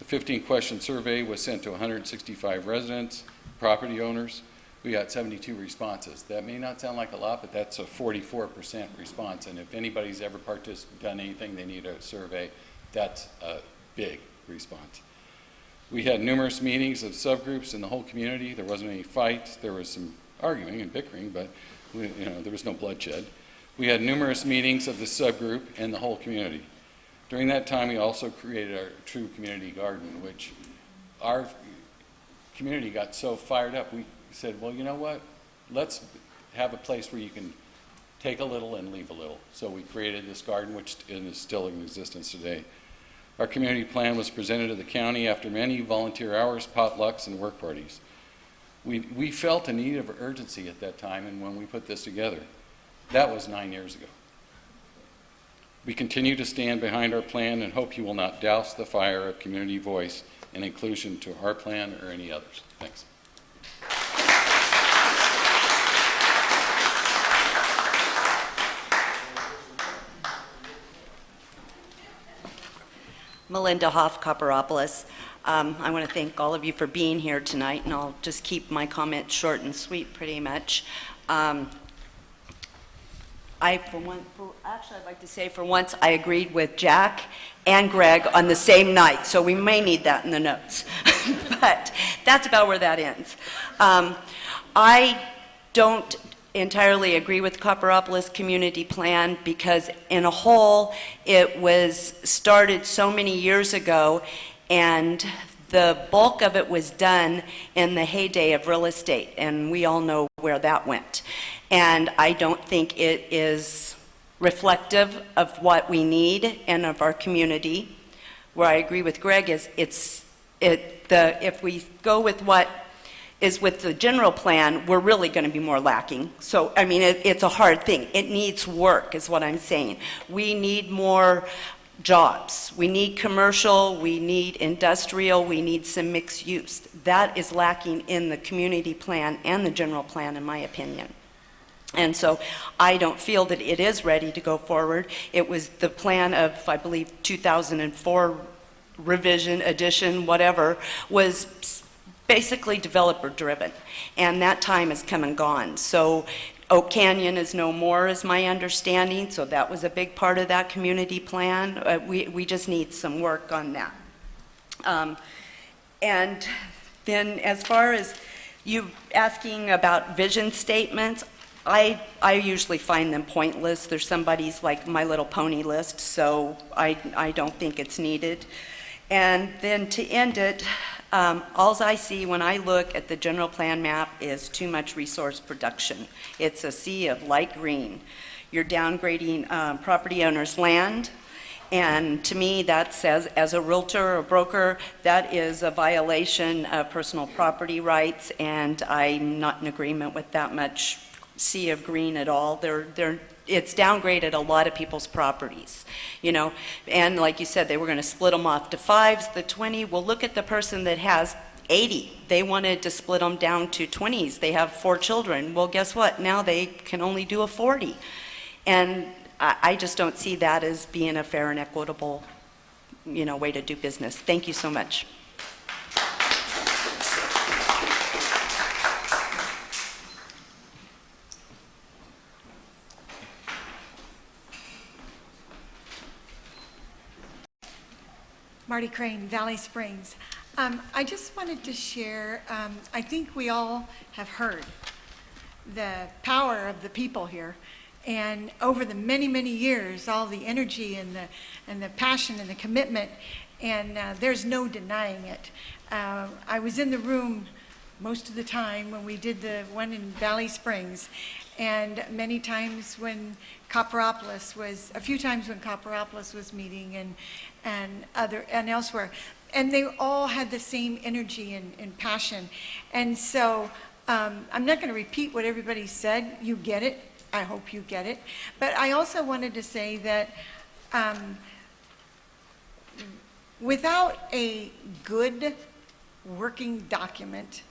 The 15-question survey was sent to 165 residents, property owners. We got 72 responses. That may not sound like a lot, but that's a 44% response. And if anybody's ever done anything, they need a survey, that's a big response. We had numerous meetings of subgroups in the whole community. There wasn't any fights. There was some arguing and bickering, but there was no bloodshed. We had numerous meetings of the subgroup and the whole community. During that time, we also created our true community garden, which our community got so fired up, we said, well, you know what? Let's have a place where you can take a little and leave a little. So we created this garden, which is still in existence today. Our community plan was presented to the county after many volunteer hours, potlucks, and work parties. We felt a need of urgency at that time, and when we put this together, that was 9 years ago. We continue to stand behind our plan and hope you will not douse the fire of community voice and inclusion to our plan or any others. Thanks. Melinda Hoff, Copperopolis. I want to thank all of you for being here tonight, and I'll just keep my comments short and sweet pretty much. Actually, I'd like to say for once I agreed with Jack and Greg on the same night, so we may need that in the notes. But that's about where that ends. I don't entirely agree with Copperopolis community plan because in a whole it was started so many years ago, and the bulk of it was done in the heyday of real estate, and we all know where that went. And I don't think it is reflective of what we need and of our community. Where I agree with Greg is if we go with what is with the general plan, we're really going to be more lacking. So, I mean, it's a hard thing. It needs work, is what I'm saying. We need more jobs. We need commercial, we need industrial, we need some mixed use. That is lacking in the community plan and the general plan, in my opinion. And so I don't feel that it is ready to go forward. It was the plan of, I believe, 2004 revision, addition, whatever, was basically developer driven. And that time has come and gone. So Oak Canyon is no more, is my understanding, so that was a big part of that community plan. We just need some work on that. And then as far as you asking about vision statements, I usually find them pointless. There's somebody's like My Little Pony list, so I don't think it's needed. And then to end it, all I see when I look at the general plan map is too much resource production. It's a sea of light green. You're downgrading property owners' land, and to me that says, as a realtor or broker, that is a violation of personal property rights, and I'm not in agreement with that much sea of green at all. It's downgraded a lot of people's properties, you know, and like you said, they were going to split them off to 5s, the 20. Well, look at the person that has 80. They wanted to split them down to 20s. They have 4 children. Well, guess what? Now they can only do a 40. And I just don't see that as being a fair and equitable, you know, way to do business. Thank you so much. Marty Crane, Valley Springs. I just wanted to share, I think we all have heard the power of the people here. And over the many, many years, all the energy and the passion and the commitment, and there's no denying it. I was in the room most of the time when we did the one in Valley Springs, and many times when Copperopolis was, a few times when Copperopolis was meeting and elsewhere. And they all had the same energy and passion. And so I'm not going to repeat what everybody said. You get it. I hope you get it. But I also wanted to say that without a good working document,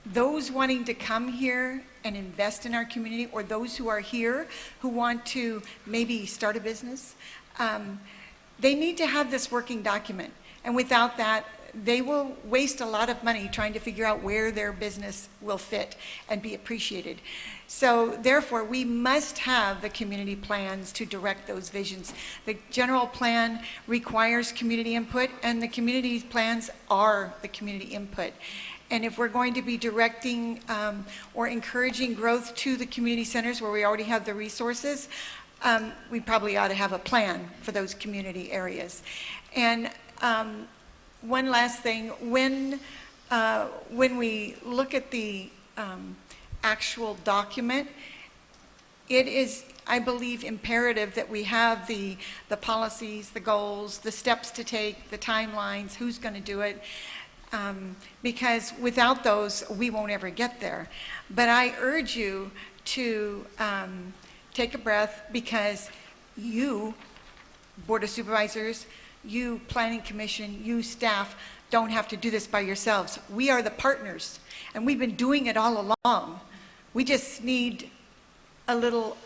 those wanting to come here and invest in our community, or those who are here who want to maybe start a business, they need to have this working document. And without that, they will waste a lot of money trying to figure out where their business will fit and be appreciated. So therefore, we must have the community plans to direct those visions. The general plan requires community input, and the community plans are the community input. And if we're going to be directing or encouraging growth to the community centers where we already have the resources, we probably ought to have a plan for those community areas. And one last thing, when we look at the actual document, it is, I believe, imperative that we have the policies, the goals, the steps to take, the timelines, who's going to do it, because without those, we won't ever get there. But I urge you to take a breath, because you, Board of Supervisors, you, Planning Commission, you, staff, don't have to do this by yourselves. We are the partners, and we've been doing it all along. We just need a little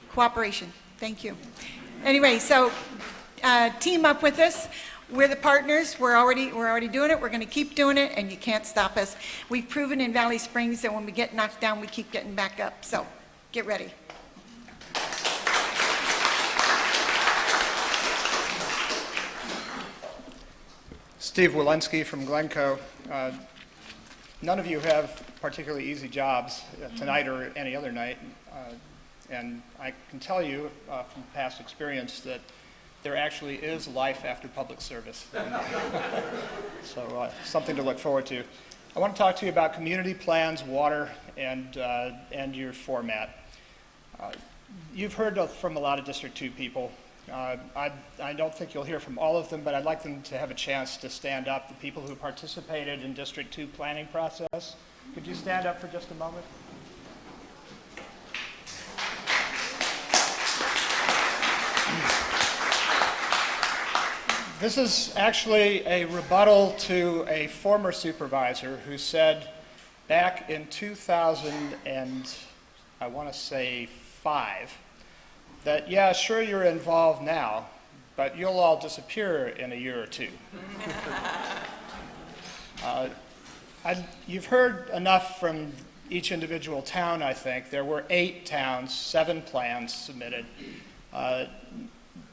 cooperation. Thank you. Anyway, so team up with us. We're the partners. We're already doing it. We're going to keep doing it, and you can't stop us. We've proven in Valley Springs that when we get knocked down, we keep getting back up. So get ready. Steve Walensky from Glencoe. None of you have particularly easy jobs tonight or any other night, and I can tell you from past experience that there actually is life after public service. So something to look forward to. I want to talk to you about community plans, water, and your format. You've heard from a lot of District 2 people. I don't think you'll hear from all of them, but I'd like them to have a chance to stand up, the people who participated in District 2 planning process. Could you stand up for just a moment? This is actually a rebuttal to a former supervisor who said back in 2005, that, yeah, sure, you're involved now, but you'll all disappear in a year or two. You've heard enough from each individual town, I think. There were 8 towns, 7 plans submitted.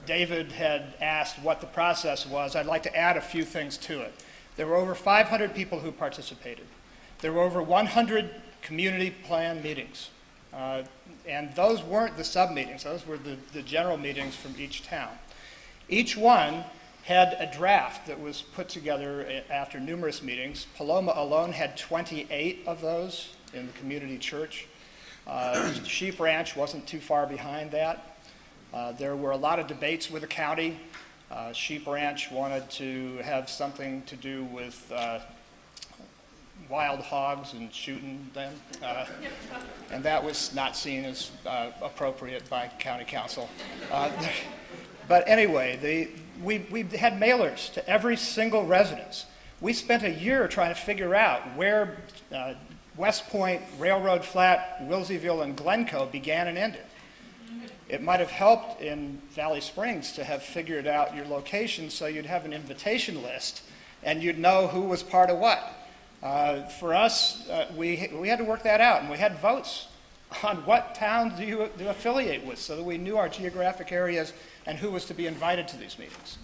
David had asked what the process was. I'd like to add a few things to it. There were over 500 people who participated. There were over 100 community plan meetings. And those weren't the sub-meetings. Those were the general meetings from each town. Each one had a draft that was put together after numerous meetings. Paloma alone had 28 of those in the community church. Sheep Ranch wasn't too far behind that. There were a lot of debates with the county. Sheep Ranch wanted to have something to do with wild hogs and shooting them, and that was not seen as appropriate by county council. But anyway, we had mailers to every single residence. We spent a year trying to figure out where West Point, Railroad Flat, Wilseyville, and Glencoe began and ended. It might have helped in Valley Springs to have figured out your location so you'd have an invitation list and you'd know who was part of what. For us, we had to work that out, and we had votes on what towns do you affiliate with so that we knew our geographic areas and who was to be invited to these meetings.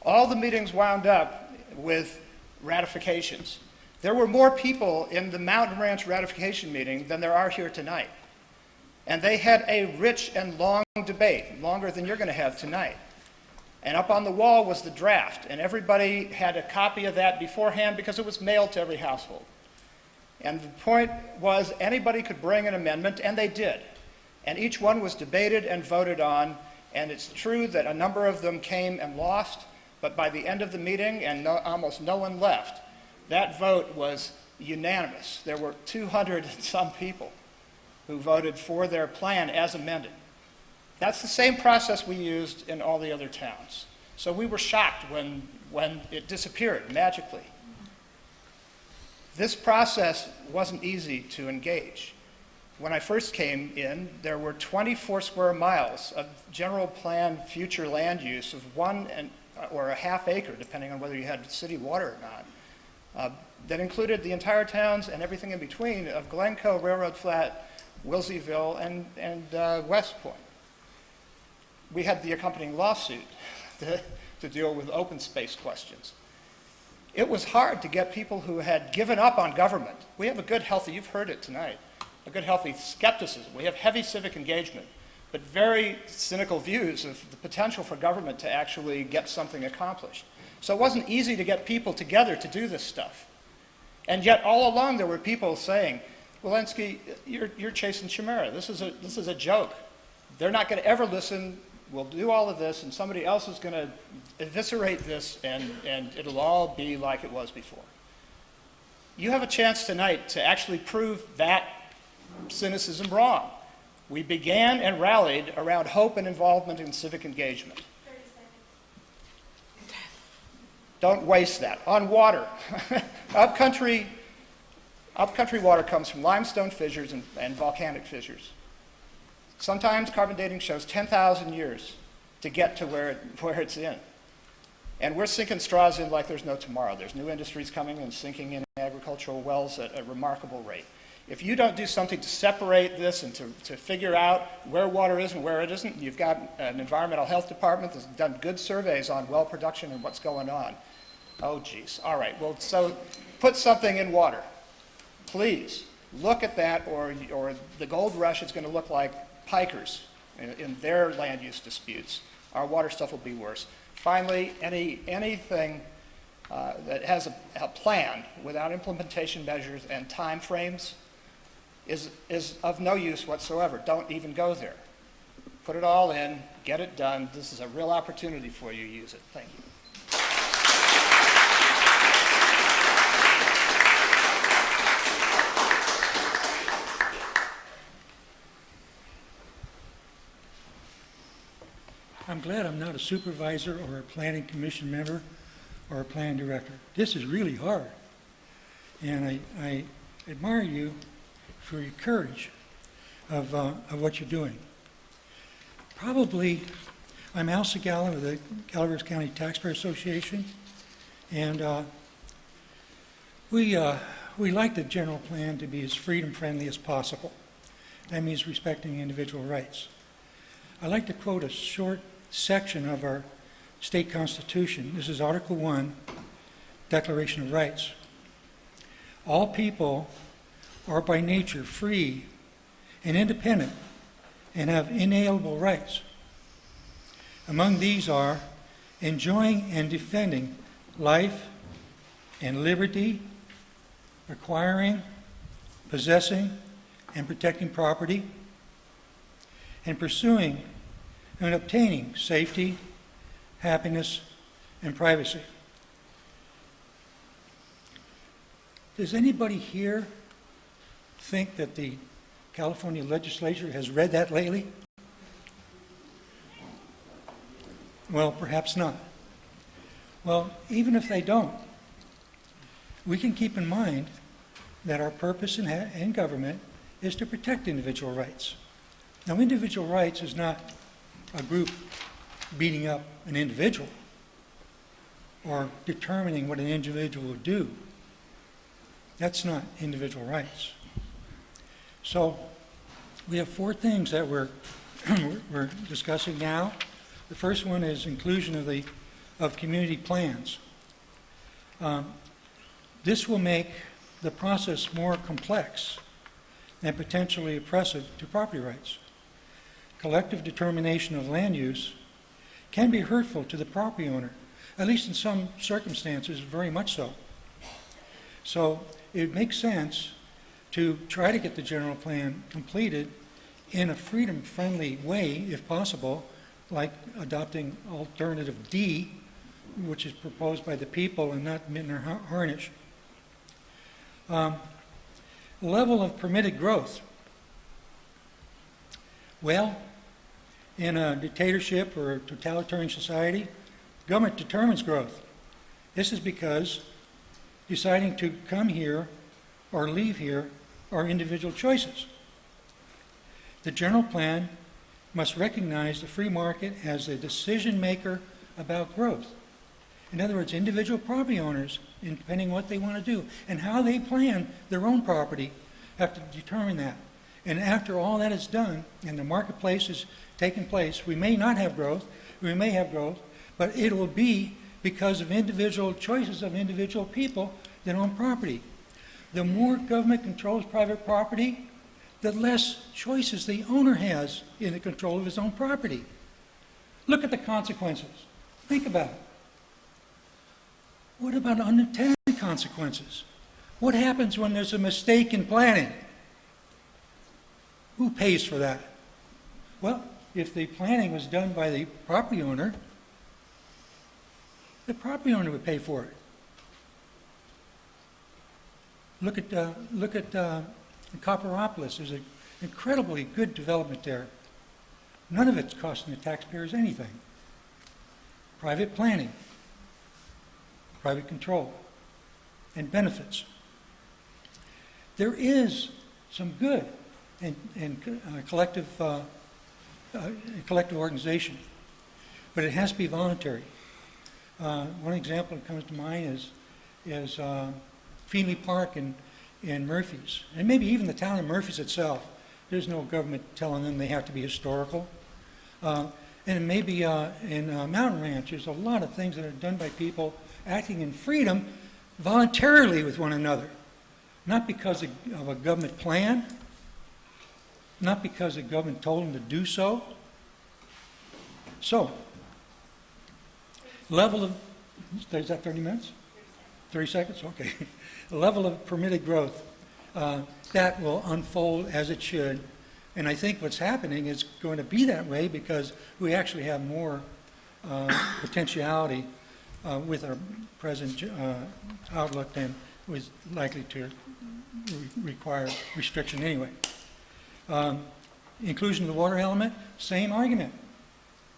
All the meetings wound up with ratifications. There were more people in the Mountain Ranch ratification meeting than there are here tonight. And they had a rich and long debate, longer than you're going to have tonight. And up on the wall was the draft, and everybody had a copy of that beforehand because it was mailed to every household. And the point was anybody could bring an amendment, and they did. And each one was debated and voted on, and it's true that a number of them came and lost, but by the end of the meeting, and almost no one left, that vote was unanimous. There were 200 and some people who voted for their plan as amended. That's the same process we used in all the other towns. So we were shocked when it disappeared magically. This process wasn't easy to engage. When I first came in, there were 24 square miles of general plan future land use of 1 or a half acre, depending on whether you had city water or not, that included the entire towns and everything in between of Glencoe, Railroad Flat, Wilseyville, and West Point. We had the accompanying lawsuit to deal with open space questions. It was hard to get people who had given up on government. We have a good, healthy, you've heard it tonight, a good, healthy skepticism. We have heavy civic engagement, but very cynical views of the potential for government to actually get something accomplished. So it wasn't easy to get people together to do this stuff. And yet all along there were people saying, Walensky, you're chasing chimera. This is a joke. They're not going to ever listen. We'll do all of this, and somebody else is going to eviscerate this, and it'll all be like it was before. You have a chance tonight to actually prove that cynicism wrong. We began and rallied around hope and involvement in civic engagement. 30 seconds. Don't waste that. On water, upcountry water comes from limestone fissures and volcanic fissures. Sometimes carbon dating shows 10,000 years to get to where it's in. And we're sinking straws in like there's no tomorrow. There's new industries coming and sinking in agricultural wells at a remarkable rate. If you don't do something to separate this and to figure out where water is and where it isn't, you've got an environmental health department that's done good surveys on well production and what's going on. Oh, geez. All right. Well, so put something in water. Please look at that, or the gold rush is going to look like pikers in their land use disputes. Our water stuff will be worse. Finally, anything that has a plan without implementation measures and time frames is of no use whatsoever. Don't even go there. Put it all in, get it done. This is a real opportunity for you. Use it. Thank you. I'm glad I'm not a supervisor or a planning commission member or a planning director. This is really hard. And I admire you for your courage of what you're doing. Probably, I'm Al Segala with the Calaveras County Taxpayer Association, and we like the general plan to be as freedom-friendly as possible. That means respecting individual rights. I'd like to quote a short section of our state constitution. This is Article 1, Declaration of Rights. All people are by nature free and independent and have inalienable rights. Among these are enjoying and defending life and liberty, acquiring, possessing, and protecting property, and pursuing and obtaining safety, happiness, and privacy. Does anybody here think that the California legislature has read that lately? Well, perhaps not. Well, even if they don't, we can keep in mind that our purpose in government is to protect individual rights. Now, individual rights is not a group beating up an individual or determining what an individual will do. That's not individual rights. So we have 4 things that we're discussing now. The first one is inclusion of community plans. This will make the process more complex and potentially oppressive to property rights. Collective determination of land use can be hurtful to the property owner, at least in some circumstances, very much so. So it makes sense to try to get the general plan completed in a freedom-friendly way, if possible, like adopting alternative D, which is proposed by the people and not Mittner Harnish. Level of permitted growth. Well, in a dictatorship or a totalitarian society, government determines growth. This is because deciding to come here or leave here are individual choices. The general plan must recognize the free market as a decision maker about growth. In other words, individual property owners, depending on what they want to do and how they plan their own property, have to determine that. And after all that is done and the marketplace is taking place, we may not have growth, we may have growth, but it will be because of individual choices of individual people that own property. The more government controls private property, the less choices the owner has in the control of his own property. Look at the consequences. Think about it. What about unintended consequences? What happens when there's a mistake in planning? Who pays for that? Well, if the planning was done by the property owner would pay for it. Look at Copperopolis. There's an incredibly good development there. None of it's costing the taxpayers anything. Private planning, private control, and benefits. There is some good in collective organization, but it has to be voluntary. One example that comes to mind is Feenley Park in Murphys, and maybe even the town of Murphys itself. There's no government telling them they have to be historical. And maybe in Mountain Ranch, there's a lot of things that are done by people acting in freedom voluntarily with one another. Not because of a government plan, not because the government told them to do so. So, level of, is that 30 minutes? 30 seconds? Okay. The level of permitted growth, that will unfold as it should. And I think what's happening is going to be that way because we actually have more potentiality with our present outlook than was likely to require restriction anyway. Inclusion of the water element, same argument.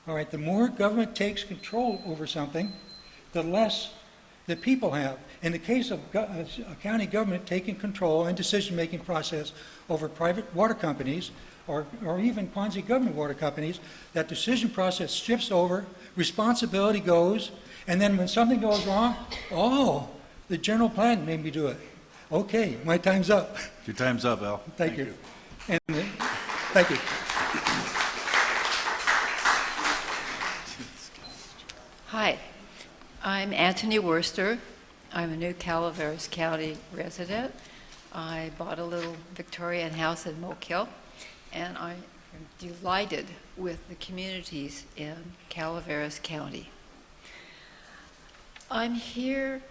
All right, the more government takes control over something, the less the people have. In the case of a county government taking control and decision-making process over private water companies, or even quasi-government water companies, that decision process shifts over, responsibility goes, and then when something goes wrong, oh, the general plan made me do it. Okay, my time's up. Your time's up, Al. Thank you. And, thank you. Hi, I'm Anthony Worster. I'm a new Calaveras County resident. I bought a little Victorian house in Moke Hill, and I am delighted with the communities in Calaveras County. I'm here,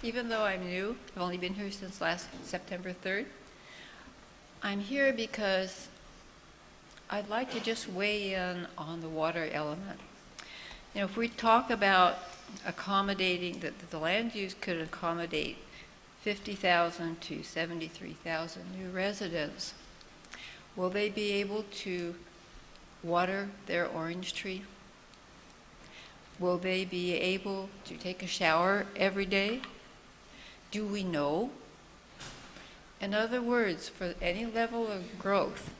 even though I'm new, I've only been here since last September 3rd. I'm here because I'd like to just weigh in on the water element. You know, if we talk about accommodating, that the land use could accommodate 50,000 to 73,000 new residents, will they be able to water their orange tree? Will they be able to take a shower every day? Do we know? In other words, for any level of growth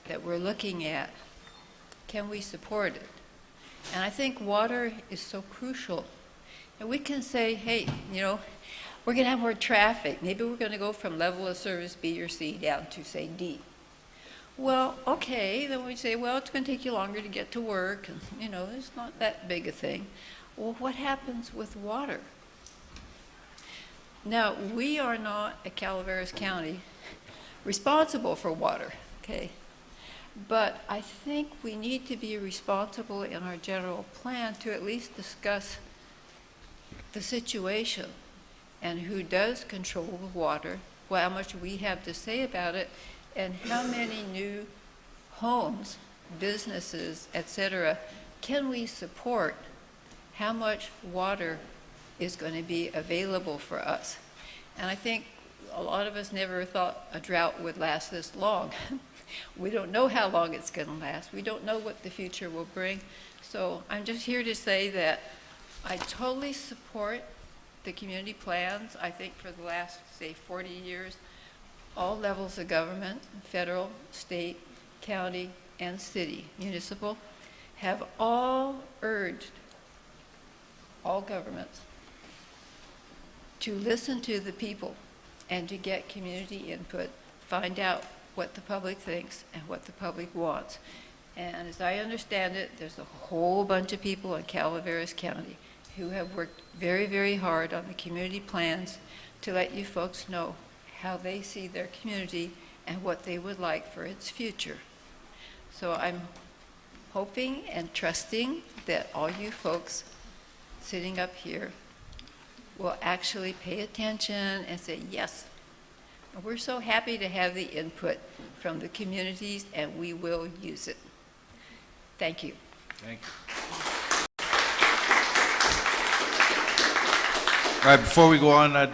that we're looking at, can we support it? And I think water is so crucial. And we can say, hey, you know, we're going to have more traffic. Maybe we're going to go from level of service B or C down to, say, D. Well, okay, then we say, well, it's going to take you longer to get to work, and, you know, it's not that big a thing. Well, what happens with water? Now, we are not, at Calaveras County, responsible for water, okay? But I think we need to be responsible in our general plan to at least discuss the situation and who does control the water, how much we have to say about it, and how many new homes, businesses, etc., can we support? How much water is going to be available for us? And I think a lot of us never thought a drought would last this long. We don't know how long it's going to last. We don't know what the future will bring. So I'm just here to say that I totally support the community plans. I think for the last, say, 40 years, all levels of government, federal, state, county, and city, municipal, have all urged all governments to listen to the people and to get community input, find out what the public thinks and what the public wants. And as I understand it, there's a whole bunch of people in Calaveras County who have worked very, very hard on the community plans to let you folks know how they see their community and what they would like for its future. So I'm hoping and trusting that all you folks sitting up here will actually pay attention and say, yes, we're so happy to have the input from the communities and we will use it. Thank you. Thank you. All right, before we go on, I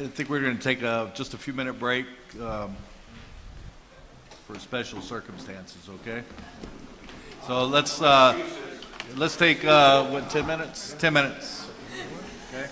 think we're going to take just a few minute break for special circumstances, okay? So let's take, what, 10 minutes? 10 minutes, okay?